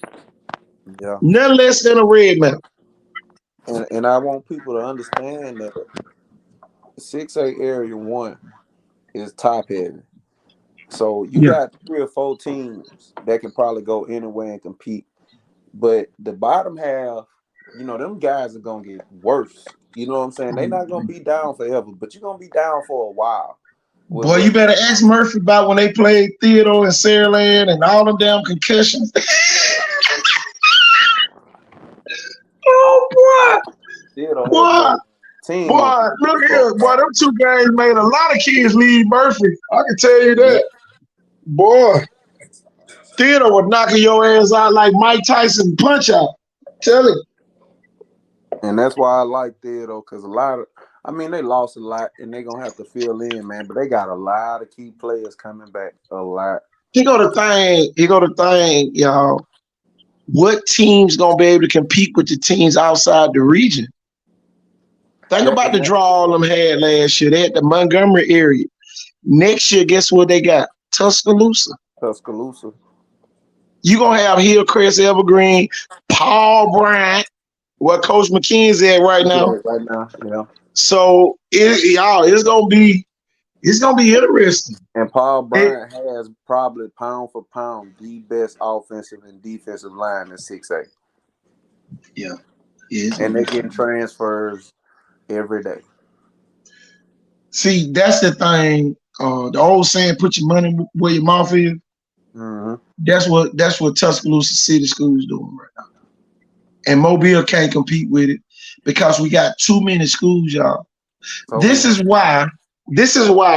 Yeah. None less than a red map. And I want people to understand that 6A Area 1 is top heavy. So you got 3 or 4 teams that can probably go anywhere and compete. But the bottom half, them guys are gonna get worse. You know what I'm saying? They're not gonna be down forever, but you're gonna be down for a while. Boy, you better ask Murphy about when they played Theodore and Saraland and all them damn concussions. Oh boy. Theodore Boy, team. Boy, look here. Boy, them 2 games made a lot of kids leave Murphy. I can tell you that. Boy, Theodore was knocking your ass out like Mike Tyson punch out. Tell it. And that's why I like Theodore, because they lost a lot and they're gonna have to fill in, man. But they got a lot of key players coming back. A lot. He go to think, y'all. What team's gonna be able to compete with the teams outside the region? Think about the draw all them had last year. They had the Montgomery area. Next year, guess what they got? Tuscaloosa. You gonna have Hillcrest, Evergreen, Paul Bryant, where Coach McKinney's at right now. Yeah. So it's gonna be interesting. And Paul Bryant has probably pound for pound the best offensive and defensive line in 6A. Yeah. And they're getting transfers every day. See, that's the thing. The old saying, "Put your money where your mouth is." Mm-hmm. That's what Tuscaloosa City Schools doing right now. And Mobile can't compete with it because we got too many schools, y'all. Okay. This is why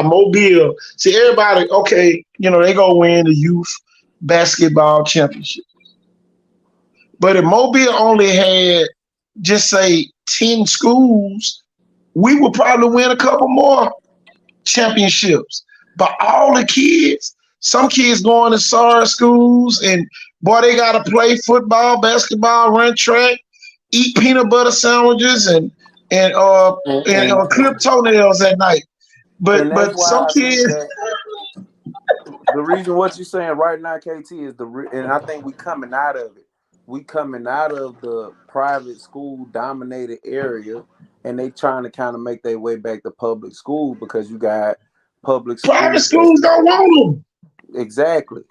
Mobile, see everybody, okay, they go win the youth basketball championship. But if Mobile only had just say 10 schools, we would probably win a couple more championships. But all the kids, some kids going to SAR schools, and boy, they got to play football, basketball, run track, eat peanut butter sandwiches, and clip toenails at night. But some kids. The reason what you're saying right now, KT, is and I think we coming out of it. We coming out of the private school dominated area, and they trying to kind of make their way back to public school because you got public schools. Private schools don't want them. Exactly.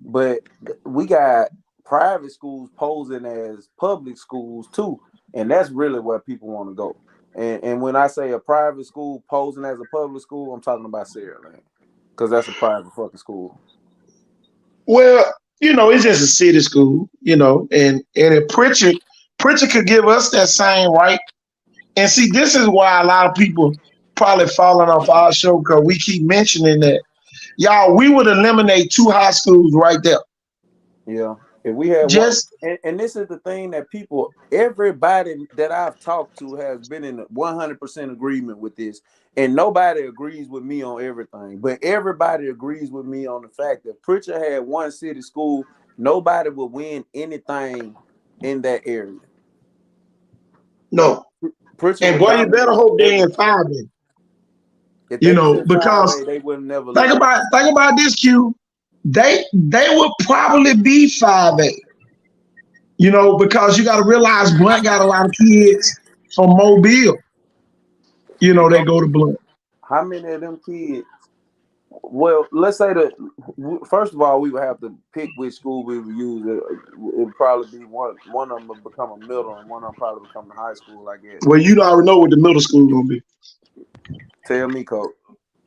But we got private schools posing as public schools too, and that's really where people want to go. And when I say a private school posing as a public school, I'm talking about Saraland, because that's a private fucking school. Well, it's just a city school, and if Pritchard could give us that same right. And see, this is why a lot of people probably falling off our show, because we keep mentioning that. Y'all, we would eliminate 2 high schools right there. Yeah. If we had and this is the thing that everybody that I've talked to has been in 100% agreement with this, and nobody agrees with me on everything, but everybody agrees with me on the fact that Pritchard had 1 city school, nobody would win anything in that area. No. Pritchard, and boy, you better hope they in 5A. Because they would never think about this, Q. They would probably be 5A. Because you got to realize Blunt got a lot of kids from Mobile. They go to Blunt. How many of them kids Well, let's say that first of all, we would have to pick which school we would use. It'd probably be one of them would become a middle, and one of them probably become a high school, I guess. Well, you already know what the middle school gonna be. Tell me, Coach.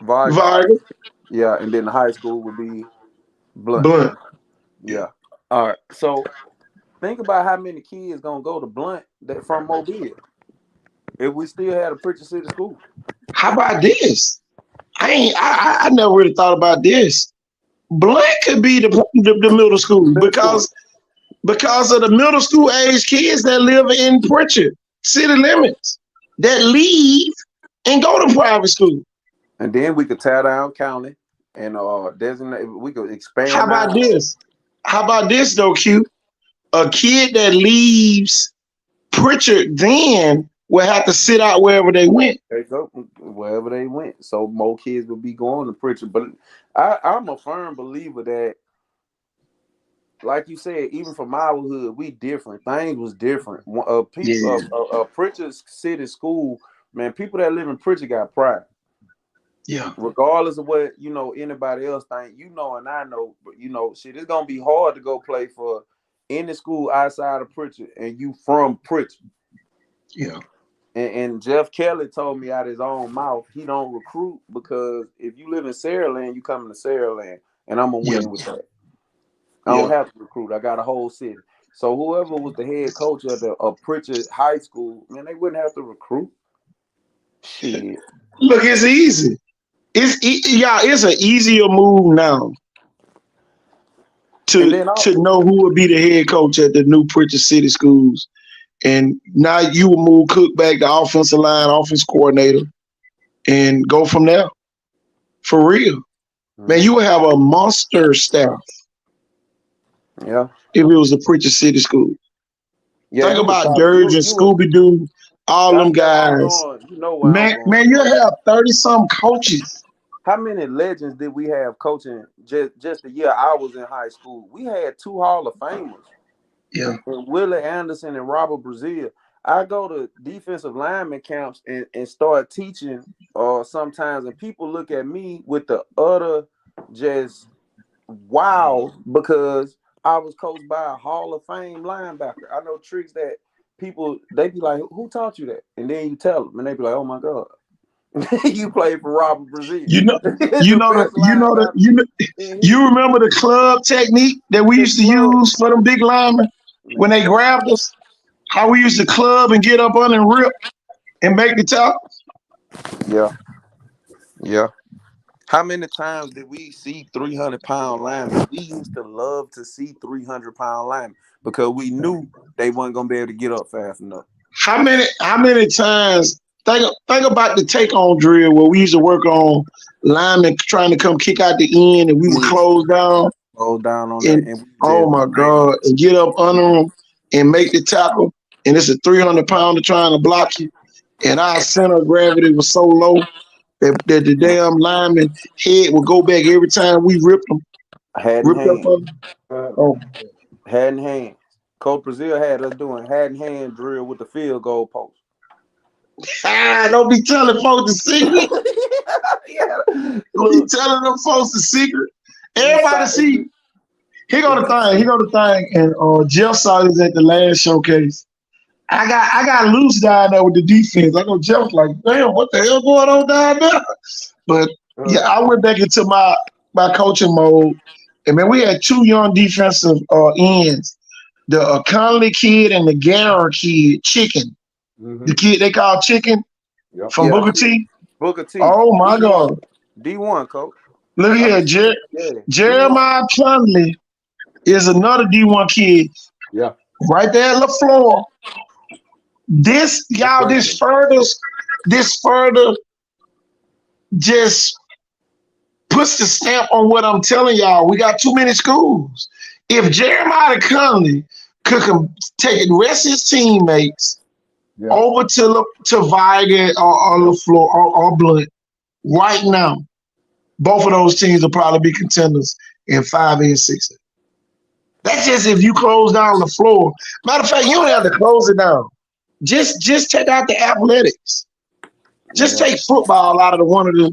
Vargas. Vargas. Yeah, and then the high school would be Blunt. Blunt. Yeah. All right. So think about how many kids gonna go to Blunt that from Mobile if we still had a Pritchard City school. How about this? I never really thought about this. Blunt could be the middle school because of the middle school age kids that live in Pritchard city limits that leave and go to private school. And then we could tear down county and designate. We could expand. How about this? How about this though, Q? A kid that leaves Pritchard then will have to sit out wherever they went. They go wherever they went. So more kids will be going to Pritchard. But I'm a firm believer that, like you said, even from our hood, we different. Things was different. Pritchard City School, man, people that live in Pritchard got pride. Yeah. Regardless of what, anybody else think, and I know, but shit, it's gonna be hard to go play for any school outside of Pritchard and you from Pritchard. Yeah. And Jeff Kelly told me out his own mouth, he don't recruit because if you live in Saraland, you come to Saraland, and I'm gonna win with that. I don't have to recruit. I got a whole city. So whoever was the head coach of Pritchard High School, man, they wouldn't have to recruit. Shit. Look, it's easy. It's an easier move now to know who would be the head coach at the new Pritchard City schools. And now you will move Cook back to offensive line, offense coordinator, and go from there. For real. Mm-hmm. Man, you would have a monster staff. Yeah. If it was a Pritchard City school. Yeah, think about Dirge and Scooby-Doo, all them guys. Man, you have 30-some coaches. How many legends did we have coaching just the year I was in high school? We had 2 Hall of Famers. Yeah. And Willie Anderson and Robert Brazil. I go to defensive lineman camps and start teaching sometimes, and people look at me with the utter just wow because I was coached by a Hall of Fame linebacker. I know tricks that people, they be like, who taught you that? And then you tell them, and they be like, oh my God. You played for Robert Brazil. You remember the club technique that we used to use for them big linemen when they grabbed us? How we used to club and get up on and rip and make the tackles? Yeah. Yeah. How many times did we see 300-pound linemen? We used to love to see 300-pound linemen because we knew they weren't gonna be able to get up fast enough. How many times? Think about the take-on drill where we used to work on linemen trying to come kick out the end, and we would close down. Close down on that. And oh my God! And get up under them and make the tackle. And it's a 300-pounder trying to block you. And our center of gravity was so low that the damn lineman head would go back every time we ripped them. Hand in hand. Coach Brazil had us doing hand in hand drill with the field goal post. Don't be telling folks the secret. Don't be telling them folks the secret. Everybody see. Here go the thing. And Jeff saw this at the last showcase. I got loose down there with the defense. I know Jeff like, damn, what the hell going on down there? But yeah, I went back into my coaching mode. And man, we had 2 young defensive ends. The Conley kid and the Garrett kid, Chicken. Mm-hmm. The kid they call Chicken from Booker T. Booker T. Oh my God. D1 coach. Look here, Jeremiah Conley is another D1 kid. Yeah. Right there at LaFleur. This further just puts the stamp on what I'm telling y'all. We got too many schools. If Jeremiah Conley could take the rest of his teammates over to Viga or LaFleur or Blunt right now, both of those teams will probably be contenders in 5 and 6. That's just if you close down LaFleur. Matter of fact, you don't have to close it down. Just take out the athletics. Just take football out of one of the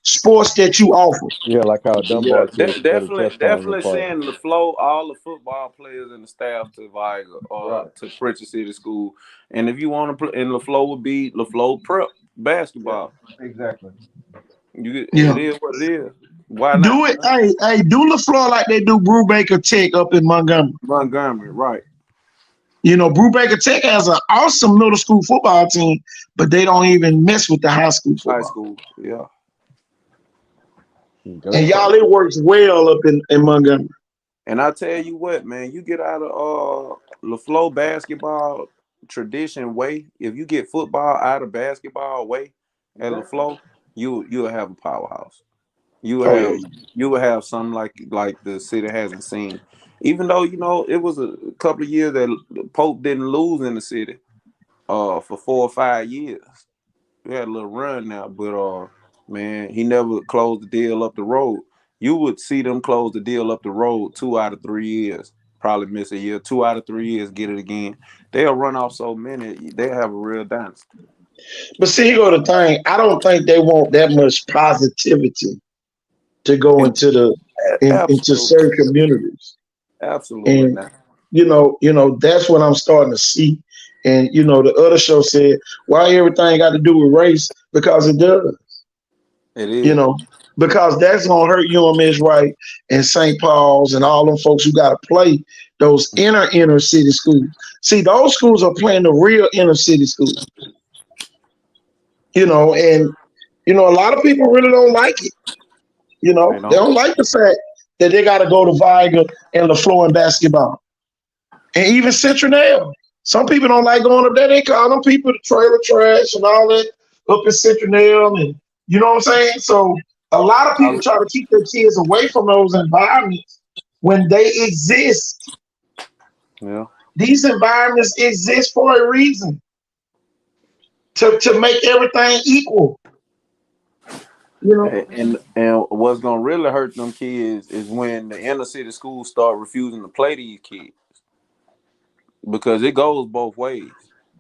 sports that you offer. Yeah, like how Yeah, Dunbar kids put a touchdown definitely play. send the flow, all the football players and the staff to Viga or Right. to Pritchard City School. And if you want to play, and LaFleur would be LaFleur Prep basketball. Exactly. Yeah. It is what it is. Why not? Do it. Hey, do LaFleur like they do Brubaker Tech up in Montgomery. Montgomery, right? You know, Brubaker Tech has an awesome middle school football team, but they don't even mess with the high school football. High school, yeah. And y'all, it works well up in Montgomery. And I tell you what, man, you get out of LaFleur basketball tradition way. If you get football out of basketball way at LaFleur, you'll have a powerhouse. You will have something like the city hasn't seen. Even though, you know, it was a couple of years that Pope didn't lose in the city for 4 or 5 years. We had a little run now, but man, he never closed the deal up the road. You would see them close the deal up the road 2 out of 3 years, probably miss a year, 2 out of 3 years, get it again. They'll run off so many, they have a real dynasty. But see, here go the thing. I don't think they want that much positivity to go into certain communities. Absolutely And not. you know, that's what I'm starting to see. And you know, the other show said, why everything got to do with race? Because it does. It is. You know, because that's gonna hurt UMS Wright and St. Paul's and all them folks who gotta play those inner city schools. See, those schools are playing the real inner city schools. You know, and you know, a lot of people really don't like it. You know, they don't like the fact that they got to go to Viga and LaFleur in basketball. And even Central. Some people don't like going up there. They call them people the trailer trash and all that up in Central. And you know what I'm saying? So a lot of people try to keep their kids away from those environments when they exist. Yeah. These environments exist for a reason. To make everything equal. You know? And what's gonna really hurt them kids is when the inner city schools start refusing to play these kids, because it goes both ways.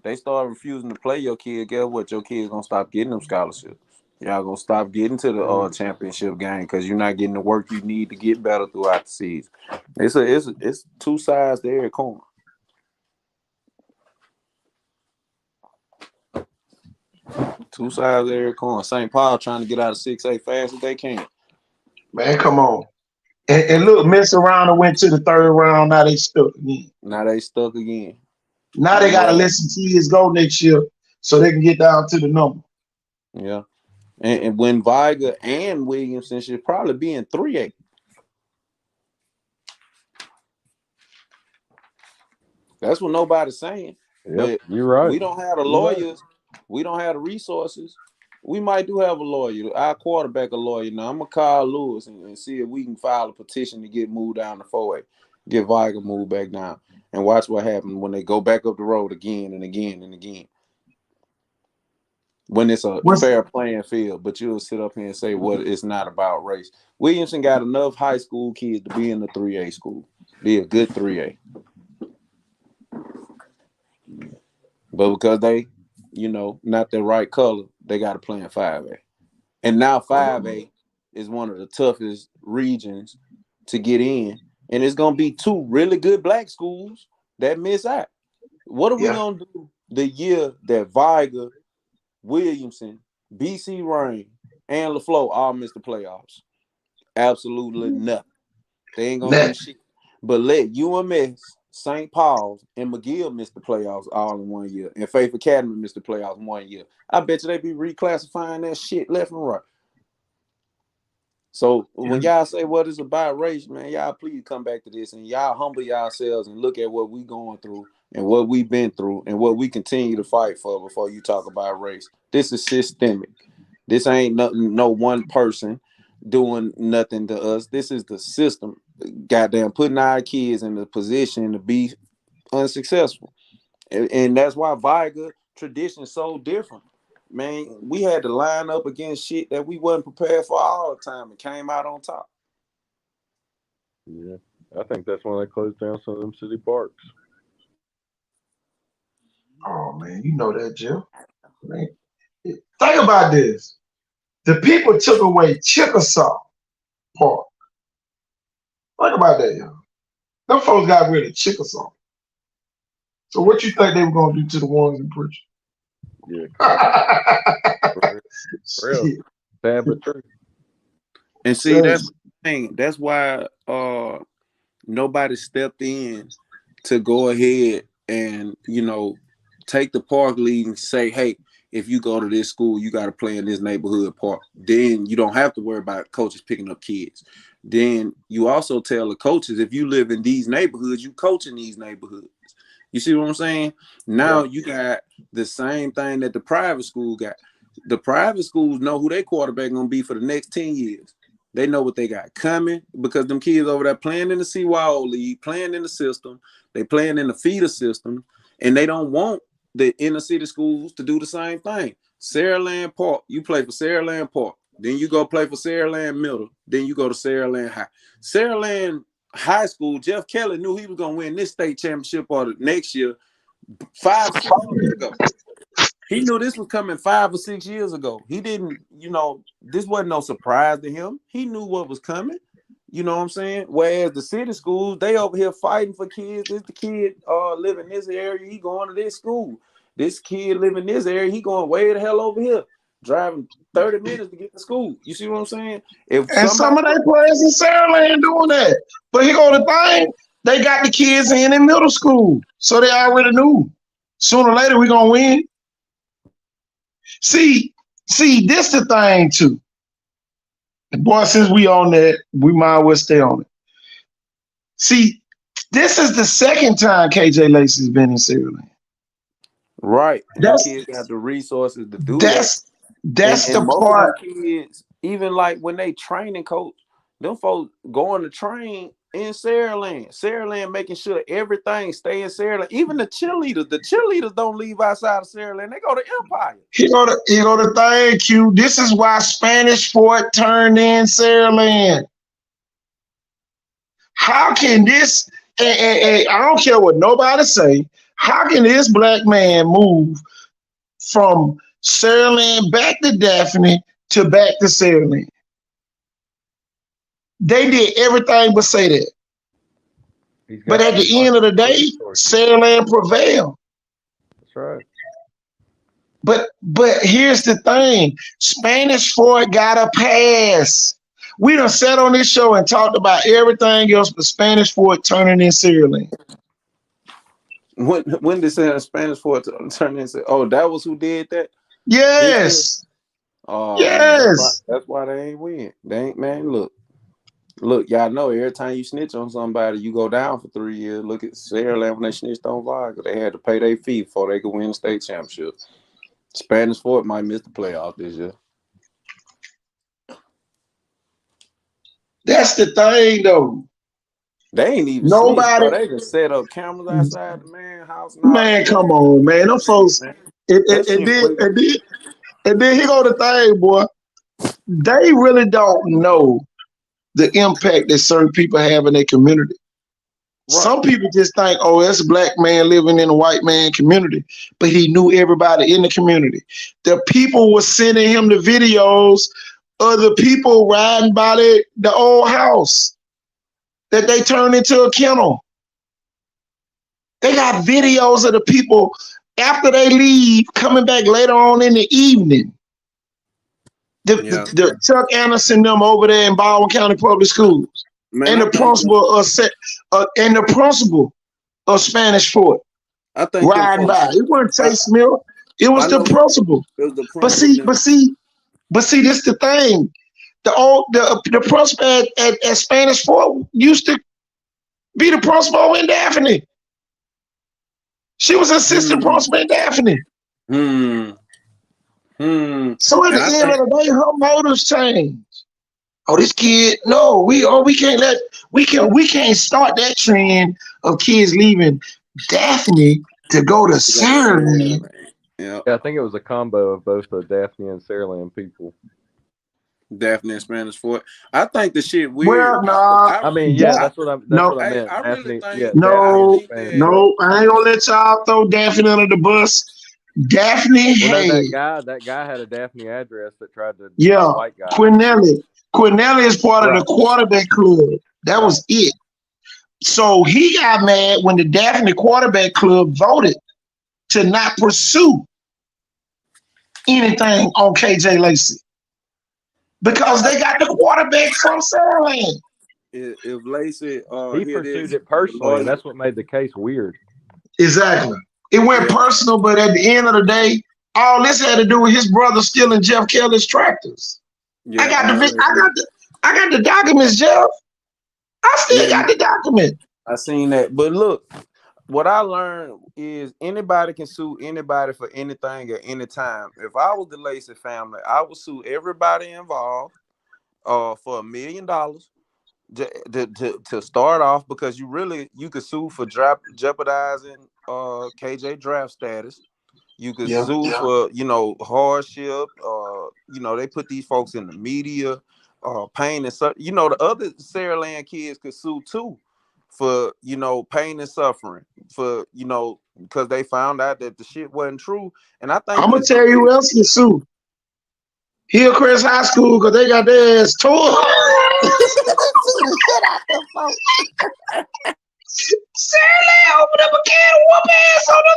They start refusing to play your kid. Guess what? Your kid's gonna stop getting them scholarships. Y'all gonna stop getting to the championship game because you're not getting the work you need to get better throughout the season. It's two sides to every coin. Two sides of every coin. St. Paul trying to get out of 6A fast as they can. Man, come on. And look, mess around and went to the third round. Now they stuck again. Now They got to let some kids go next year so they can get down to the number. Yeah. And when Viga and Williamson should probably be in 3A. That's what nobody's saying. Yep, but you're right. We don't have the lawyers. We don't have the resources. We might do have a lawyer. Our quarterback a lawyer now. I'm going to call Lewis and see if we can file a petition to get moved down to 4A. Get Viga moved back down. And watch what happens when they go back up the road again and again and again. When it's a fair playing field, but you'll sit up here and say, well, it's not about race. Williamson got enough high school kids to be in the 3A school. Be a good 3A. But because they, not the right color, they got to play in 5A. And now 5A is one of the toughest regions to get in. And it's going to be 2 really good black schools that miss out. What are we going to do the year that Viga, Williamson, BC Rain, and LaFleur all miss the playoffs? Absolutely nothing. They ain't going to do shit. But let UMS, St. Paul's, and McGill miss the playoffs all in 1 year. And Faith Academy missed the playoffs in 1 year. I bet you they be reclassifying that shit left and right. So when y'all say what is about race, man, y'all please come back to this and y'all humble yourselves and look at what we going through and what we've been through and what we continue to fight for before you talk about race. This is systemic. This ain't no one person doing nothing to us. This is the system, goddamn, putting our kids in the position to be unsuccessful. And that's why Viga tradition is so different. Man, we had to line up against shit that we wasn't prepared for all the time and came out on top. Yeah, I think that's when they closed down some of them city parks. Oh, man, you know that, Jim. Man. Think about this. The people took away Chickasaw Park. Think about that, y'all. Them folks got rid of Chickasaw. So what you think they were gonna do to the ones in Pritchard? Yeah, for real. Bad but true. And see, that's the thing. That's why nobody stepped in to go ahead and, you know, take the park lead and say, hey, if you go to this school, you got to play in this neighborhood park. Then you don't have to worry about coaches picking up kids. Then you also tell the coaches, if you live in these neighborhoods, you coach in these neighborhoods. You see what I'm saying? Now you got the same thing that the private school got. The private schools know who their quarterback going to be for the next 10 years. They know what they got coming because them kids over there playing in the CYO league, playing in the system, they playing in the feeder system, and they don't want the inner city schools to do the same thing. Saraland Park, you play for Saraland Park, then you go play for Saraland Middle, then you go to Saraland High. Saraland High School, Jeff Kelly knew he was going to win this state championship or the next year 5 years ago. He knew this was coming 5 or 6 years ago. He didn't, you know, this wasn't no surprise to him. He knew what was coming. You know what I'm saying? Whereas the city schools, they over here fighting for kids. This the kid live in this area, he going to this school. This kid live in this area, he going way the hell over here, driving 30 minutes to get to school. You see what I'm saying? And some of their players in Saraland doing that. But here go the thing, they got the kids in middle school. So they already knew. Sooner or later, we're going to win. See, this the thing too. Boy, since we on that, we might as well stay on it. See, this is the second time KJ Lacey has been in Saraland. Right. That kids got the resources to do that. That's the part. Kids, even like when they training coach, them folks going to train in Saraland. Saraland making sure everything stay in Saraland. Even the cheerleaders don't leave outside of Saraland. They go to Empire. He go to thank you. This is why Spanish Fort turned in Saraland. How can this, and I don't care what nobody say, how can this black man move from Saraland back to Daphne to back to Saraland? They did everything but say that. But at the end of the day, Saraland prevailed. That's right. But here's the thing. Spanish Fort got a pass. We done sat on this show and talked about everything else but Spanish Fort turning in Saraland. When did Spanish Fort turn in? Oh, that was who did that? Yes. Yes. That's why they ain't win. They ain't, man, Look, y'all know every time you snitch on somebody, you go down for 3 years. Look at Saraland when they snitched on Vargas. They had to pay their fee before they could win the state championship. Spanish Fort might miss the playoff this year. That's the thing, though. They ain't even nobody. They just set up cameras outside the man's house. Man, come on, man. Them folks. And then here go the thing, boy. They really don't know the impact that certain people have in their community. Right. Some people just think, oh, that's a black man living in a white man community, but he knew everybody in the community. The people were sending him the videos of the people riding by the old house that they turned into a kennel. They got videos of the people after they leave coming back later on in the evening. The Chuck Anderson them over there in Baldwin County Public Schools, and the principal of Spanish Fort, I think riding by. It wasn't Tate Smith. It was the principal. But see, this the thing. The principal at Spanish Fort used to be the principal in Daphne. She was assistant principal in Daphne. So at the end of the day, her motives change. Oh, this kid, no, we can't start that trend of kids leaving Daphne to go to Saraland. Yeah, I think it was a combo of both the Daphne and Saraland people. Daphne and Spanish Fort. I think the shit weird. Well, nah. I mean, yeah, that's what I meant. I really think no, I ain't gonna let y'all throw Daphne under the bus. Daphne Well, no, Hay. that guy had a Daphne address that tried to Yeah, a white guy. Quinelli is part of Right. the quarterback club. That was it. So he got mad when the Daphne quarterback club voted to not pursue anything on KJ Lacey because they got the quarterback from Saraland. If Lacey He hear pursued this, it personally, Lord, and that's what made the case weird. Exactly. It went personal, but at the end of the day, all this had to do with his brother stealing Jeff Kelly's tractors. yeah, I got the documents, Jeff. I still got the document. I seen that. But look, what I learned is anybody can sue anybody for anything at any time. If I was the Lacey family, I would sue everybody involved for $1 million to start off, because you could sue for jeopardizing KJ draft status. You could sue for hardship. They put these folks in the media, pain and suffering. The other Saraland kids could sue too for pain and suffering, for because they found out that the shit wasn't true. And I think I'm gonna tell you who else can sue. Hillcrest High School, because they got their ass tore. Saraland open up a can of whoop ass on the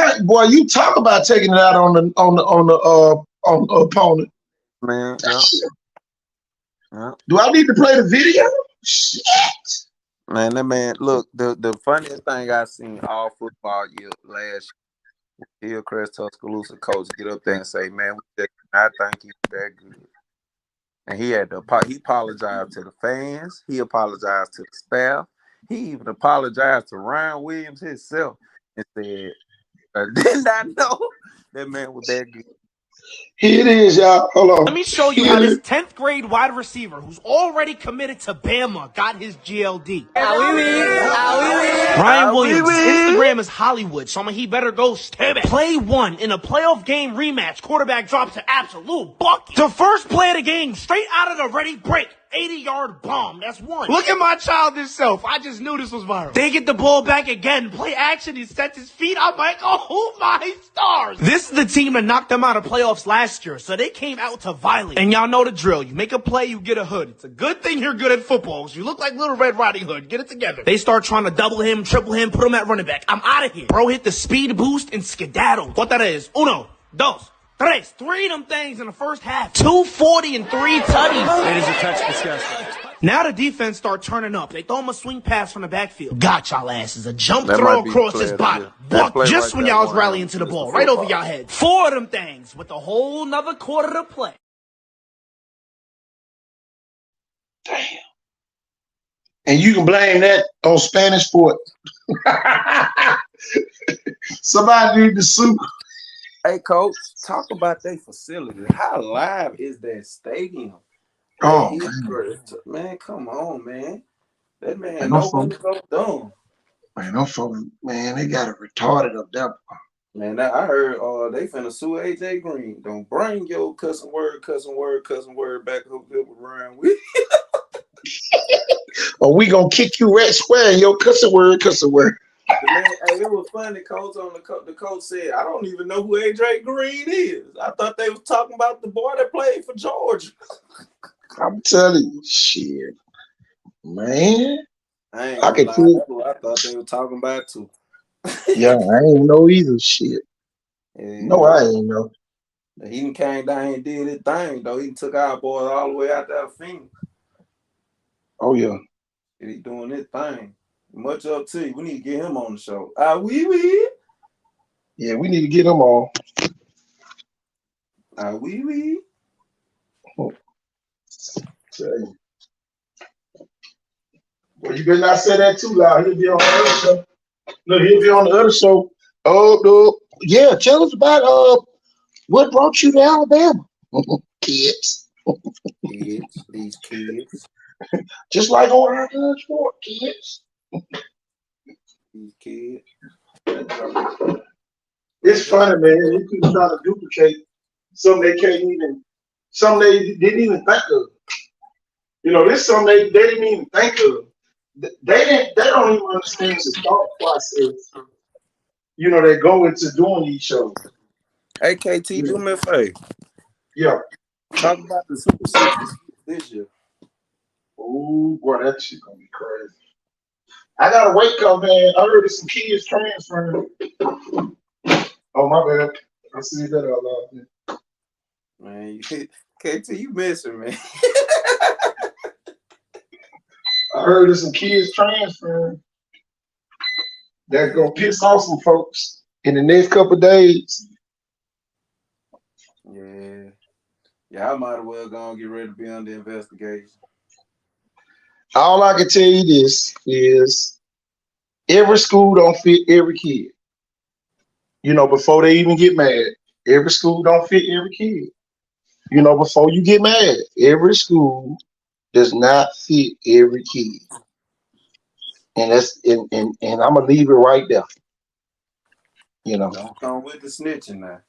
phone. Boy, you talk about taking it out on the opponent. Man, Do I need to play the video? Shit. Man, that man, look, the funniest thing I seen all football year last year, Hillcrest Tuscaloosa coach get up there and say, man, we just not think he's that good. And he apologized to the fans. He apologized to the staff. He even apologized to Ryan Williams himself and said, did not know that man was that good. Here it is, y'all. Hold on. Let me show you how this 10th grade wide receiver who's already committed to Bama got his GLD. Ryan Williams, Instagram is Hollywood, so he better go step it. Play 1 in a playoff game rematch. Quarterback drops an absolute bucket. The first play of the game, straight out of the ready break. 80-yard bomb. That's one. Look at my childish self. I just knew this was viral. They get the ball back again. Play action. He sets his feet. I'm like, oh my stars. This is the team that knocked them out of playoffs last year, so they came out to violate. And y'all know the drill. You make a play, you get a hood. It's a good thing you're good at football, because you look like Little Red Riding Hood. Get it together. They start trying to double him, triple him, put him at running back. I'm out of here. Bro hit the speed boost and skedaddle. What that is? Uno, dos, tres. 3 of them things in the first half. 240 and 3 tutties. That is a touch disgusting. Now the defense start turning up. They throw him a swing pass from the backfield. Got y'all asses. A jump throw across his body. Buck just when y'all was rallying to the ball. Right over y'all head. 4 of them things with a whole nother quarter to play. Damn. And you can blame that on Spanish Fort. Somebody need to sue. Hey, coach, talk about their facility. How live is that stadium? Oh, man, come on, man. That man know when to go dumb. Man, them folks, man, they got it retarded up there. Man, I heard they finna sue AJ Green. Don't bring your cussing word back up with Ryan Williams. Or we gonna kick you red square in your cussing word. Man, hey, it was funny. The coach said, I don't even know who AJ Green is. I thought they was talking about the boy that played for Georgia. I'm telling you, shit, man. I can see. I thought they were talking about too. Yeah, I ain't know either. Shit. No, I ain't know. He done came down and did his thing though. He took our boy all the way out there Phoenix. Oh yeah. He doing his thing. Much up to you. We need to get him on the show. We. Yeah, we need to get him on. We. Tell you. Well, you better not say that too loud. He'll be on the other show. No, he'll be on the other show. Oh no. Yeah, tell us about what brought you to Alabama. Kids. These kids. Just like on our sport, kids. These kids. It's funny, man. You keep trying to duplicate something they didn't even think of. This is something they didn't even think of. They don't even understand the thought process that go into doing these shows. Hey, KT, do me a favor. Yeah. Talk about the Super 66 this year. Oh, boy, that shit gonna be crazy. I gotta wake up, man. I heard of some kids transferring. Oh, my bad. I see that out loud. Man, KT, you missing, man. I heard of some kids transferring. That's gonna piss off some folks in the next couple of days. Yeah. Yeah, I might as well go and get ready to be under investigation. All I can tell you this is every school don't fit every kid. Before they even get mad, every school don't fit every kid. Before you get mad, every school does not fit every kid. And I'm gonna leave it right there. Don't come with the snitching now.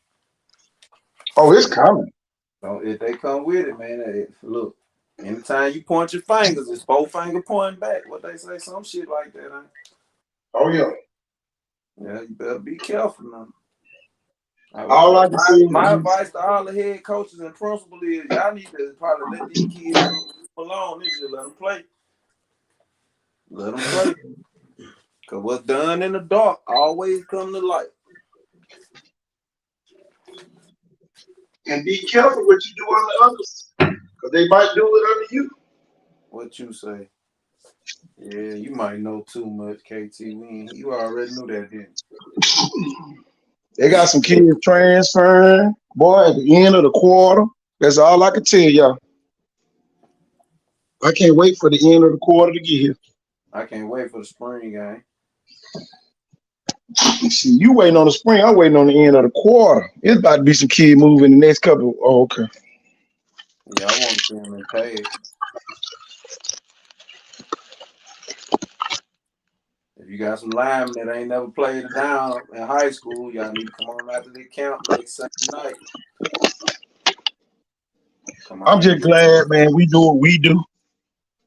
Oh, it's coming. So if they come with it, man, look, anytime you point your fingers, it's 4 finger pointing back. What they say, some shit like that, ain't? Oh yeah. Yeah, you better be careful now. My advice to all the head coaches and principals is y'all need to probably let these kids alone this year. Let them play. Let them play. Because what's done in the dark always come to light. And be careful what you do under others, because they might do it under you. What you say? Yeah, you might know too much, KT. You already knew that, didn't you? They got some kids transferring, boy, at the end of the quarter. That's all I can tell y'all. I can't wait for the end of the quarter to get here. I can't wait for the spring game. See, you waiting on the spring. I'm waiting on the end of the quarter. It's about to be some kid moving in the next couple. Oh, okay. Yeah, I want to see them in pay. If you got some linemen that ain't never played it down in high school, y'all need to come on out to the camp next Sunday night. I'm just glad, man, we do what we do.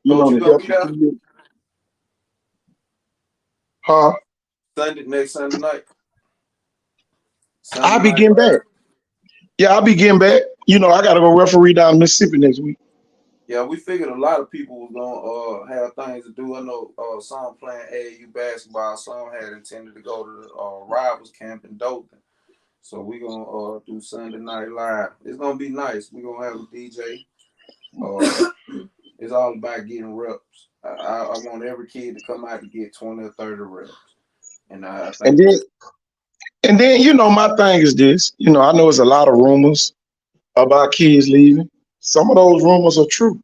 You gonna be there? Huh? Next Sunday night. I'll be getting back. Yeah, I'll be getting back. I got to go referee down in Mississippi next week. Yeah, we figured a lot of people was gonna have things to do. I know some playing AAU basketball, some had intended to go to the Rivals camp in Dothan. So we gonna do Sunday night live. It's gonna be nice. We gonna have a DJ. It's all about getting reps. I want every kid to come out to get 20 or 30 reps. And I think and then my thing is this. I know there's a lot of rumors about kids leaving. Some of those rumors are true.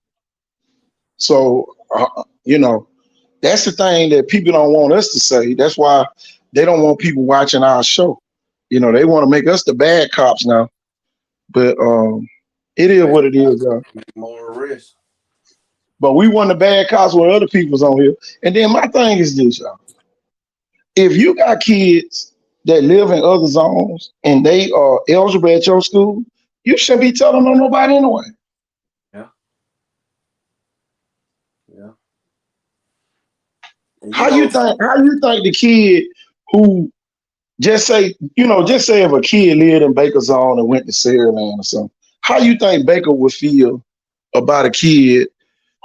So, that's the thing that people don't want us to say. That's why they don't want people watching our show. They want to make us the bad cops now. But it is what it is, y'all. More risk. But we want the bad cops when other people's on here. And then my thing is this, y'all. If you got kids that live in other zones and they are eligible at your school, you shouldn't be telling on nobody anyway. Yeah. Yeah. How you think the kid who just say if a kid lived in Baker Zone and went to Saraland or something, how you think Baker would feel about a kid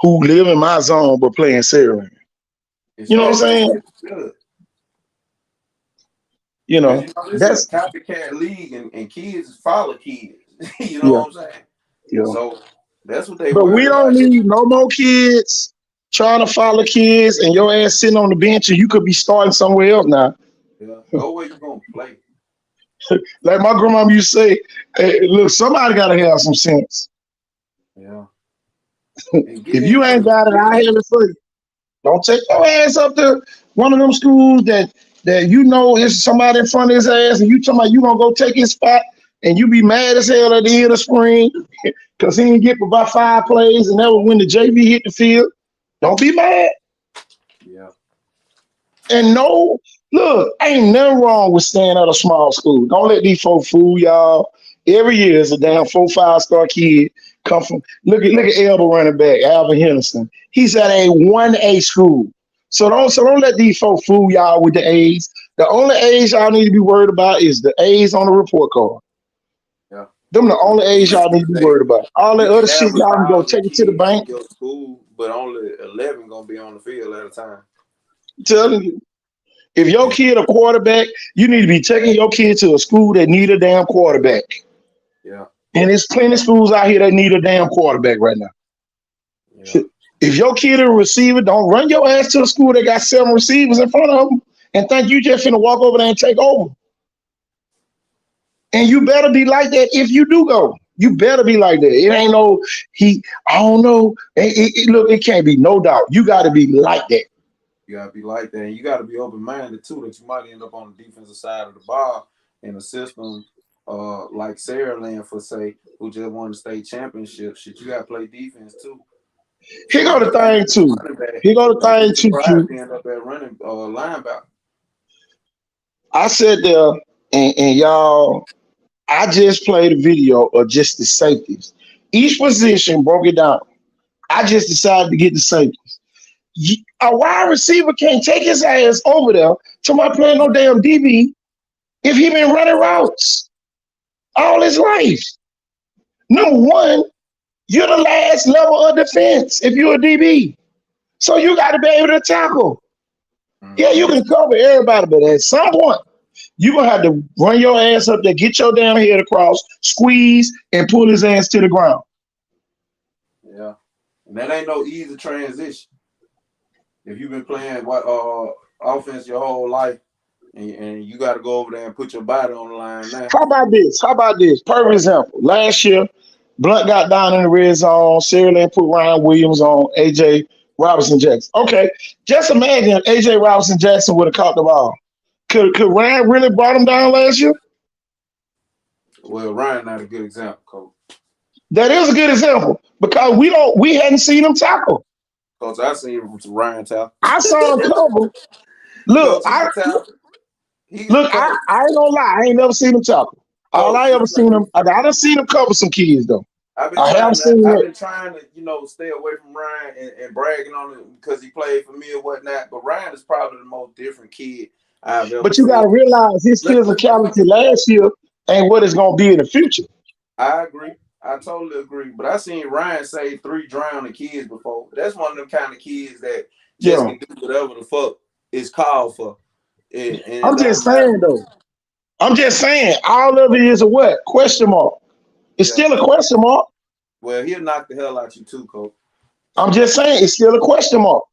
who live in my zone but play in Saraland? You know what I'm saying? Good. That's a copycat league and kids follow kids. You know what I'm saying? Yeah. So that's what they But we don't need no more kids trying to follow kids and your ass sitting on the bench and you could be starting somewhere else now. Yeah. Go where you gonna play. Like my grandma used to say, hey, look, somebody gotta have some sense. Yeah. If you ain't got it, I have it for you. Don't take your ass up to one of them schools that is somebody in front of his ass and you talking about you gonna go take his spot and you be mad as hell at the end of spring because he didn't get about 5 plays and that was when the JV hit the field. Don't be mad. Yeah. And look, ain't nothing wrong with staying at a small school. Don't let these folks fool y'all. Every year is a damn 4-5-star kid come from. Look at Elba running back, Alvin Henderson. He's at a 1A school. So don't let these folks fool y'all with the A's. The only A's y'all need to be worried about is the A's on the report card. Yeah. Them the only A's y'all need to be worried about. All that You other can shit, have y'all can go 1,000 take it to the kids in bank. your school, but only 11 gonna be on the field at a time. I'm telling you. If your kid a quarterback, you need to be taking your kid to a school that need a damn quarterback. Yeah. And there's plenty of schools out here that need a damn quarterback right now. Yeah. If your kid a receiver, don't run your ass to a school that got 7 receivers in front of them and think you just finna walk over there and take over. And you better be like that if you do go. You better be like that. It ain't no, I don't know. Look, it can't be no doubt. You got to be like that. You gotta be like that, and you gotta be open-minded too. That you might end up on the defensive side of the ball in a system like Sarah Land, for say, who just won the state championship. Shit, you gotta play defense too. Here go the thing too. Here go the thing too. Surprised he end up at running linebacker. I said there, and y'all, I just played a video of just the safeties. Each position broke it down. I just decided to get the safeties. A wide receiver can't take his ass over there to my playing no damn DB if he been running routes all his life. Number one, you're the last level of defense if you're a DB. So you got to be able to tackle. Yeah, you can cover everybody, but at some point, you're going to have to run your ass up there, get your damn head across, squeeze, and pull his ass to the ground. Yeah. And that ain't no easy transition. If you've been playing offense your whole life and you got to go over there and put your body on the line now. How about this? Perfect example. Last year, Blunt got down in the red zone. Sarah Lynn put Ryan Williams on A.J. Robinson Jackson. Okay, just imagine if A.J. Robinson Jackson would have caught the ball. Could Ryan really brought him down last year? Well, Ryan not a good example, Coach. That is a good example because we hadn't seen him tackle. Coach, I seen Ryan tackle. I saw him cover. Look, I ain't gonna lie. I ain't never seen him tackle. All I ever seen him, I done seen him cover some kids though. I've been trying to, stay away from Ryan and bragging on him because he played for me or whatnot. But Ryan is probably the most different kid I've ever But you got to realize his physicality last year ain't what it's gonna be in the future. I agree. I totally agree. But I seen Ryan save 3 drowning kids before. That's one of them kind of kids that just can do whatever the fuck is called for. And I'm just saying though. I'm just saying all of it is a what? Question mark. It's still a question mark. Well, he'll knock the hell out you too, Coach. I'm just saying it's still a question mark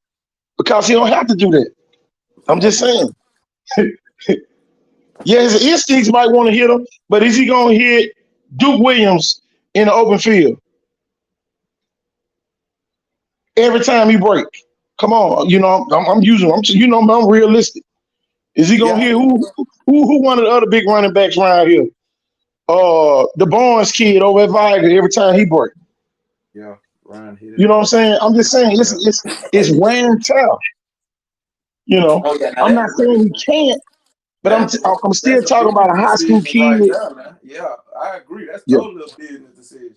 because he don't have to do that. I'm just saying. Yeah, his instincts might want to hit him, but is he going to hit Duke Williams in the open field every time he break? Come on, I'm realistic. Is he going to hit who one of the other big running backs around here? The Barnes kid over at Viger every time he break. Yeah, Ryan hit it. You know what I'm saying? I'm just saying it's wear and tear. I'm not saying he can't, but I'm still talking about a high school kid. Right now, I agree. That's totally a business decision.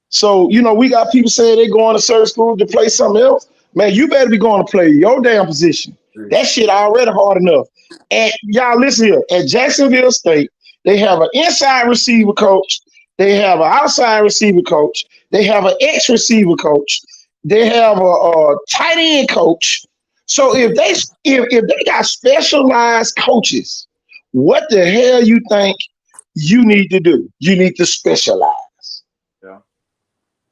So, we got people saying they're going to certain schools to play something else. Man, you better be going to play your damn position. That shit already hard enough. And y'all listen here. At Jacksonville State, they have an inside receiver coach. They have an outside receiver coach. They have an X receiver coach. They have a tight end coach. So if they got specialized coaches, what the hell you think you need to do? You need to specialize. Yeah.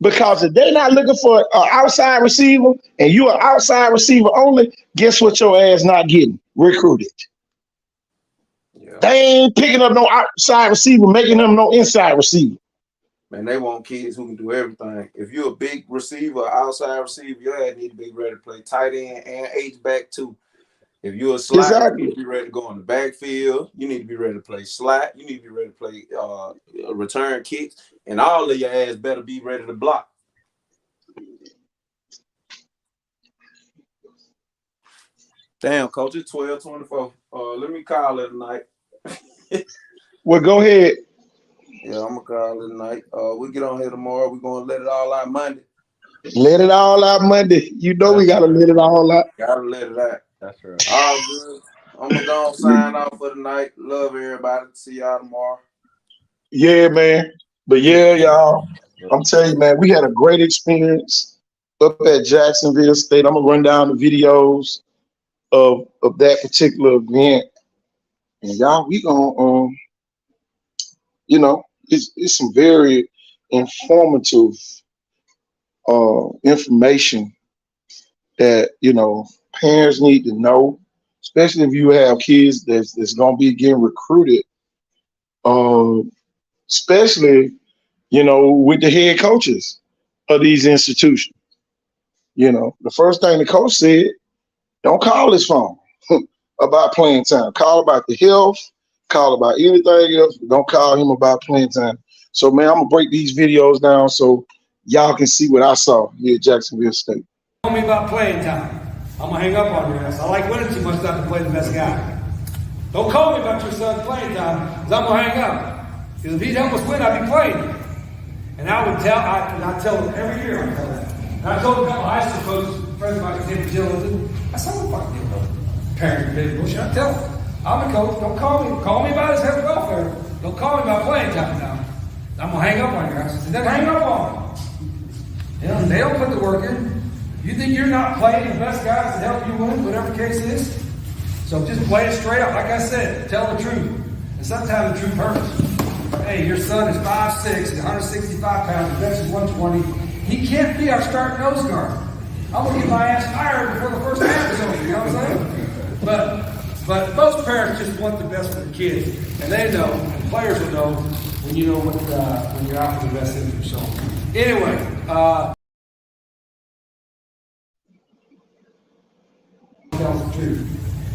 Because if they're not looking for an outside receiver and you're an outside receiver only, guess what your ass not getting? Recruited. Yeah. They ain't picking up no outside receiver, making them no inside receiver. Man, they want kids who can do everything. If you're a big receiver, outside receiver, your ass need to be ready to play tight end and H-back too. If you're a slot, you need to be ready to go in the backfield. You need to be ready to play slot. You need to be ready to play return kicks. And all of your ass better be ready to block. Damn, Coach, it's 12:24. Let me call it a night. Well, go ahead. Yeah, I'm going to call it a night. We get on here tomorrow. We're going to let it all out Monday. Let it all out Monday. We got to let it all out. Got to let it out. That's right. All good. I'm gonna go and sign off for the night. Love everybody. See y'all tomorrow. Yeah, man. But yeah, y'all, I'm telling you, man, we had a great experience up at Jacksonville State. I'm gonna run down the videos of that particular event, and y'all, we gonna it's some very informative information that parents need to know, especially if you have kids that's gonna be getting recruited, especially with the head coaches of these institutions. The first thing the coach said, don't call his phone about playing time. Call about the health, call about anything else, but don't call him about playing time. So, man, I'm going to break these videos down so y'all can see what I saw here at Jacksonville State. Tell me about playing time. I'm going to hang up on your ass. I like winning too much not to play the best guy. Don't call me about your son's playing time, because I'm going to hang up. Because if he'd help us win, I'd be playing. And I would tell, I tell them every year, I tell that. And I told a couple of high school coaches, friends of mine, named Jill, I said, I'm fucking getting no parent big bullshit. I tell them, I'm a coach, don't call me. Call me about his head welfare. Don't call me about playing time now. I'm going to hang up on your ass. I said, then hang up on them. They don't put the work in. You think you're not playing the best guys to help you win, whatever the case is? So just play it straight up. Like I said, tell the truth. And sometimes the truth hurts. Hey, your son is 5'6", 165 pounds, his best is 120. He can't be our starting nose guard. I'm going to get my ass fired before the first half is over, you know what I'm saying? But most parents just want the best for the kids. And they know, and players will know, when you know when you're out for the best interest. So, anyway,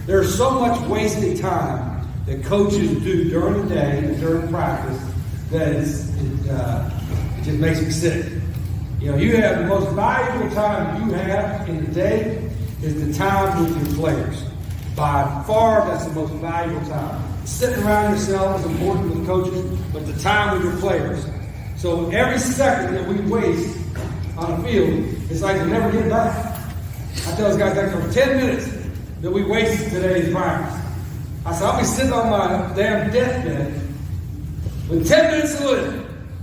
there's so much wasted time that coaches do during the day and during practice that it just makes me sick. You have the most valuable time you have in the day is the time with your players. By far, that's the most valuable time. Sitting around yourself is important with coaches, but the time with your players. So every second that we waste on the field, it's like we never get back. I tell those guys that for 10 minutes that we wasted today in practice. I said, I'll be sitting on my damn deathbed with 10 minutes to live.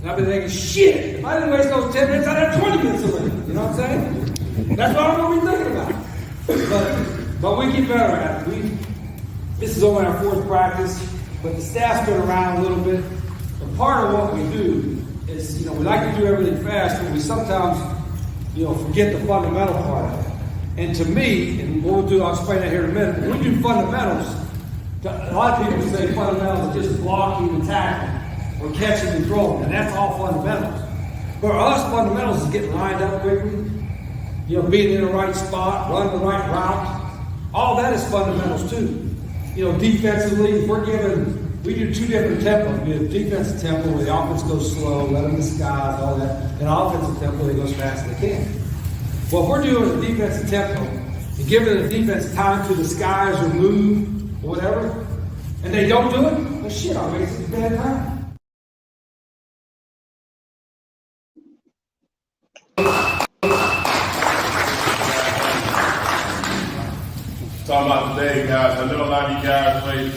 And I've been thinking, shit, if I didn't waste those 10 minutes, I'd have 20 minutes to live. You know what I'm saying? That's what I'm going to be thinking about. But we get better at it. This is only our fourth practice, but the staff's been around a little bit. And part of what we do is, we like to do everything fast, but we sometimes, forget the fundamental part of it. And to me, and what we'll do, I'll explain that here in a minute, when we do fundamentals, a lot of people say fundamentals are just blocking and tackling or catching and throwing, and that's all fundamentals. For us, fundamentals is getting lined up quickly, being in the right spot, running the right route. All that is fundamentals too. Defensively, we do two different tempos. We have defensive tempo where the offense goes slow, let them disguise, all that, and offensive tempo that goes fast as they can. Well, if we're doing a defensive tempo and giving the defense time to disguise or move or whatever, and they don't do it, well, shit, I wasted a bad time. Talking about today, guys. I know a lot of you guys play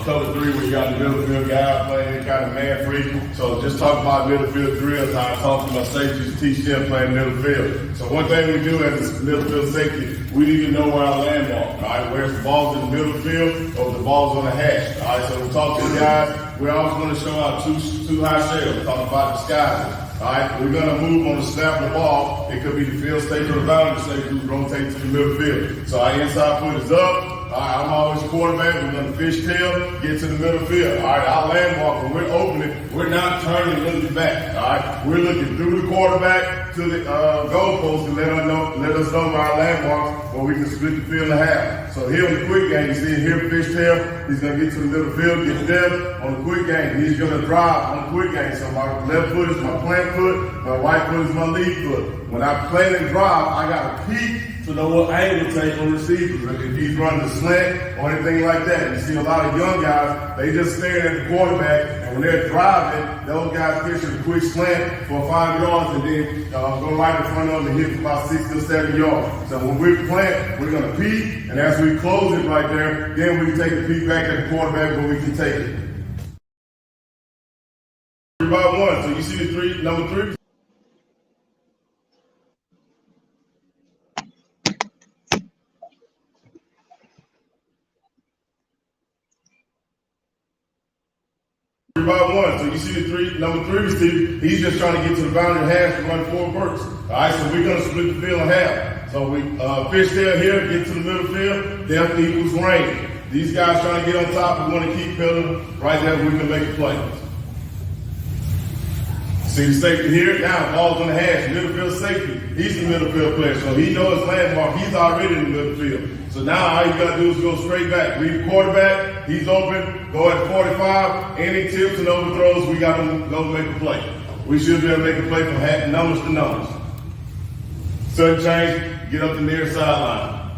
cover 3 where you got the middle field guy playing kind of man free. So just talk about middle field drills. I talk to my safeties, teach them playing middle field. So one thing we do as a middle field safety, we need to know where our landmark. All right, where's the ball's in the middle field or the ball's on the hash. All right, so we talk to the guys. We always want to show out two high shells. Talk about disguises. All right, we're going to move on the snap of the ball. It could be the field safety or the boundary safety who's rotating to the middle field. So our inside foot is up. All right, I'm always quarterback. We're going to fishtail, get to the middle field. All right, our landmark, when we're opening, we're not turning looking back. All right, we're looking through the quarterback to the goalpost to let us know our landmarks where we can split the field in half. So here in the quick game, you see here fishtail, he's going to get to the middle field, get depth on the quick game. He's going to drive on the quick game. So my left foot is my plant foot, my right foot is my lead foot. When I plant and drive, I got to peek to know what angle to take on receivers. If he's running the slant or anything like that. You see a lot of young guys, they just staring at the quarterback, And when they're driving, those guys pitch a quick slant for 5 yards and then go right in front of them and hit for about 6 to 7 yards. So when we're plant, we're going to peek, and as we close it right there, then we can take the peek back at the quarterback where we can take it. 3 by 1. So you see the three, number 3? About 1. So you see the number 3 receiver, he's just trying to get to the boundary half to run 4 verts. All right, so we're going to split the field in half. So we fish there here, get to the middle field, depth equals range. These guys trying to get on top, we want to keep pedaling right there, we can make a play. See the safety here? Now, ball's on the hash, middle field safety. He's the middle field player, so he knows his landmark. He's already in the middle field. So now all you got to do is go straight back. Read the quarterback, he's open, go at 45, any tips and overthrows, we got to go make a play. We should be able to make a play from numbers to numbers. Sudden change, get up the near sideline.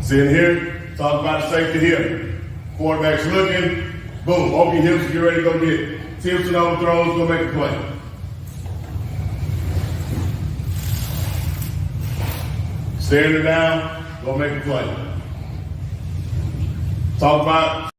See in here, talk about the safety here. Quarterback's looking, boom, open your hips, get ready to go get it. Tips and overthrows, go make a play. Staring it down, go make a play. Talk about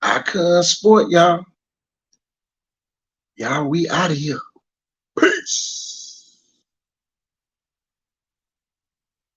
I couldn't sport, y'all. Y'all, we out of here. Peace.